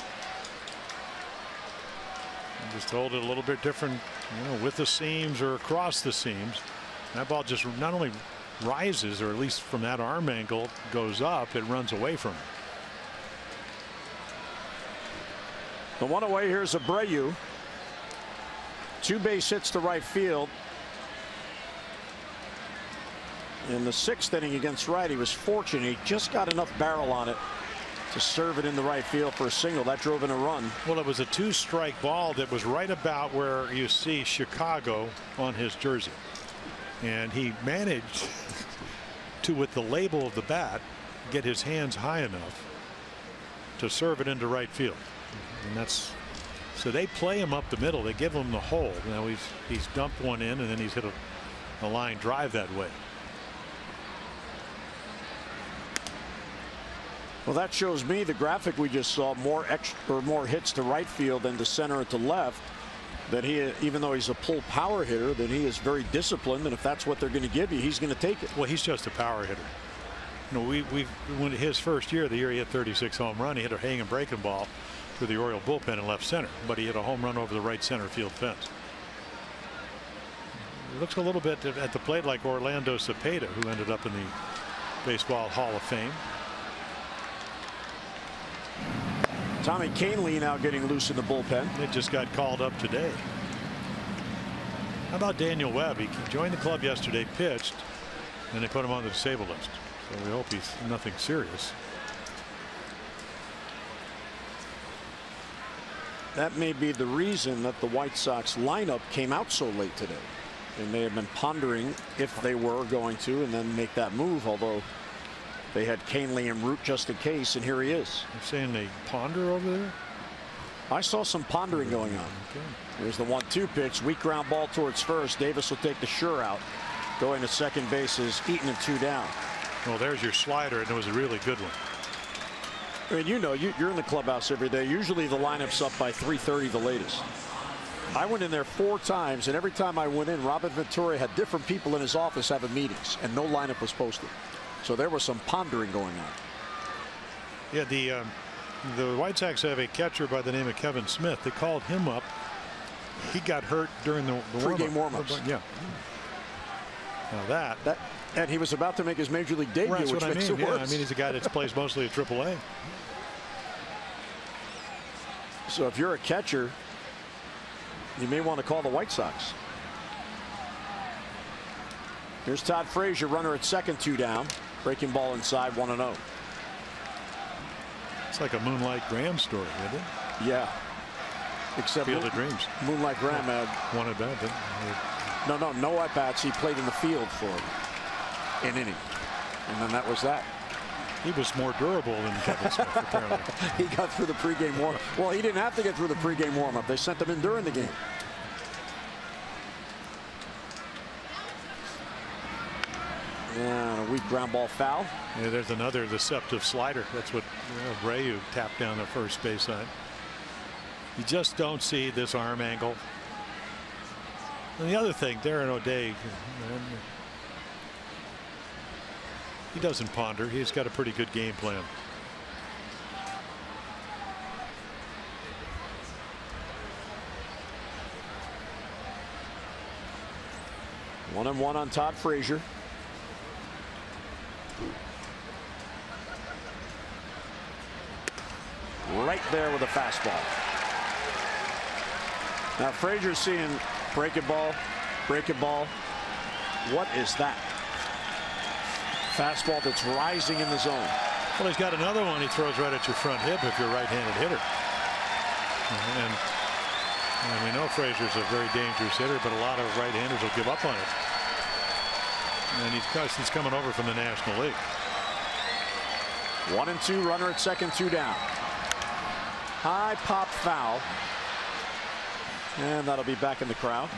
You just hold it a little bit different, with the seams or across the seams. That ball just not only rises, or at least from that arm angle goes up, it runs away from it. The one away, here's Abreu. 2 base hits to right field. In the 6th inning against Wright, he was fortunate. He just got enough barrel on it to serve it in the right field for a single. That drove in a run. Well, it was a 2-strike ball that was right about where you see Chicago on his jersey. And he managed to, with the label of the bat, get his hands high enough to serve it into right field. And that's, so they play him up the middle. They give him the hole. Now he's dumped one in, and then he's hit a line drive that way. Well, that shows me the graphic we just saw, more hits to right field than to center and to left. That he, even though he's a pull power hitter, that he is very disciplined, and if that's what they're going to give you, he's going to take it. Well, he's just a power hitter. When his first year, the year he hit 36 home run, he hit a hanging breaking ball to the Oriole bullpen in left center, but he hit a home run over the right center field fence. It looks a little bit at the plate like Orlando Cepeda, who ended up in the Baseball Hall of Fame. Tommy Kahnle now getting loose in the bullpen. It just got called up today. How about Daniel Webb? He joined the club yesterday, pitched, and they put him on the disabled list. So we hope he's nothing serious. That may be the reason that the White Sox lineup came out so late today. They may have been pondering if they were going to and then make that move, although they had Kahnle en route just in case, and here he is. You're saying they ponder over there? I saw some pondering going on. Okay. Here's the 1-2 pitch. Weak ground ball towards first. Davis will take the sure out. Going to second base is Eaton, and 2 down. Well, there's your slider, and it was a really good one. I mean, you're in the clubhouse every day. Usually the lineup's up by 3:30 the latest. I went in there 4 times, and every time I went in, Robert Ventura had different people in his office having meetings, and no lineup was posted. So there was some pondering going on. Yeah, the White Sox have a catcher by the name of Kevin Smith. They called him up. He got hurt during the pregame warm-ups. Yeah. Now that and he was about to make his major league debut, right, which makes it worse. I mean, he's a guy that plays mostly at AAA. So if you're a catcher, you may want to call the White Sox. Here's Todd Frazier, runner at second, 2 down. Breaking ball inside, 1-0. It's like a Moonlight Graham story, isn't it? Yeah. Except Field of Dreams. Moonlight Graham had one at bat, didn't he? No at bats. He played in the field for an inning, and then that was that. He was more durable than Kevin Smith, apparently. He got through the pregame warm. Well, he didn't have to get through the pregame warm-up. They sent him in during the game. And a weak ground ball foul. Yeah, there's another deceptive slider. That's what Abreu tapped down the first base side. You just don't see this arm angle. And the other thing, Darren O'Day, he doesn't ponder. He's got a pretty good game plan. One and one on Todd Frazier. Right there with a fastball. Now Frazier's seeing break it ball. What is that? Fastball that's rising in the zone. Well, he's got another one he throws right at your front hip if you're a right-handed hitter. And we know Frazier's a very dangerous hitter, but a lot of right-handers will give up on it. And he's coming over from the National League. 1-2, runner at second, 2 down. High pop foul. And that'll be back in the crowd.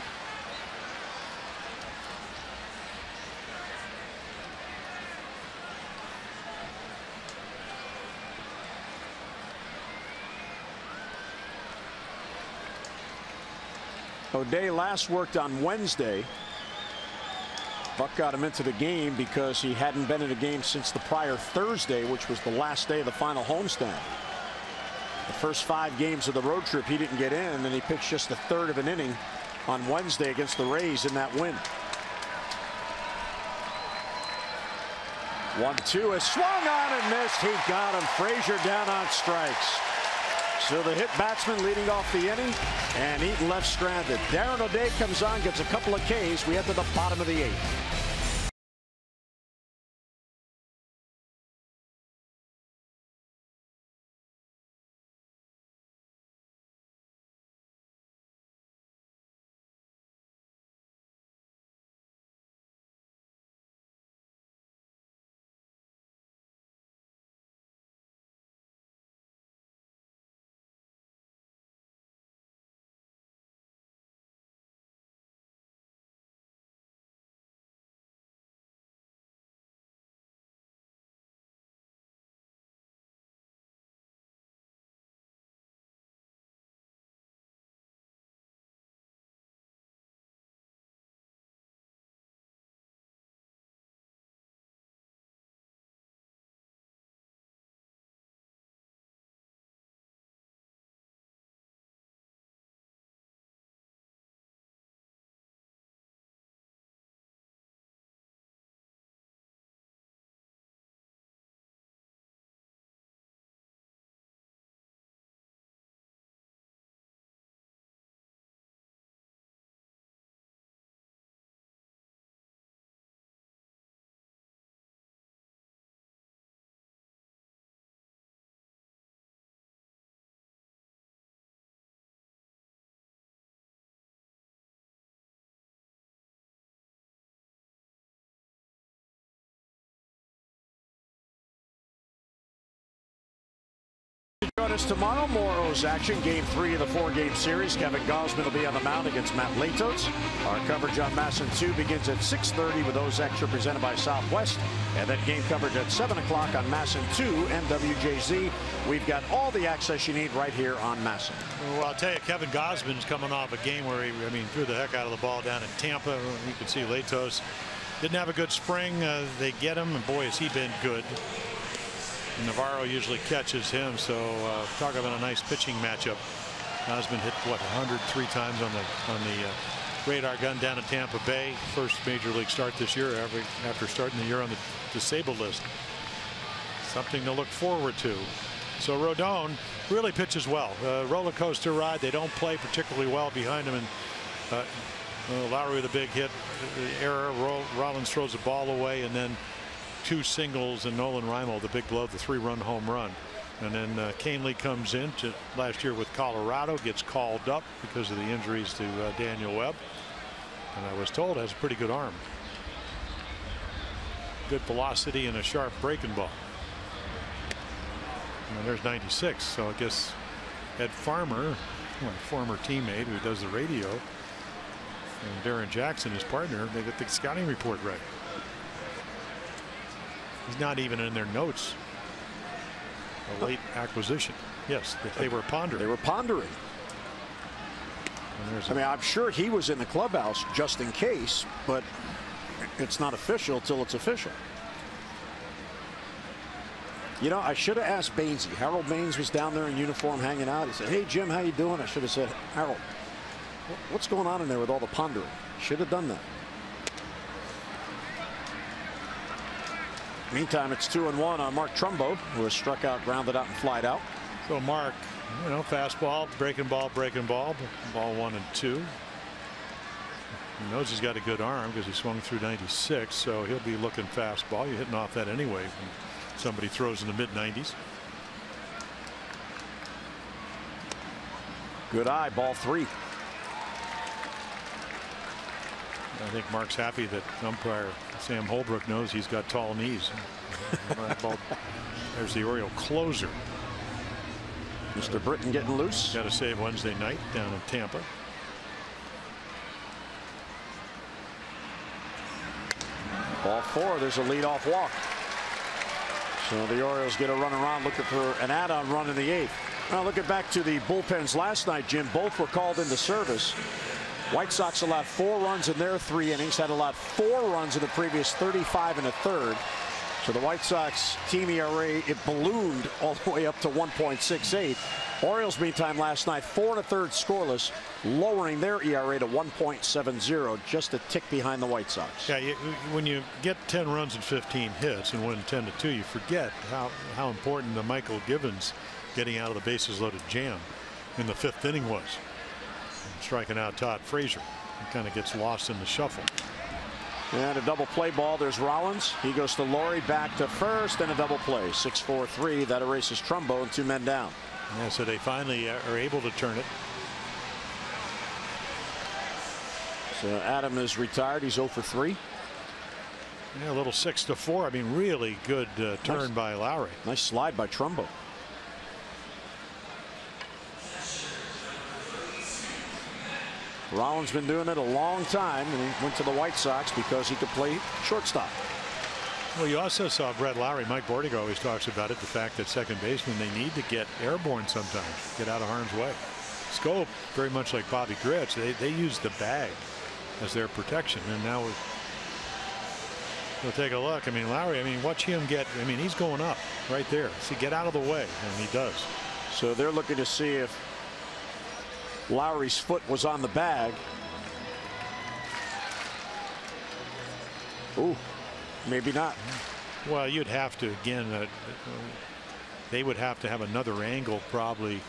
O'Day last worked on Wednesday. Buck got him into the game because he hadn't been in a game since the prior Thursday, which was the last day of the final homestand. The first 5 games of the road trip he didn't get in, and he pitched just a third of an inning on Wednesday against the Rays in that win. 1-2, a swung on and missed. He got him. Frazier down on strikes. So the hit batsman leading off the inning, and Eaton left stranded. Darren O'Day comes on, gets a couple of Ks. We head to the bottom of the 8th. Join us tomorrow. More O's action. Game 3 of the 4-game series. Kevin Gausman will be on the mound against Matt Latos. Our coverage on MASN 2 begins at 6:30 with O's Extra presented by Southwest. And then game coverage at 7 o'clock on MASN 2 and WJZ. We've got all the access you need right here on MASN. Well, I'll tell you, Kevin Gausman's coming off a game where he, threw the heck out of the ball down in Tampa. You can see Latos didn't have a good spring. They get him, and boy, has he been good. Navarro usually catches him, so talk about a nice pitching matchup. Gausman hit what 103 times on the radar gun down at Tampa Bay. First major league start this year after starting the year on the disabled list. Something to look forward to. So Rodon really pitches well. Roller coaster ride. They don't play particularly well behind him. And Lowry with a big hit, error. Rollins throws the ball away, and then 2 singles, and Nolan Rymel, the big blow, the 3-run home run. And then Canely comes in last year with Colorado, gets called up because of the injuries to Daniel Webb. And I was told has a pretty good arm. Good velocity and a sharp breaking ball. And there's 96. So I guess Ed Farmer, my former teammate who does the radio, and Darren Jackson, his partner, they get the scouting report right. He's not even in their notes. A late acquisition. Yes, they were pondering. They were pondering. I'm sure he was in the clubhouse just in case, but it's not official till it's official. You know, I should have asked Bainesy. Harold Baines was down there in uniform hanging out. He said, "Hey, Jim, how you doing?" I should have said, "Harold, what's going on in there with all the pondering?" Should have done that. Meantime, it's 2-1 on Mark Trumbo, who has struck out, grounded out, and flied out. So Mark, fastball, breaking ball, ball 1 and 2. He knows he's got a good arm because he swung through 96, so he'll be looking fastball. You're hitting off that anyway when somebody throws in the mid-90s. Good eye, ball 3. I think Mark's happy that umpire Sam Holbrook knows he's got tall knees. There's the Oriole closer. Mr. Britton getting loose. Got a save Wednesday night down in Tampa. Ball 4. There's a leadoff walk. So the Orioles get a run around looking for an add-on run in the 8th. Now looking back to the bullpens last night, Jim, both were called into service. White Sox allowed 4 runs in their 3 innings, had allowed 4 runs in the previous 35 1/3. So the White Sox team ERA, it ballooned all the way up to 1.68. Orioles, meantime, last night 4 1/3 scoreless, lowering their ERA to 1.70, just a tick behind the White Sox. Yeah, when you get 10 runs and 15 hits and win 10-2, you forget how important the Michael Givens getting out of the bases loaded jam in the 5th inning was. And striking out Todd Frazier. He kind of gets lost in the shuffle. And a double play ball. There's Rollins. He goes to Laurie, back to first, and a double play. 6-4-3. That erases Trumbo and 2 men down. Yeah, so they finally are able to turn it. So Adam is retired. He's 0 for 3. Yeah, a little 6-4. I mean, really good turn by Lowry. Nice slide by Trumbo. Rollins been doing it a long time, and he went to the White Sox because he could play shortstop. Well, you also saw Brett Lowry. Mike Bordigo always talks about it, the fact that second basemen, they need to get airborne sometimes, get out of harm's way. Scope, very much like Bobby Grich, they use the bag as their protection. And now we'll take a look. I mean, Lowry, I mean, watch him get, I mean, he's going up right there. See, get out of the way, and he does. So they're looking to see if Lowry's foot was on the bag. Ooh, maybe not. Well, you'd have to, again, they would have to have another angle probably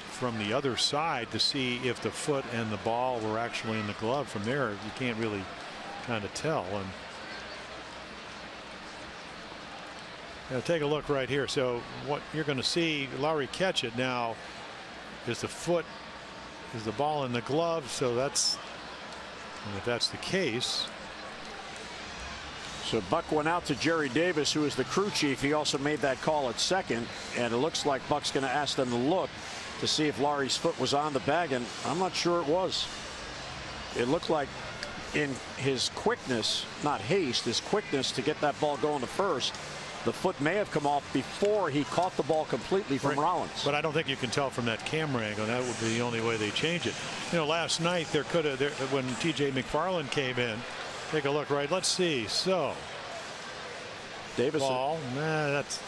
from the other side to see if the foot and the ball were actually in the glove. From there, you can't really kind of tell. And take a look right here. So what you're going to see, Lowry catch it now. Is the foot, is the ball in the glove? So that's, and if that's the case. So Buck went out to Jerry Davis, who is the crew chief. He also made that call at second, and it looks like Buck's going to ask them to look to see if Lowry's foot was on the bag, and I'm not sure it was. It looked like in his quickness, not haste, his quickness to get that ball going to first, the foot may have come off before he caught the ball completely from Rollins. But I don't think you can tell from that camera angle. That would be the only way they change it. You know, last night there could have, when TJ McFarland came in, take a look, right? Let's see. So Davis ball, nah, that's,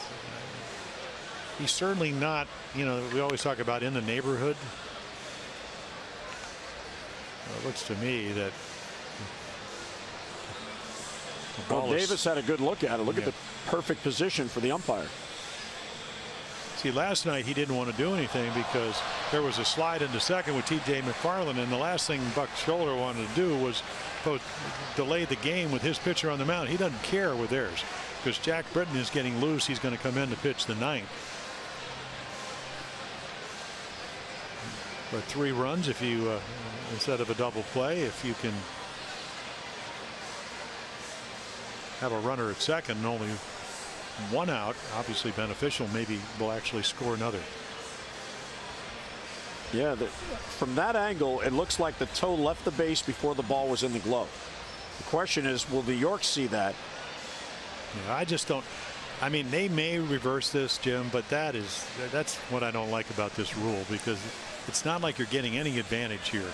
he's certainly not, you know, we always talk about in the neighborhood. Well, it looks to me that well, Davis had a good look at it. Look at the perfect position for the umpire. See, last night he didn't want to do anything because there was a slide into second with TJ McFarland, and the last thing Buck Scholler wanted to do was delay the game with his pitcher on the mound. He doesn't care with theirs because Jack Britton is getting loose. He's going to come in to pitch the 9th. For 3 runs, if you instead of a double play, if you can have a runner at second and only 1 out, obviously beneficial. Maybe we'll actually score another. Yeah, from that angle, it looks like the toe left the base before the ball was in the glove. The question is, will New York see that? Yeah, I just don't. I mean, they may reverse this, Jim, but that's what I don't like about this rule, because it's not like you're getting any advantage here.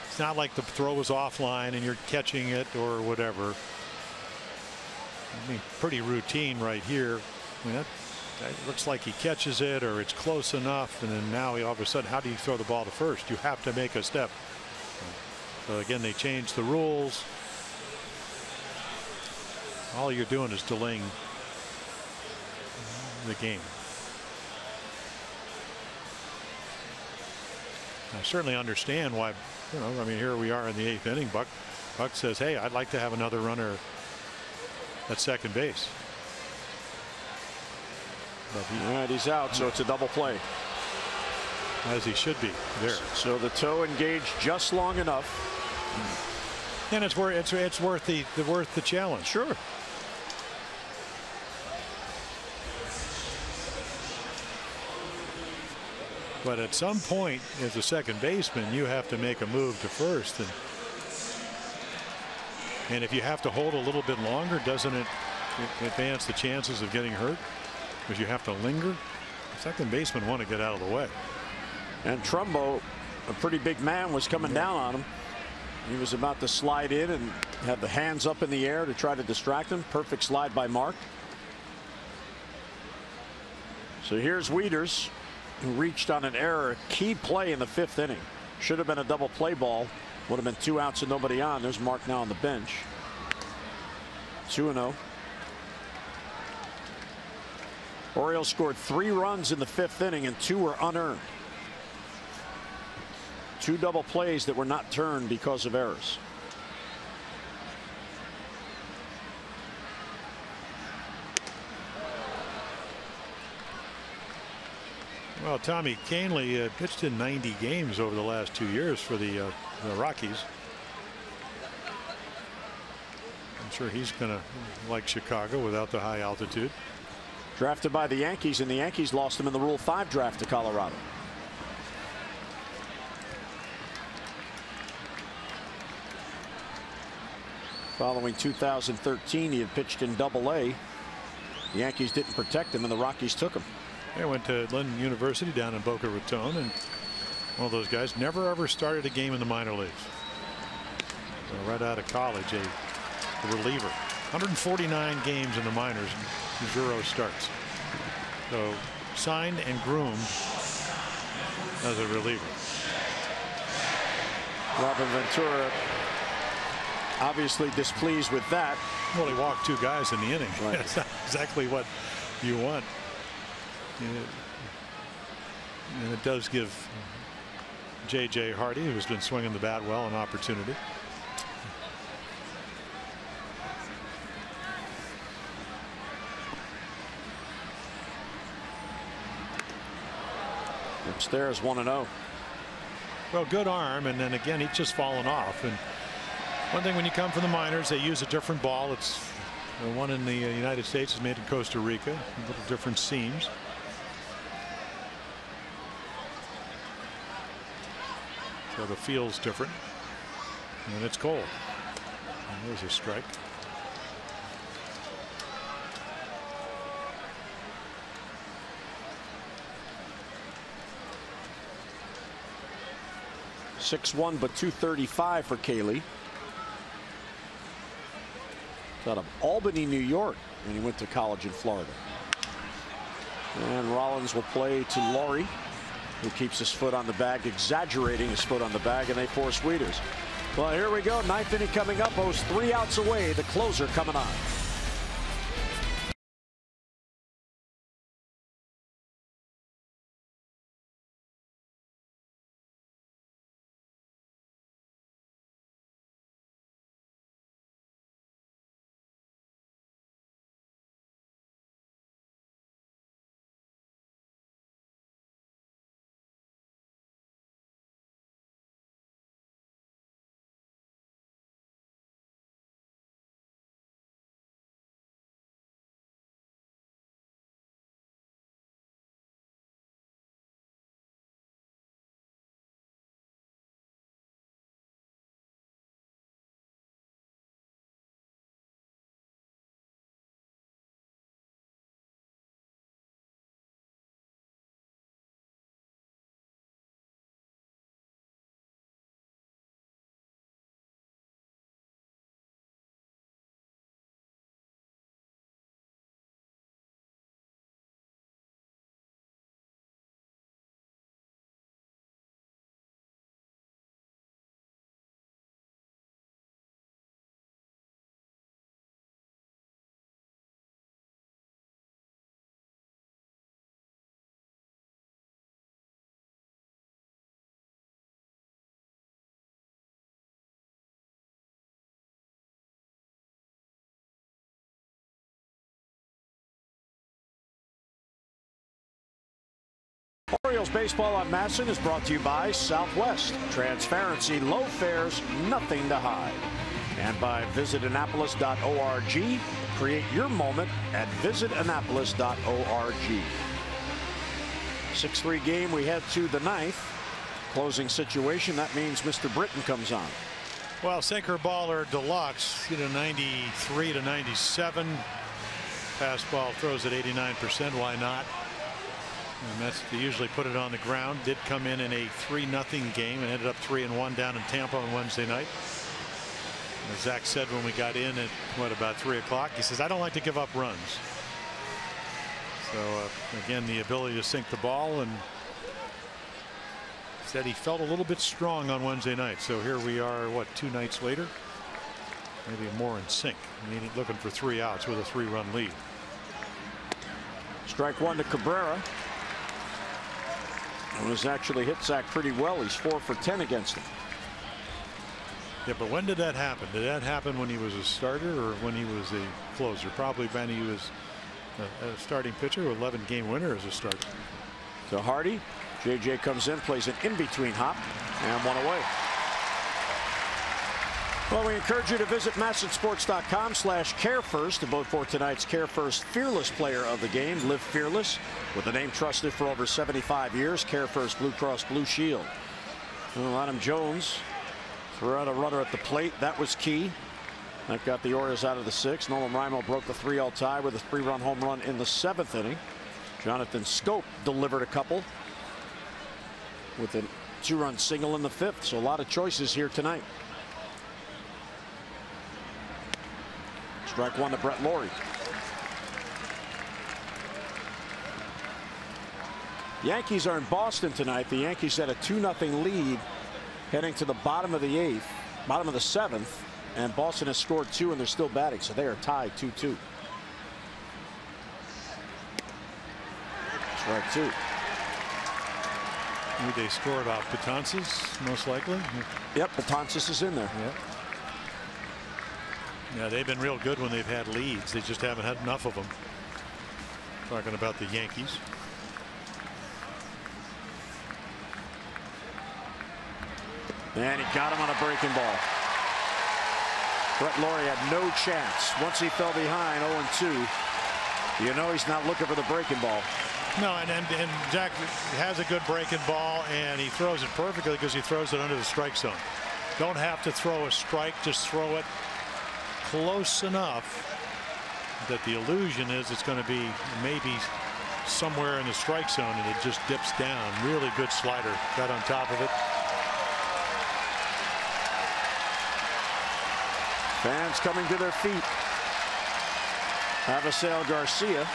It's not like the throw was offline and you're catching it or whatever. I mean, pretty routine right here. I mean, that looks like he catches it or it's close enough, and then now all of a sudden, how do you throw the ball to first? You have to make a step. So again, they changed the rules. All you're doing is delaying the game. I certainly understand why. I mean, here we are in the 8th inning. Buck says, hey, I'd like to have another runner at second base. But he's out, so it's a double play. As he should be there. So the toe engaged just long enough. And it's worth the challenge. Sure. But at some point, as a second baseman, you have to make a move to first, and if you have to hold a little bit longer, doesn't it advance the chances of getting hurt? Because you have to linger. Second baseman want to get out of the way. And Trumbo, a pretty big man, was coming down on him. He was about to slide in and had the hands up in the air to try to distract him. Perfect slide by Mark. So here's Wieters, who reached on an error. Key play in the 5th inning. Should have been a double play ball. Would have been 2 outs and nobody on. There's Mark now on the bench. 2-0. Orioles scored 3 runs in the 5th inning and 2 were unearned. 2 double plays that were not turned because of errors. Well, Tommy Kahnle pitched in 90 games over the last 2 years for the Rockies. I'm sure he's going to like Chicago without the high altitude. Drafted by the Yankees, and the Yankees lost him in the Rule 5 draft to Colorado. Following 2013, he had pitched in Double-A. The Yankees didn't protect him, and the Rockies took him. He went to London University down in Boca Raton, and one of those guys never ever started a game in the minor leagues. So right out of college, a reliever. 149 games in the minors, 0 starts. So signed and groomed as a reliever. Robin Ventura obviously displeased with that. Well, he walked 2 guys in the inning. Right. That's not exactly what you want. And it does give J.J. Hardy, who's been swinging the bat well, an opportunity. Upstairs 1-0. Well, good arm, and then again he's just fallen off. And one thing when you come from the minors, they use a different ball. It's the one in the United States is made in Costa Rica. A little different seams. So the feel's different, and it's cold. And there's a strike. .6'1", but .235 for Kahnle. Out of Albany, New York, and he went to college in Florida. And Rollins will play to Laurie, who keeps his foot on the bag, exaggerating his foot on the bag, and they force Wieters. Well, here we go. 9th inning coming up. O's 3 outs away. The closer coming on. Orioles baseball on Masson is brought to you by Southwest. Transparency, low fares, nothing to hide. And by visitannapolis.org. Create your moment at visitannapolis.org. 6-3 game. We head to the ninth. Closing situation. That means Mr. Britton comes on. Well, sinker baller deluxe, 93 to 97. Fastball throws at 89%. Why not? And that's, they usually put it on the ground. Did come in a 3-0 game and ended up 3-1 down in Tampa on Wednesday night. As Zach said when we got in at about 3 o'clock, he says, I don't like to give up runs. So again, the ability to sink the ball, and said he felt a little bit strong on Wednesday night. So here we are, what, 2 nights later, maybe more in sync, looking for 3 outs with a 3-run lead. Strike one to Cabrera. It was actually hit Zach pretty well. He's 4 for 10 against him. Yeah, but when did that happen? Did that happen when he was a starter or when he was a closer? Probably when he was a starting pitcher with 11-game winner as a starter. So Hardy, JJ comes in, plays an in-between hop, and 1 away. Well, we encourage you to visit MassonSports.com/CareFirst to vote for tonight's CareFirst Fearless Player of the Game. Live fearless with the name trusted for over 75 years. CareFirst Blue Cross Blue Shield. Well, Adam Jones threw out a runner at the plate. That was key. That got the Orioles out of the 6th. Nolan Rimo broke the 3-all tie with a 3-run home run in the 7th inning. Jonathan Scope delivered a couple with a 2-run single in the 5th. So a lot of choices here tonight. Strike one to Brett Lawrie. Yankees are in Boston tonight. The Yankees had a 2-0 lead heading to the bottom of the 8th, bottom of the 7th, and Boston has scored 2 and they're still batting, so they are tied 2-2. Strike 2. They scored off Betances, most likely. Yep, Betances is in there. Yep. Yeah, they've been real good when they've had leads. They just haven't had enough of them. Talking about the Yankees. And he got him on a breaking ball. Brett Lawrie had no chance. Once he fell behind 0-2, you know he's not looking for the breaking ball. No, and Jack has a good breaking ball, and he throws it perfectly because he throws it under the strike zone. Don't have to throw a strike, just throw it close enough that the illusion is it's going to be maybe somewhere in the strike zone, and it just dips down. Really good slider. Got on top of it. Fans coming to their feet. Avisail Garcia.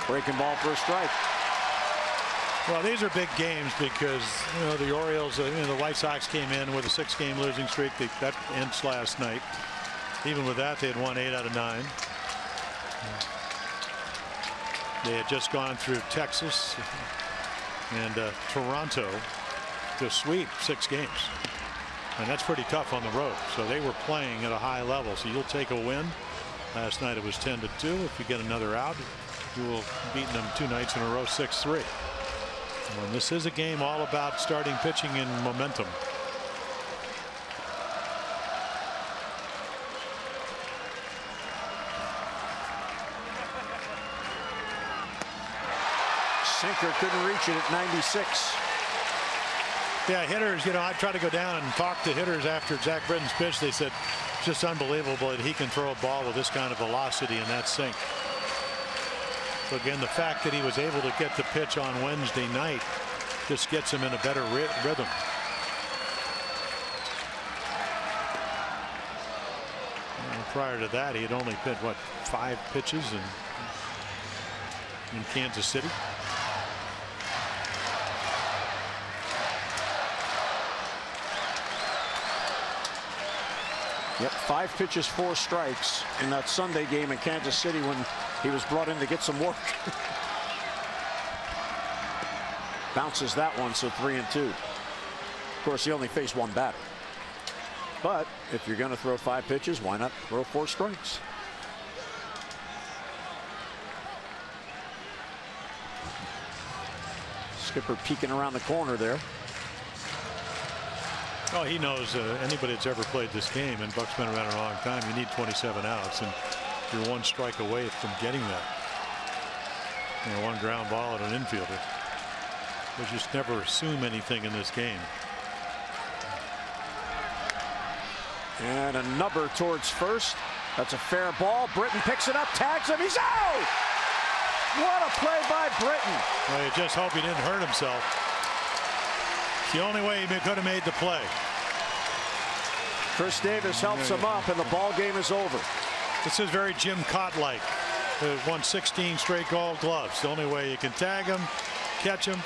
Breaking ball for a strike. Well, these are big games because the Orioles, the White Sox came in with a 6-game losing streak. That ends last night. Even with that, they had won 8 out of 9. They had just gone through Texas and Toronto to sweep 6 games, and that's pretty tough on the road. So they were playing at a high level. So you'll take a win. Last night it was 10-2. If you get another out, you will have beaten them 2 nights in a row, 6-3. And this is a game all about starting pitching and momentum. Sinker couldn't reach it at 96. Yeah, hitters, I try to go down and talk to hitters after Zach Britton's pitch. They said it's just unbelievable that he can throw a ball with this kind of velocity and that sink. So again, the fact that he was able to get the pitch on Wednesday night just gets him in a better rhythm. And prior to that, he had only pitched, 5 pitches in Kansas City. Yep, 5 pitches, 4 strikes in that Sunday game in Kansas City when he was brought in to get some work. Bounces that one, so 3-2. Of course, he only faced 1 batter. But if you're going to throw 5 pitches, why not throw 4 strikes? Skipper peeking around the corner there. Oh, he knows anybody that's ever played this game, and Buck's been around a long time, you need 27 outs, and you're one strike away from getting that. You know, one ground ball at an infielder. We just never assume anything in this game. And a number towards first. That's a fair ball. Britton picks it up, tags him. He's out! What a play by Britton. Well, you just hope he didn't hurt himself. It's the only way he could have made the play. Chris Davis helps him up, and the ball game is over. This is very Jim Cott-like. Won 16 straight Gold Gloves. The only way you can tag him, catch him.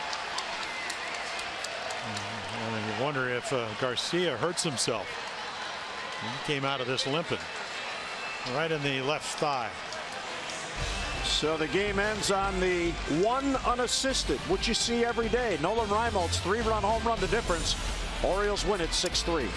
And you wonder if Garcia hurts himself. He came out of this limping. Right in the left thigh. So the game ends on the one unassisted, which you see every day. Nolan Reimold's 3-run home run, the difference. Orioles win it 6-3.